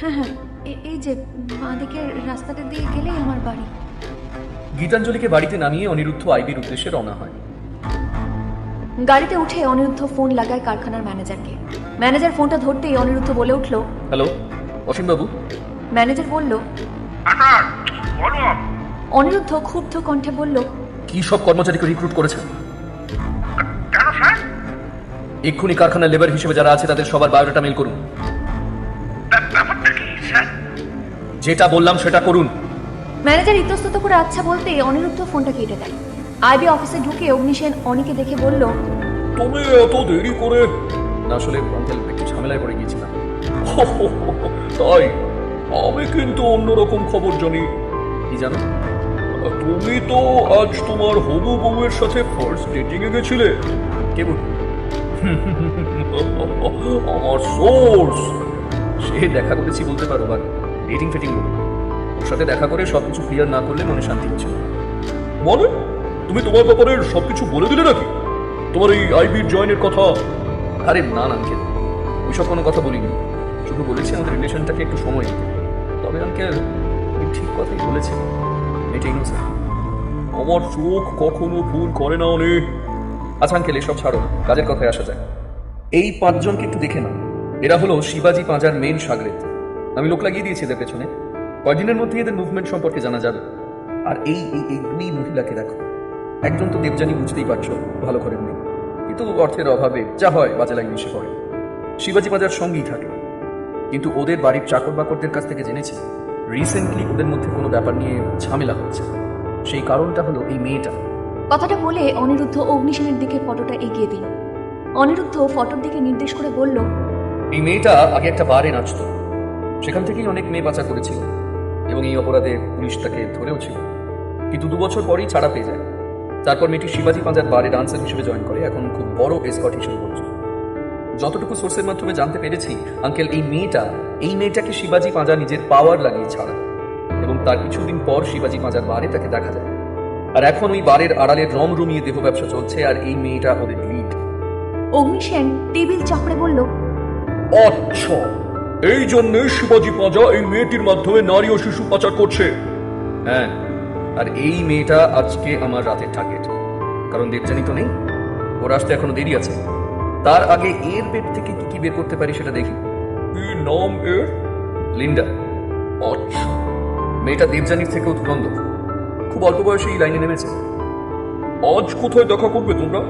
হ্যাঁ হ্যাঁ, এই যে বাঁ দিকের রাস্তাটা দিয়ে গেলেই আমার বাড়ি। গীতাঞ্জলিকে বাড়িতে নামিয়ে অনিরুদ্ধ আইবির উদ্দেশ্যে রওনা হয়। গাড়িতে উঠে অনিরুদ্ধ ফোন লাগায় কারখানার ম্যানেজারকে। ম্যানেজার ফোনটা ধরতেই অনিরুদ্ধ বলে উঠল। হ্যালো, অসীমবাবু। ম্যানেজার বলল। অনিরুদ্ধ ক্ষুব্ধ কণ্ঠে বলল, কি সব কর্মচারীকে রিক্রুট করেছেন? এক্ষুনি কারখানার লেবার হিসেবে যারা আছে তাদের সবার বায়োডাটা মেল করুন। যেটা বললাম সেটা করুন। ম্যানেজার ইতস্তত করে আচ্ছা বলতে অনিরুদ্ধ ফোনটা কেটে দেয়। আইবি অফিসে ঢুকে অগ্নিসেন অনিকে দেখে বলল, তুমি এত দেরি করে? না, আসলে আঙ্কেল একটু ঝামেলায় পড়ে গিয়েছিলাম। তাই? আমি কিন্তু অন্যরকম খবর জানি। কি জানো? তুমি তো আজ তোমার হবু বউয়ের সাথে ফার্স্ট ডেটিং এ গেছিলে। কে বল? আমার সোর্স। সে দেখা করেছি বলতে পারো, বা ডেটিং ফেটিং বলো। ওর সাথে দেখা করে সবকিছু ক্লিয়ার না করলে মনে শান্তি হচ্ছে না। মানে তুমি তোমার ব্যাপারে সবকিছু বলে দিলে নাকি? তোমার এই আইবির জয়েনের কথা? আরে না না আঙ্কেল, ওইসব কোনো কথা বলিনি। শুধু বলেছি আমাদের রিলেশনটাকে একটু সময় দিতে। তবে আঙ্কেল ঠিক কথাই বলেছে, এটাই নো স্যার। আমার চোখ কখনো ভুল করে না অনেক। আচ্ছা আঙ্কেল, এসব ছাড়ো, কাজের কথায় আসা যায়। এই 5 জনকে একটু দেখে নাও। এরা হলো শিবাজি পাঁজার মেন সাগরেদ। আমি লোক লাগিয়ে দিয়েছি এদের পেছনে। কয়দিনের মধ্যে এদের মুভমেন্ট সম্পর্কে জানা যাবে। আর এই এই এই 2 মহিলাকে দেখো। একজন তো দেবযানী, বুঝতেই পারছো, ভালো করেন নেই, কিন্তু অর্থের অভাবে যা হয় বাজে লাইন এসে পড়ে। শিবাজি পাঁজার সঙ্গেই থাকে, কিন্তু ওদের বাড়ির চাকর বাকরদের কাছ থেকে জেনেছি রিসেন্টলি ওদের মধ্যে কোনো ব্যাপার নিয়ে ঝামেলা হচ্ছে। সেই কারণটা হলো এই মেয়েটা। কথাটা বলে অনিরুদ্ধ অগ্নিসেনের দিকে ফটোটা এগিয়ে দিল। অনিরুদ্ধ ফটোর দিকে নির্দেশ করে বলল, এই মেয়েটা আগে একটা বারে নাচতো, সেখান থেকেই অনেক মেয়ে পাচার করেছিল এবং এই অপরাধে পুলিশ তাকে ধরেও ছিল, কিন্তু 2 বছর পরেই ছাড়া পেয়ে যায়। তারপর মেয়েটি শিবাজি পাঁজার বারে ডান্সার হিসেবে জয়েন করে, এখন খুব বড় এসকর্ট হিসেবে বলছে। যতটুকু সোর্সের মাধ্যমে জানতে পেরেছি আঙ্কেল, এই মেয়েটাকে শিবাজি পাঁজা নিজের পাওয়ার লাগিয়ে ছাড়া, এবং তার কিছুদিন পর শিবাজি পাঁজার বারে তাকে দেখা যায়। আর এখন ওই বারের আড়ালে রমিয়ে দেহ ব্যবসা চলছে, আর এই মেয়েটা ওদের লিড। অগ্নিসেন টেবিল চাপড়ে বলল, আচ্ছা, এই জন্য শিবাজি পাঁজা এই মেয়েটির মাধ্যমে নারী ও শিশু পাচার করছে। হ্যাঁ, আর এই মেয়েটা আজকে আমার রাতের টার্গেট। কারণ দেবযানী তো নেই, ওর আসতে এখনো দেরি আছে। তার আগে এর পেট থেকে কি কি বের করতে পারি সেটা দেখি। কি নাম এর? লিন্ডা। আচ্ছা, মেয়েটা দেবযানীর থেকেও দুরন্ত, খুব অল্প বয়সে এই লাইনে নেমেছে। আজ কোথায় দেখা করবে তোমরা?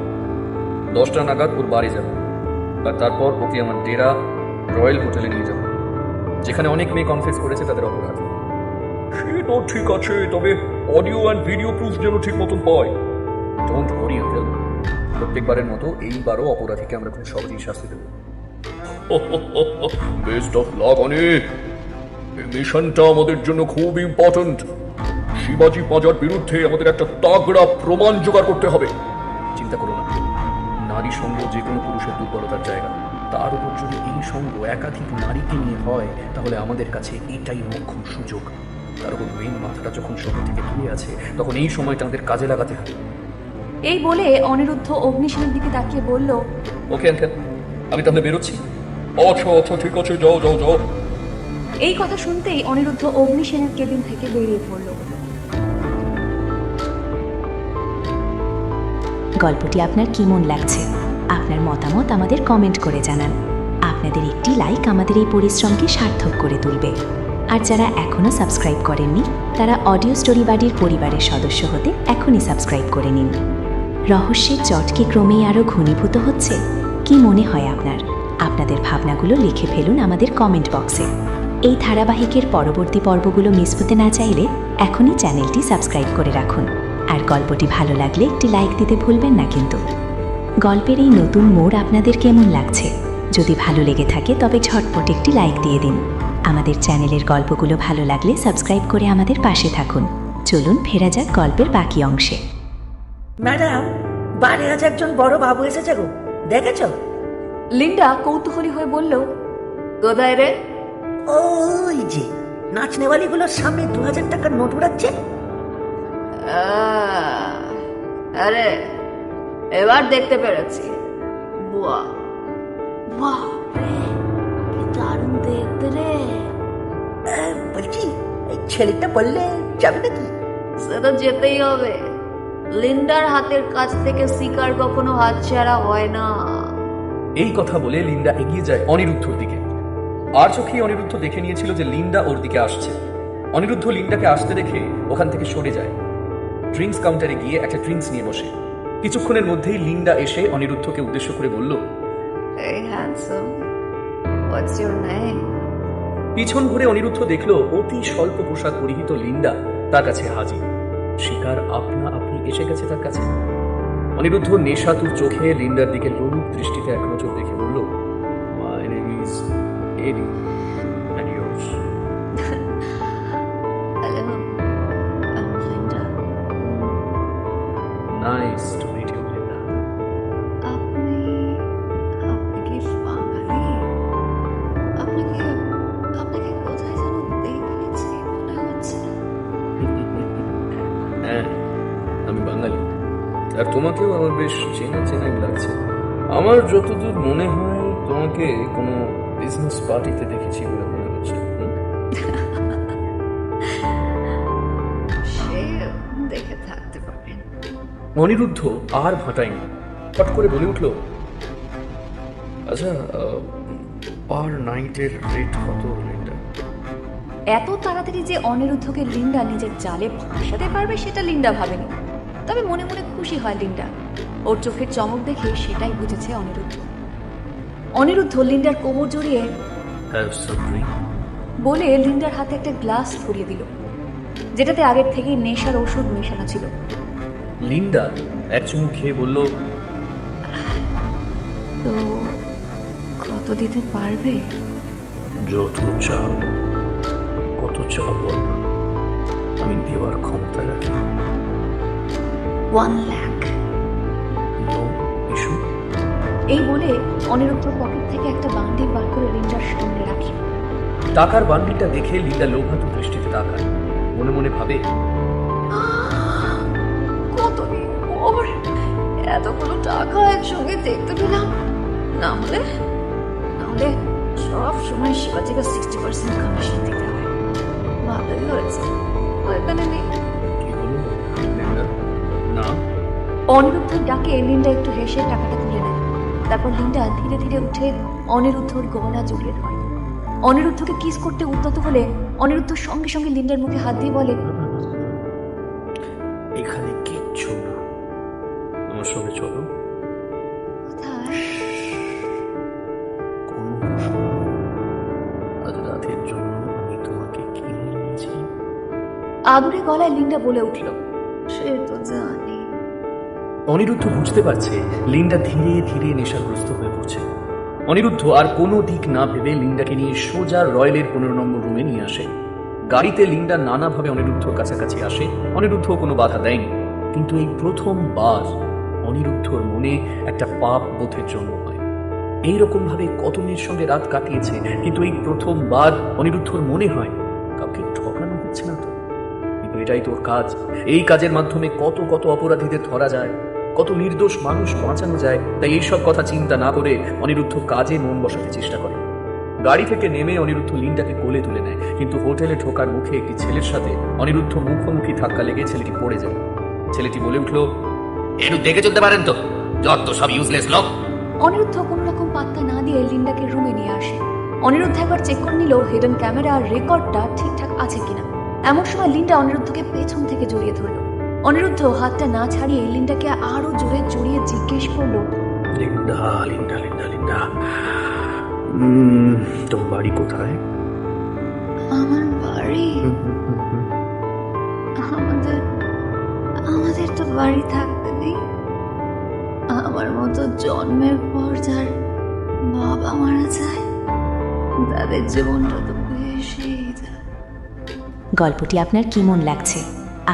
10টা নাগাদ ওর বাড়ি যাবে, আর তারপর ওকে আমার ডেরা রয়্যাল হোটেলে নিয়ে যাবো, যেখানে অনেক মেয়ে কনফেস করেছে তাদের অপরাধ। সে তো ঠিক আছে, তবে অডিও অ্যান্ড ভিডিও প্রুফ যেন ঠিক মতন পায়। ডোন্ট ওয়ারি আঙ্কেল, প্রত্যেকবারের মতো এইবারও অপরাধীকে আমরা খুব সহজেই শাস্তি দেবো। বেস্ট অফ লাক অনেক। এই মিশনটা আমাদের জন্য খুব ইম্পর্ট্যান্ট। শিবাজি পাঁজার বিরুদ্ধে আমাদের একটা তাগড়া প্রমাণ জোগাড় করতে হবে। চিন্তা করো না, নারী সঙ্গ যে কোনো পুরুষের দুর্বলতার জায়গা। তার উপর যদি এই সঙ্গ একাধিক নারীকে নিয়ে হয়, তাহলে আমাদের কাছে এটাই মোক্ষম সুযোগ। তার উপর মেন মাথাটা যখন শহর থেকে দূরে আছে, তখন এই সময়টা আমাদের কাজে লাগাতে হবে। এই বলে অনিরুদ্ধ অগ্নিসেনের দিকে তাকিয়ে বলল, ওকে আঙ্কেল, আমি তাহলে বেরোচ্ছি। আচ্ছা আচ্ছা, ঠিক আছে, যাও যাও যাও। এই কথা শুনতেই অনিরুদ্ধ অগ্নিসেনের কেবিন থেকে বেরিয়ে পড়ল। গল্পটি আপনার কেমন লাগছে? আপনার মতামত আমাদের কমেন্ট করে জানান। আপনাদের একটি লাইক আমাদের এই পরিশ্রমকে সার্থক করে তুলবে। আর যারা এখনও সাবস্ক্রাইব করেননি, তারা অডিও স্টোরি বাড়ির পরিবারের সদস্য হতে এখনই সাবস্ক্রাইব করে নিন। রহস্যের জট কি ক্রমেই আরও ঘনীভূত হচ্ছে? কি মনে হয় আপনার? আপনাদের ভাবনাগুলো লিখে ফেলুন আমাদের কমেন্ট বক্সে। এই ধারাবাহিকের পরবর্তী পর্বগুলো মিস হতে না চাইলে এখনই চ্যানেলটি সাবস্ক্রাইব করে রাখুন। আর গল্পটি ভালো লাগলে একটি লাইক দিতে ভুলবেন না কিন্তু। গল্পের এই নতুন মোড় আপনাদের কেমন লাগছে? যদি ভালো লেগে থাকে তবে ঝটপট একটি লাইক দিয়ে দিন। আমাদের চ্যানেলের গল্পগুলো ভালো লাগলে সাবস্ক্রাইব করে আমাদের পাশে থাকুন। চলুন ফেরা যাক গল্পের বাকি অংশে। ম্যাডাম, বারে আজ একজন বড় বাবু এসেছে গো, দেখেছ? লিন্ডা কৌতূহলী হয়ে বলল, কোথায় রে? ওই যে নাচনেওয়ালিগুলোর সামনে 2000 টাকার নোট উড়াচ্ছে। আরে এবার দেখতে পেরেছি। বুয়া বাপরে, কি দারুণ দেখতে রে। বলছি, এই ছেলেটা বললে যাবে নাকি? সেটা যেতেই হবে। লিন্ডার হাতের কাছ থেকে শিকার কখনো হাতছাড়া হয় না। এই কথা বলে লিন্ডা এগিয়ে যায় অনিরুদ্ধর দিকে। আর চোখেই অনিরুদ্ধ দেখে নিয়েছিল যে লিন্ডা ওর দিকে আসছে। অনিরুদ্ধ লিন্ডাকে আসতে দেখে ওখান থেকে সরে যায়। ড্রিঙ্কস কাউন্টারে গিয়ে একটা ড্রিঙ্কস নিয়ে বসে। কিছুক্ষণের মধ্যেই লিন্ডা এসে অনিরুদ্ধকে উদ্দেশ্য করে বলল, Hey handsome, what's your name? পিছন ঘুরে অনিরুদ্ধ দেখল অতি স্বল্প পোশাক পরিহিত লিন্ডা তার কাছে হাজির। শিকার আপনা আপনি এসে গেছে তার কাছে। অনিরুদ্ধ নেশাতুর চোখে লিন্ডার দিকে লোলুপ দৃষ্টিতে এক নজর দেখে বলল, my name is Eddie and yours? Hello, I'm Linda. Nice to meet you Linda. আপনি কি বাঙালি? আপনাকে কোথায় যেন দেখেছি মনে হচ্ছে। হ্যাঁ, আমি বাঙালি। আর তোমাকেও আমার বেশ চেনা চেনাই লাগছে। আমার যতদূর মনে হয় তোমাকে কোনো বিজনেস পার্টিতে দেখেছি বলে মনে হচ্ছে। সে দেখে থাকতে পারেন। অনিরুদ্ধ আর ভাটায়নি, ফট করে বলে উঠল, আচ্ছা, পার নাইটের রেট কত লিন্ডা? এত তাড়াতাড়ি যে অনিরুদ্ধকে লিন্ডা নিজের জালে ফাঁসাতে পারবে সেটা লিন্ডা ভাবেনি। তবে মনে মনে খুশি হয় লিন্ডা। ওর চোখের চমক দেখে সেটাই বুঝেছে অনিরুদ্ধ। অনিরুদ্ধ লিন্ডার কোমর জড়িয়ে হ্যাভ সাম ড্রিঙ্ক বলে লিন্ডার হাতে একটা গ্লাস ধরিয়ে দিল, যেটাতে আগের থেকেই নেশার ওষুধ মেশানো ছিল। লিন্ডা এক চুমুক খেয়ে বলল, তো কত দিতে পারবে? যত চাও, কত চাও বল, আমি দেওয়ার ক্ষমতা রাখি। 1 লাখ। No issue. এই বলে অনিরুদ্ধ পকেট থেকে একটা বান্ডিল বার করে লিন্ডার সামনে রাখি। টাকার বান্ডিলটা দেখে লিন্ডা লোভাতু দৃষ্টিতে তাকায়। মনে মনে ভাবে, কতদিন পর এতগুলো টাকা একসঙ্গে দেখতে পেলাম। না হলে সব সময় শিবাজিকে 60% কমিশন দিতে হয়। ভালোই হয়েছে ও এখানে নেই। কি বলুন লিন্ডা? না। অনিরুদ্ধর ডাকে লিন্ডা একটু হেসে টাকাটা তুলে নেয়। তারপর লিন্ডা ধীরে ধীরে উঠে অনিরুদ্ধর গলা জড়িয়ে ধরে। অনিরুদ্ধকে কিস করতে উদ্যত হলে অনিরুদ্ধ সঙ্গে সঙ্গে লিন্ডার মুখে হাত দিয়ে বলে, এখানে কিচ্ছু না, আমার সঙ্গে চলো। কোথায়? কোনো প্রশ্ন নেই। আজ রাতের জন্য আমি তোমাকে কিনে নিয়েছি। আদুরে গলায় লিন্ডা বলে উঠল, সে তো জানি। অনিরুদ্ধ বুঝতে পারছে লিন্ডা ধীরে ধীরে নেশাগ্রস্ত হয়ে পড়ছে। অনিরুদ্ধ আর কোনো দিক না ভেবে লিন্ডাকে নিয়ে সোজা রয়্যালের 15 নম্বর রুমে নিয়ে আসে। গাড়িতে লিন্ডা নানাভাবে অনিরুদ্ধর কাছাকাছি আসে। অনিরুদ্ধ কোনো বাধা দেয়নি। কিন্তু এই প্রথমবার অনিরুদ্ধর মনে একটা পাপ বোধের জন্ম হয়। এইরকম ভাবে কত মেয়ের সঙ্গে রাত কাটিয়েছে, কিন্তু এই প্রথমবার অনিরুদ্ধর মনে হয় কাউকে ঠকানো হচ্ছে না তো। কিন্তু এটাই তোর কাজ। এই কাজের মাধ্যমে কত কত অপরাধীদের ধরা যায়, কত নির্দোষ মানুষ বাঁচানো যায়। তাই এইসব কথা চিন্তা না করে অনিরুদ্ধ কাজে মন বসাতে চেষ্টা করে। গাড়ি থেকে নেমে অনিরুদ্ধ লিন্ডাকে কোলে তুলে নেয়, কিন্তু হোটেলে ঢোকার মুখে একটি ছেলের সাথে অনিরুদ্ধ মুখোমুখি ধাক্কা লেগে ছেলেটি পড়ে যায়। ছেলেটি বলে উঠল, একটু দেখে চলতে পারেন তো, যত সব ইউজলেস লোক। অনিরুদ্ধ কোনো রকম পাত্তা না দিয়ে লিন্ডাকে রুমে নিয়ে আসে। অনিরুদ্ধ একবার চেক করে নিল হিডেন ক্যামেরা আর রেকর্ডটা ঠিকঠাক আছে কিনা। এমন সময় লিন্ডা অনিরুদ্ধকে পেছন থেকে জড়িয়ে ধরল। অনিরুদ্ধ হাতটা না ছাড়িয়ে লিন্ডাকে আরো জোরে জড়িয়ে জিজ্ঞেস করলো, লিন্ডা লিন্ডা লিন্ডা লিন্ডা, তোমার বাড়ি কোথায়? আমার বাড়ি? আমাদের তো বাড়ি থাকতে নেই। আমার মতো জন্মের পর যার বাবা মারা যায় তাদের জীবনটা তো বেশি যায়। গল্পটি আপনার কেমন লাগছে?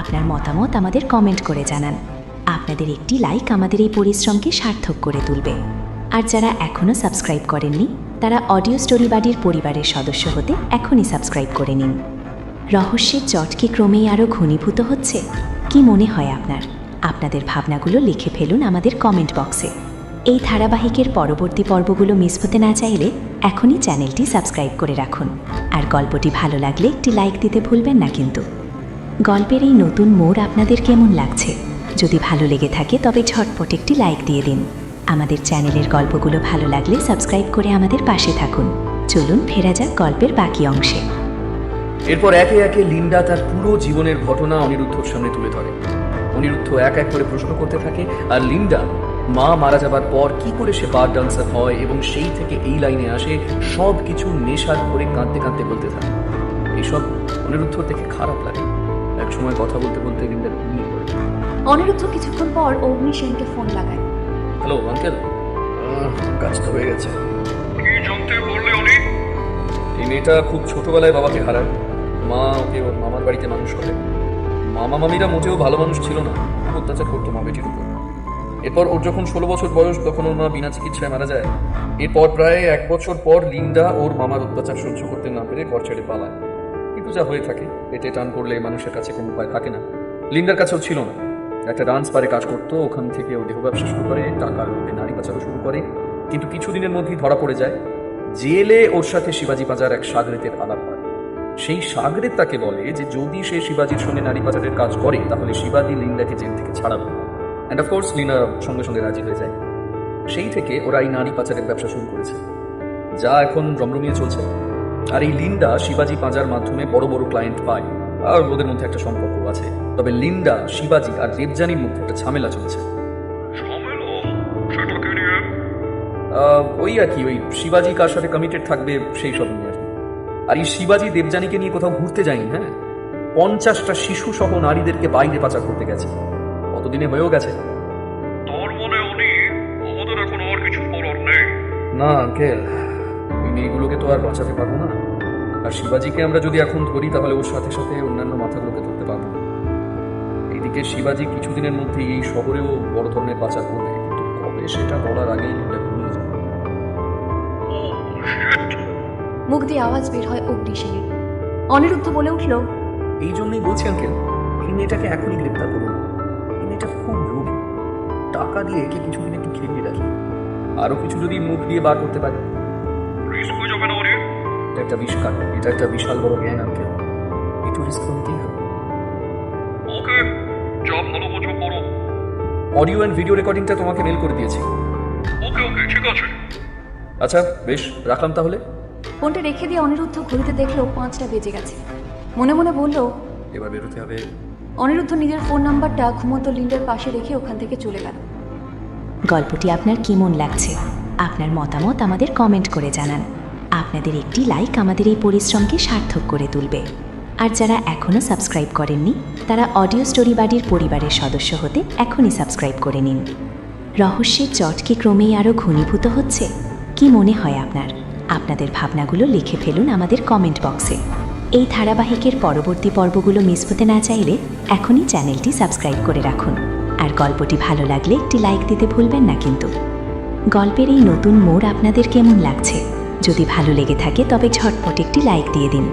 আপনার মতামত আমাদের কমেন্ট করে জানান। আপনাদের একটি লাইক আমাদের এই পরিশ্রমকে সার্থক করে তুলবে। আর যারা এখনও সাবস্ক্রাইব করেননি তারা অডিও স্টোরি বাড়ির পরিবারের সদস্য হতে এখনই সাবস্ক্রাইব করে নিন। রহস্যের জট কি ক্রমেই আরও ঘনীভূত হচ্ছে? কি মনে হয় আপনার? আপনাদের ভাবনাগুলো লিখে ফেলুন আমাদের কমেন্ট বক্সে। এই ধারাবাহিকের পরবর্তী পর্বগুলো মিস হতে না চাইলে এখনই চ্যানেলটি সাবস্ক্রাইব করে রাখুন। আর গল্পটি ভালো লাগলে একটি লাইক দিতে ভুলবেন না কিন্তু। গল্পের এই নতুন মোড় আপনাদের কেমন লাগছে? যদি ভালো লেগে থাকে তবে ঝটপট একটি লাইক দিয়ে দিন। আমাদের চ্যানেলের গল্পগুলো ভালো লাগলে সাবস্ক্রাইব করে আমাদের পাশে থাকুন। চলুন ফেরা যাক গল্পের বাকি অংশে। এরপর একে একে লিন্ডা তার পুরো জীবনের ঘটনা অনিরুদ্ধর সামনে তুলে ধরে। অনিরুদ্ধ এক এক করে প্রশ্ন করতে থাকে, আর লিন্ডা মা মারা যাবার পর কি করে সে বার ডান্সার হয় এবং সেই থেকে এই লাইনে আসে সব কিছু নেশার করে কাঁদতে কাঁদতে বলতে থাকে। এইসব অনিরুদ্ধ দেখে খারাপ লাগে। এক সময় কথা বলতে বলতে লিন্ডা ঘুমিয়ে পড়ে। অনিরুদ্ধ কিছুক্ষণ পর অগ্নি সেনকে ফোন লাগায়। হ্যালো আঙ্কেল, কাজ তো হয়ে গেছে। কি জানতে বললে উনি? এই মেয়েটা খুব ছোটবেলায় বাবাকে হারায়। মা ওকে ওর মামার বাড়িতে মানুষ করে। মামা মামিরা মোটেও ভালো মানুষ ছিল না, খুব অত্যাচার করতো মা বেটির উপর। এরপর ওর যখন 16 বছর বয়স তখন ওর মা বিনা চিকিৎসায় মারা যায়। এরপর প্রায় 1 বছর পর লিন্ডা ওর মামার অত্যাচার সহ্য করতে না পেরে ঘর ছেড়ে পালায়। কিন্তু যা হয়ে থাকে, পেটে টান করলে মানুষের কাছে কোনো উপায় থাকে না। লিন্ডার কাছেও ছিল না। একটা ডান্স বারে কাজ করতো, ওখান থেকে ও দেহ ব্যবসা শুরু করে, টাকার লোভে নারী পাচারও শুরু করে। কিন্তু কিছুদিনের মধ্যেই ধরা পড়ে যায়। জেলে ওর সাথে শিবাজি পাজার এক সাগরেতের আলাপ হয়। সেই সাগরেত তাকে বলে যে যদি সে শিবাজির সঙ্গে নারী পাচারের কাজ করে তাহলে শিবাজি লিন্ডাকে জেল থেকে ছাড়াবে। অ্যান্ড অফকোর্স লিন্ডা সঙ্গে সঙ্গে রাজি হয়ে যায়। সেই থেকে ওরা এই নারী পাচারের ব্যবসা শুরু করেছে, যা এখন রমরমিয়ে চলছে। আর এই লিন্ডা শিবাজি পাজার মাধ্যমে বড় বড় ক্লায়েন্ট পায়, আর ওদের মধ্যে একটা সম্পর্ক আছে। তবে লিন্ডা, শিবাজি আর দেবযানীর মধ্যে একটা ঝামেলা চলছে। ওই আর কি, ওই শিবাজি কার সাথে কমিটেড থাকবে সেই সব নিয়ে আর কি। আর এই শিবাজি দেবযানীকে নিয়ে কোথাও ঘুরতে যায়নি, হ্যাঁ, 50টা শিশু সহ নারীদেরকে বাইরে পাচার করতে গেছে। কতদিনে হয়েও গেছে। তোর মনে উনি আমাদের এখন আর কিছু করার নেই? না আঙ্কেল, ওই মেয়েগুলোকে তো আর বাঁচাতে পারবো না। আর শিবাজিকে আমরা যদি এখন ধরি তাহলে ওর সাথে সাথে অন্যান্য মাথাগুলোকে ধরতে পারবো না। এইদিকে শিবাজি কিছুদিনের মধ্যে এই শহরেও বড় ধরনের পাচার করবে, কিন্তু কবে সেটা বলার আগেই এটা ঘুমিয়ে যাবে। মুখ দিয়ে আওয়াজ বের হয় অগ্নি সেনের। অনিরুদ্ধ বলে উঠল, এই জন্যই বলছি আঙ্কেল, এই মেয়েটাকে এখনই গ্রেপ্তার করুন। এই মেয়েটা খুব লোভী, টাকা দিয়ে একে কিছুদিন একটু খেলিয়ে রাখি, আরো কিছু যদি মুখ দিয়ে বার করতে পারে। রিস্ক হয়ে যাবে না উনি? এটা একটা বিশাল, এটা একটা বিশাল বড় জ্ঞান আঙ্কেল, একটু রিস্ক নিতেই হবে। ওকে, যা ভালো বোঝো করো। অডিও অ্যান্ড ভিডিও রেকর্ডিংটা তোমাকে মেল করে দিয়েছি। ওকে ওকে, ঠিক আছে। আচ্ছা বেশ, রাখলাম তাহলে। ফোনটা রেখে দিয়ে অনিরুদ্ধ ঘড়িতে দেখলো 5টা বেজে গেছে। মনে মনে বলল, এবার বেরোতে হবে। অনিরুদ্ধ নিজের ফোন নাম্বারটা ঘুমন্ত লিন্ডার পাশে রেখে ওখান থেকে চলে গেল। গল্পটি আপনার কেমন লাগছে? আপনার মতামত আমাদের কমেন্ট করে জানান। আপনাদের একটি লাইক আমাদের এই পরিশ্রমকে সার্থক করে তুলবে। আর যারা এখনও সাবস্ক্রাইব করেননি তারা অডিও স্টোরি বাড়ির পরিবারের সদস্য হতে এখনই সাবস্ক্রাইব করে নিন। রহস্যের জট কি ক্রমেই আরও ঘনীভূত হচ্ছে? কি মনে হয় আপনার? আপনাদের ভাবনাগুলো লিখে ফেলুন আমাদের কমেন্ট বক্সে। এই ধারাবাহিকের পরবর্তী পর্বগুলো মিস হতে না চাইলে এখনই চ্যানেলটি সাবস্ক্রাইব করে রাখুন। আর গল্পটি ভালো লাগলে একটি লাইক দিতে ভুলবেন না কিন্তু। গল্পের এই নতুন মোড় আপনাদের কেমন লাগছে? যদি ভালো লেগে থাকে তবে ঝটপট একটি লাইক দিয়ে দিন।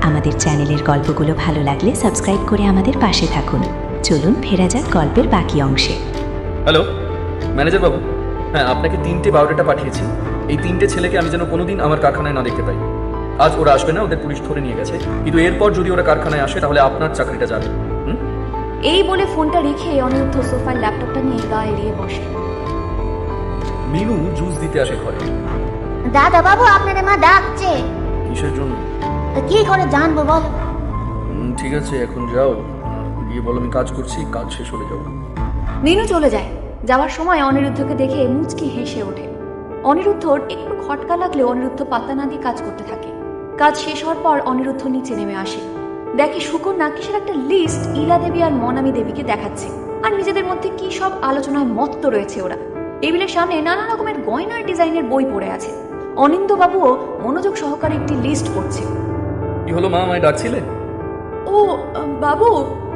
আমাদের চ্যানেলের গল্পগুলো ভালো লাগলে সাবস্ক্রাইব করে আমাদের পাশে থাকুন। চলুন ফেরা যাক গল্পের বাকি অংশে। হ্যালো ম্যানেজার বাবু, হ্যাঁ আপনাকে 3টে বায়োডাটা পাঠিয়েছি। এই 3টে ছেলেকে আমি যেন কোনোদিন আমার কারখানায় না দেখতে পাই। আজ ওরা আসবে না, ওদের পুলিশ ধরে নিয়ে গেছে, কিন্তু এরপর যদি ওরা কারখানায় আসে তাহলে আপনার চাকরিটা যাবে। এই বলে ফোনটা রেখে অনিরুদ্ধ সোফার ল্যাপটপটা নিয়ে গা এড়িয়ে বসে। মিনু জুস দিতে আসে ঘরে। দাদা বাবু, আপনাদের মা ডাকছে। কিসের জন্য? কি করে জানবো বলো? ঠিক আছে, এখন যাও, গিয়ে বলো আমি কাজ করছি, কাজ শেষ হলে যাবো। মিনু চলে যায়। যাওয়ার সময় অনিরুদ্ধকে দেখে মুচকি হেসে ওঠে। অনিরুদ্ধর একটু খটকা লাগলেও অনিরুদ্ধ পাত্তা না দিয়ে কাজ করতে থাকে। কাজ শেষ হওয়ার পর অনিরুদ্ধ নিচে নেমে আসে। দেখে সুকন্যা কিসের একটা লিস্ট ইলা দেবী আর মনামি দেবীকে দেখাচ্ছে, আর নিজেদের মধ্যে কি সব আলোচনায় মত্ত রয়েছে ওরা। টেবিলের সামনে নানা রকমের গয়নার ডিজাইনের বই পড়ে আছে। অনিন্দবাবুও মনোযোগ সহকারে একটি লিস্ট করছে। কি হলো মা, আমায় ডাকছিলে? ও বাবু,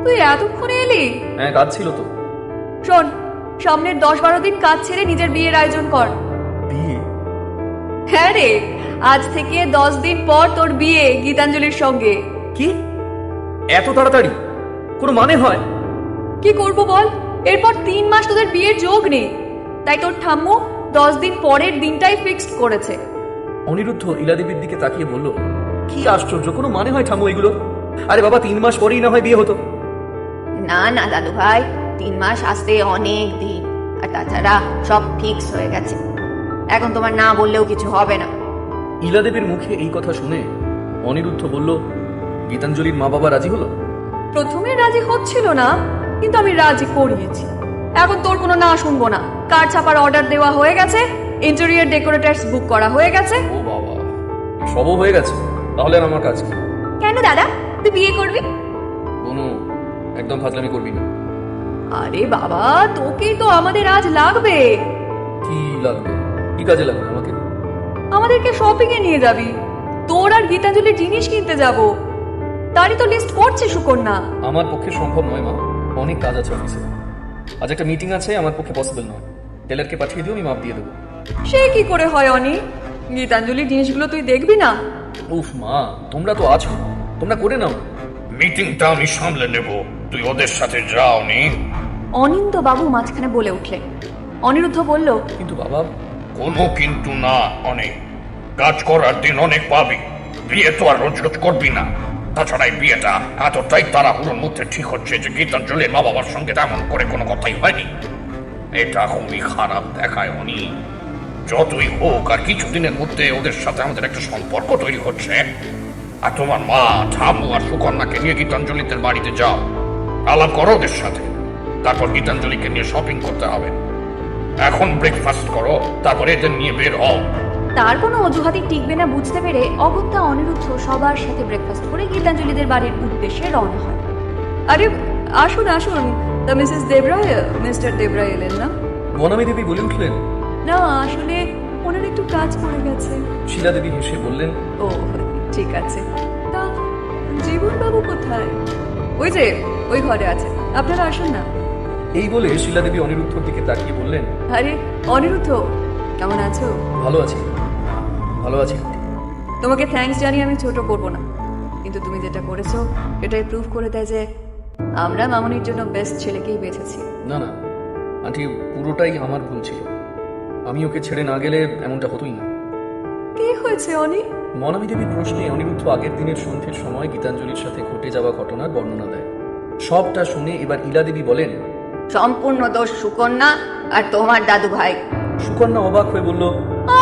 তুই এতক্ষণে এলি? হ্যাঁ, কাজ ছিল তো। শোন, সামনের 10-12 দিন কাজ ছেড়ে নিজের বিয়ের আয়োজন কর। বিয়ে? হ্যাঁ রে, আজ থেকে 10 দিন পর তোর বিয়ে গীতাঞ্জলির সঙ্গে। কি এত তাড়াতাড়ি? কোনো মানে হয়? কি করব বল, এরপর 3 মাস তোদের বিয়ের যোগ নেই। তাই তোর ঠাম্মু 10 দিন পরের দিনটাই ফিক্সড করেছে। অনিরুদ্ধ ইলাদেবীর দিকে তাকিয়ে বলল, কি আশ্চর্য, কোনো মানে হয় ঠাম্মু এগুলো? আরে বাবা, 3 মাস পরেই না হয় বিয়ে হতো। না না দাদু ভাই, 3 মাস আসতে অনেক দিন, আর তাছাড়া সব ফিক্স হয়ে গেছে। এখন তোমার না বললেও কিছু হবে না। ইলাদেবীর মুখে এই কথা শুনে অনিরুদ্ধ বলল, গীতাঞ্জলির মা বাবা রাজি হলো? প্রথমে রাজি হচ্ছিল না, কিন্তু আমি রাজি করিয়েছি। এখন তোর কোনো না শুনবো না। কার্ড ছাপার অর্ডার দেওয়া হয়ে গেছে, ইন্টেরিয়র ডেকোরেটরস বুক করা হয়ে গেছে। ও বাবা, সবও হয়ে গেছে, তাহলে আর আমার কাজ কি? কেন দাদা, তুই বিয়ে করবি? কোনো একদম ফাজলামি করবি না। আরে বাবা, তোকেই তো আমাদের আজ লাগবে। কি লাগবে? কি কাজে লাগবে আমাকে? আমাদেরকে শপিং এ নিয়ে যাবি, তোর আর গীতাঞ্জলির জিনিস কিনতে যাব। তারই তো লিস্ট করছে সুকন্যা। আমার পক্ষে সম্ভব নয় মা, অনেক কাজ আছে অফিসে। আজ একটা মিটিং আছে, আমার পক্ষে পসিবল নয়। টেলারকে পাঠিয়ে দিও, আমি মাপ দিয়ে দেবো। সে কি করে হয় অনি? গীতাঞ্জলির জিনিসগুলো তুই দেখবি না? উফ মা, তোমরা তো আছো, তোমরা করে নাও। মিটিংটা আমি সামলে নেব, তুই ওদের সাথে যাও নি। অনিন্দ বাবু মাঝখানে বলে উঠলেন। অনিরুদ্ধ বলল, কিন্তু বাবা, কোনো কিন্তু না, অনেক কাজ করার দিন অনেক পাবি, বিয়ে তো আর রোজ রোজ করবি না। তাছাড়া এই বিয়েটা এতটাই তাড়াহুড়োর মধ্যে ঠিক হচ্ছে যে গীতাঞ্জলির মা বাবার সঙ্গে তেমন করে কোনো কথাই হয়নি। এটা খুবই খারাপ দেখায় অনি। যতই হোক, আর কিছুদিনের মধ্যে ওদের সাথে আমাদের একটা সম্পর্ক তৈরি হচ্ছে। আর তোমার মা, ঠাম্মু আর সুকন্যাকে নিয়ে গীতাঞ্জলিদের বাড়িতে যাও, আলাপ করো ওদের সাথে। তারপর গীতাঞ্জলিকে নিয়ে শপিং করতে হবে। এখন ব্রেকফাস্ট করো, তারপর এদের নিয়ে বের হও। তার কোনো অজুহাতই টিকবে না বুঝতে পেরে অগত্যা অনিরুদ্ধ সবার সাথে ব্রেকফাস্ট করে গীতাঞ্জলিদের বাড়ির উদ্দেশ্যে রওনা হয়। আরে আসুন আসুন, তা মিসেস দেবরায়, মিস্টার দেবরায় এলেন না? বনামী দেবী বলে উঠলেন। না, আসলে ওনার একটু কাজ পড়ে গেছে। শিলা দেবী হেসে বললেন, ও ঠিক আছে। তা জীবনবাবু কোথায়? ওই যে ওই ঘরে আছে, আপনারা আসুন না। এই বলে শিলা দেবী অনিরুদ্ধর দিকে তাকিয়ে বললেন, আরে অনিরুদ্ধ, কেমন আছো? ভালো আছি, ভালো আছি। তোমাকে থ্যাঙ্কস জানিয়ে আমি ছোট করব না, কিন্তু তুমি যেটা করেছো এটাই প্রুভ করে দেয় যে আমরা মামনির জন্য বেস্ট ছেলেকেই বেছেছি। না না আন্টি, পুরোটাই আমার ভুল ছিল। আমি ওকে ছেড়ে না গেলে এমনটা হতোই না। কি হয়েছে অনি? মনামী দেবীর প্রশ্নে অনিরুদ্ধ আগের দিনের সন্ধ্যের সময় গীতাঞ্জলির সাথে ঘটে যাওয়া ঘটনার বর্ণনা দেয়। সবটা শুনে এবার ইলা দেবী বলেন, সম্পূর্ণ দোষ সুকন্যা আর তোমার দাদু ভাই। সুকন্যা অবাক হয়ে বলল,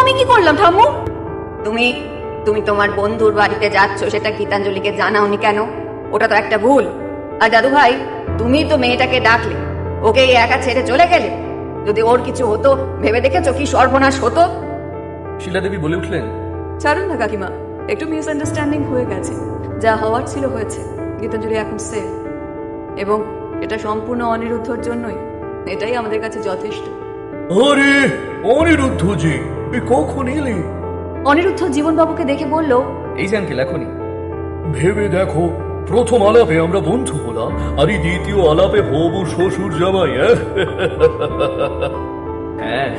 আমি কি করলাম ঠাম্মু? তুমি তুমি তোমার বন্ধুর বাড়িতে যাচ্ছ, সেটা গীতাঞ্জলিকে জানাওনি কেন? ওটা তো একটা ভুল। আর দাদু ভাই, তুমি তো মেয়েটাকে ডাকলে, ওকে একা ছেড়ে চলে গেলে। যদি ওর কিছু হতো ভেবে দেখেছো কি সর্বনাশ হতো? শিলা দেবী বলে উঠলেন, ছাড়ুন না কাকিমা, একটু মিসআন্ডারস্ট্যান্ডিং হয়ে গেছে। যা হওয়ার ছিল হয়েছে। গীতাঞ্জলি এখন সেফ, এবং এটা সম্পূর্ণ অনিরুদ্ধর জন্যই। এটাই আমাদের কাছে যথেষ্ট। আরে অনিরুদ্ধ জি, এ কখন এলে? অনিরুদ্ধ জীবনবাবুকে দেখে বলল, এই যে আঙ্কেল এখনই। ভেবে দেখো, প্রথম আলাপে আমরা বন্ধু হলাম, আর এই দ্বিতীয় আলাপে হবু শ্বশুর জামাই। হ্যাঁ,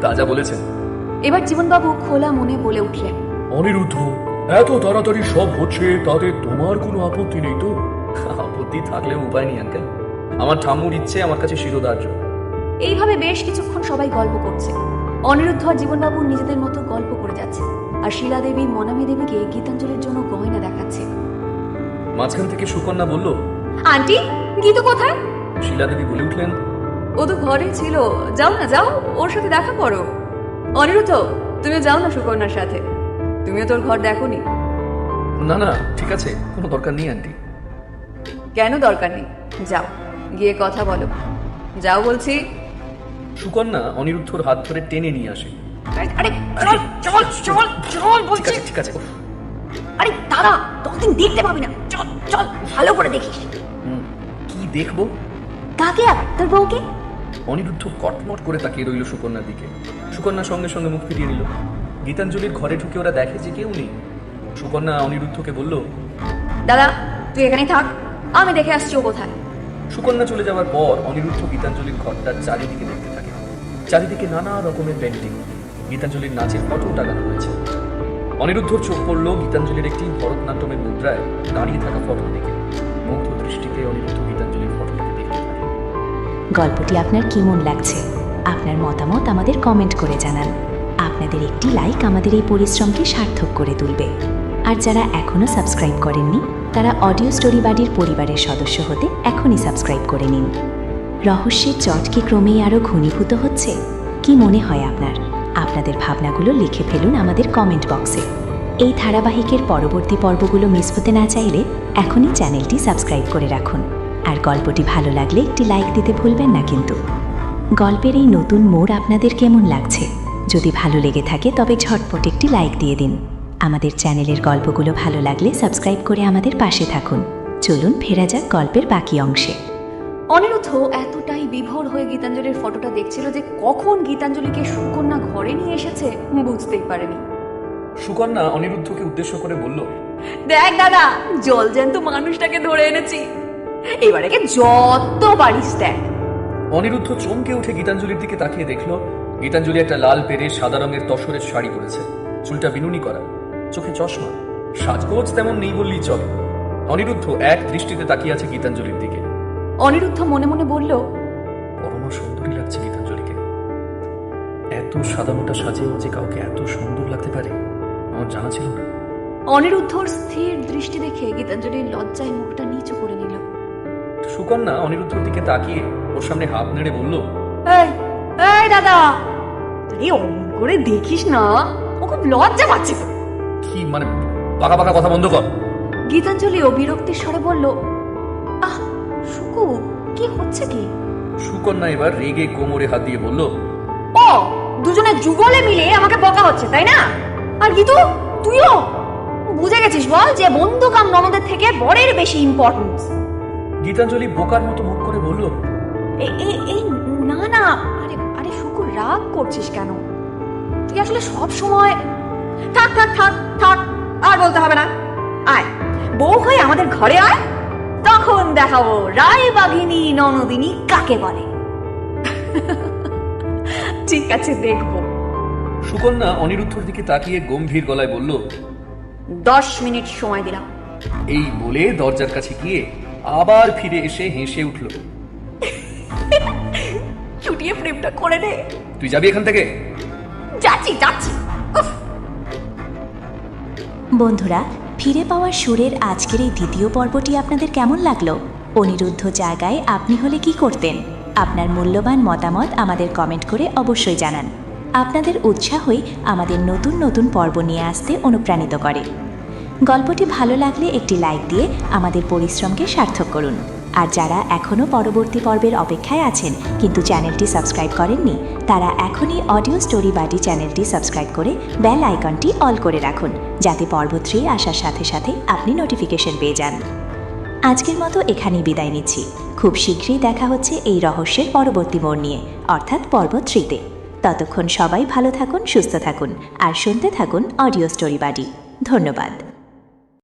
তাজা বলেছেন। এবার জীবনবাবু খোলা মনে বলে উঠলেন, অনিরুদ্ধ, এত তাড়াতাড়ি সব হচ্ছে, তাতে তোমার কোনো আপত্তি নেই তো? আপত্তি থাকলেও উপায় নেই আঙ্কেল, আমার ঠাম্মুর ইচ্ছে আমার কাছে শিরোধার্য। এইভাবে বেশ কিছুক্ষণ সবাই গল্প করছে। অনিরুদ্ধ আর জীবনবাবু নিজেদের মতো গল্প করে যাচ্ছে, আর শিলা দেবী মনামী দেবীকে গীতাঞ্জলির জন্য গয়না দেখাচ্ছে। মাঝখান থেকে সুকন্যা বলল, আন্টি, গীতু কোথায়? শিলা দেবী বলে উঠলেন, ও তো ঘরে ছিল, যাও না, যাও ওর সাথে দেখা করো। অনিরুদ্ধ, তুমি যাও না সুকন্যার সাথে, তুমিও তোর ঘর দেখোনি। না না ঠিক আছে, কোনো দরকার নেই আন্টি। কেন দরকার নেই? যাও, গিয়ে কথা বলো, যাও বলছি। সুকন্যা অনিরুদ্ধর হাত ধরে টেনে নিয়ে আসে। আরে চল চল চল চল ঠিক বলছি। আছে ঠিক আছে। আরে দাদা, ততদিন দেখতে পাবি না, চল চল ভালো করে দেখিস। কি দেখবো? কাকে? আর তোর বউকে? অনিরুদ্ধ কটমট করে তাকিয়ে রইল সুকন্যার দিকে। সুকন্যা সঙ্গে সঙ্গে মুখ ফিরিয়ে নিল। গীতাঞ্জলির ঘরে ঢুকে ওরা দেখে যে কেউ নেই। সুকন্যা অনিরুদ্ধকে বলল, দাদা তুই এখানেই থাক, আমি দেখে আসছি ও কোথায়। সুকন্যা চলে যাওয়ার পর অনিরুদ্ধ গীতাঞ্জলির ঘরটার চারিদিকে দেখতে থাকে। চারিদিকে নানা রকমের পেন্টিং, গীতাঞ্জলির নাচের ফটো টাঙানো হয়েছে। অনিরুদ্ধর চোখ পড়ল গীতাঞ্জলির একটি ভরতনাট্যমের মুদ্রায় দাঁড়িয়ে থাকা ফটো দেখে। মুগ্ধ দৃষ্টিতে অনিরুদ্ধ গীতাঞ্জলির ফটোটাকে দেখতে থাকে। গল্পটি আপনার কেমন লাগছে আপনার মতামত আমাদের কমেন্ট করে জানান। আপনাদের একটি লাইক আমাদের এই পরিশ্রমকে সার্থক করে তুলবে। আর যারা এখনও সাবস্ক্রাইব করেননি তারা অডিও স্টোরি বাড়ির পরিবারের সদস্য হতে এখনই সাবস্ক্রাইব করে নিন। রহস্যের জট কি ক্রমেই আরও ঘনীভূত হচ্ছে? কি মনে হয় আপনার? আপনাদের ভাবনাগুলো লিখে ফেলুন আমাদের কমেন্ট বক্সে। এই ধারাবাহিকের পরবর্তী পর্বগুলো মিস হতে না চাইলে এখনই চ্যানেলটি সাবস্ক্রাইব করে রাখুন। আর গল্পটি ভালো লাগলে একটি লাইক দিতে ভুলবেন না কিন্তু। গল্পের এই নতুন মোড় আপনাদের কেমন লাগছে? যদি ভালো লেগে থাকে তবে ঝটপট একটি লাইক দিয়ে দিন। আমাদের চ্যানেলের গল্পগুলো ভালো লাগলে সাবস্ক্রাইব করে আমাদের পাশে থাকুন। চলুন ফেরা যাক গল্পের বাকি অংশে। অনিরুদ্ধ এতটাই বিভোর হয়ে গীতাঞ্জলির ফটোটা দেখছিল যে কখন গীতাঞ্জলিকে সুকন্যা ঘরে নিয়ে এসেছে বুঝতেই পারেনি। সুকন্যা অনিরুদ্ধকে উদ্দেশ্য করে বলল, দেখ দাদা, জল জ্যান্ত মানুষটাকে ধরে এনেছি, এবারে যত পারিস দেখ। অনিরুদ্ধ চমকে উঠে গীতাঞ্জলির দিকে তাকিয়ে দেখল গীতাঞ্জলি একটা লাল পেরে সাদা রঙের তসরের শাড়ি পরেছে, চুলটা বিনুনি করা, চোখে চশমা, সাজগোজ তেমন নেই বললেই চলে। অনিরুদ্ধ এক দৃষ্টিতে তাকিয়ে আছে গীতাঞ্জলির দিকে। অনিরুদ্ধ মনে মনে বলল, পরমা সুন্দরী লাগছে গীতাঞ্জলিকে। এত সাদামোটা সাজেও যে কাউকে এত সুন্দর লাগতে পারে আমার জানা ছিল না। অনিরুদ্ধর স্থির দৃষ্টি দেখে গীতাঞ্জলির লজ্জায় মুখটা নিচু করে নিল। সুকন্যা অনিরুদ্ধর দিকে তাকিয়ে ওর সামনে হাত নেড়ে বলল, এই এই দাদা, তুই অমন করে দেখিস না, ও খুব লজ্জা পাচ্ছে তো। কি মানে পাকা পাকা কথা বন্ধ কর। গীতাঞ্জলিও বিরক্তির স্বরে বলল, আহ সুকু, কি হচ্ছে কি? সুকন্যা এবার রেগে কোমরে হাত দিয়ে বলল, ও দুজনে যুগলে মিলে আমাকে বকা হচ্ছে তাই না? আর গীতু তুইও বুঝে গেছিস বল যে বন্ধু কাম ননদের থেকে বরের বেশি ইম্পর্টেন্স। গীতাঞ্জলি বোকার মতো মুখ করে বলল, এই না না, আরে আরে সুকু, রাগ করছিস কেন? তুই আসলে সব সময় থাক থাক থাক থাক, আর বলতে হবে না। আয় বউ হয়ে আমাদের ঘরে আয়, তখন দেখাবো রায় বাঘিনী ননদিনী কাকে বলে। ঠিক আছে, দেখবো। সুকন্যা অনিরুদ্ধর দিকে তাকিয়ে গম্ভীর গলায় বলল, 10 মিনিট সময় দিলাম। এই বলে দরজার কাছে গিয়ে আবার ফিরে এসে হেসে উঠল। ছুটিয়ে ফ্রেমটা করে নে। তুই যাবি এখান থেকে? যাচ্ছি যাচ্ছি। উফ। বন্ধুরা, ফিরে পাওয়ার সুরের আজকের এই দ্বিতীয় পর্বটি আপনাদের কেমন লাগলো? অনিরুদ্ধ জায়গায় আপনি হলে কি করতেন? আপনার মূল্যবান মতামত আমাদের কমেন্ট করে অবশ্যই জানান। আপনাদের উৎসাহই আমাদের নতুন নতুন পর্ব নিয়ে আসতে অনুপ্রাণিত করে। গল্পটি ভালো লাগলে একটি লাইক দিয়ে আমাদের পরিশ্রমকে সার্থক করুন। আর যারা এখনও পরবর্তী পর্বের অপেক্ষায় আছেন কিন্তু চ্যানেলটি সাবস্ক্রাইব করেননি, তারা এখনই অডিও স্টোরি বাডি চ্যানেলটি সাবস্ক্রাইব করে বেল আইকনটি অল করে রাখুন, যাতে পর্ব 3 আসার সাথে সাথে আপনি নোটিফিকেশন পেয়ে যান। আজকের মতো এখানেই বিদায় নিচ্ছি। খুব শীঘ্রই দেখা হচ্ছে এই রহস্যের পরবর্তী মোড় নিয়ে, অর্থাৎ পর্ব 3-তে। ততক্ষণ সবাই ভালো থাকুন, সুস্থ থাকুন আর শুনতে থাকুন অডিও স্টোরি বাডি। ধন্যবাদ।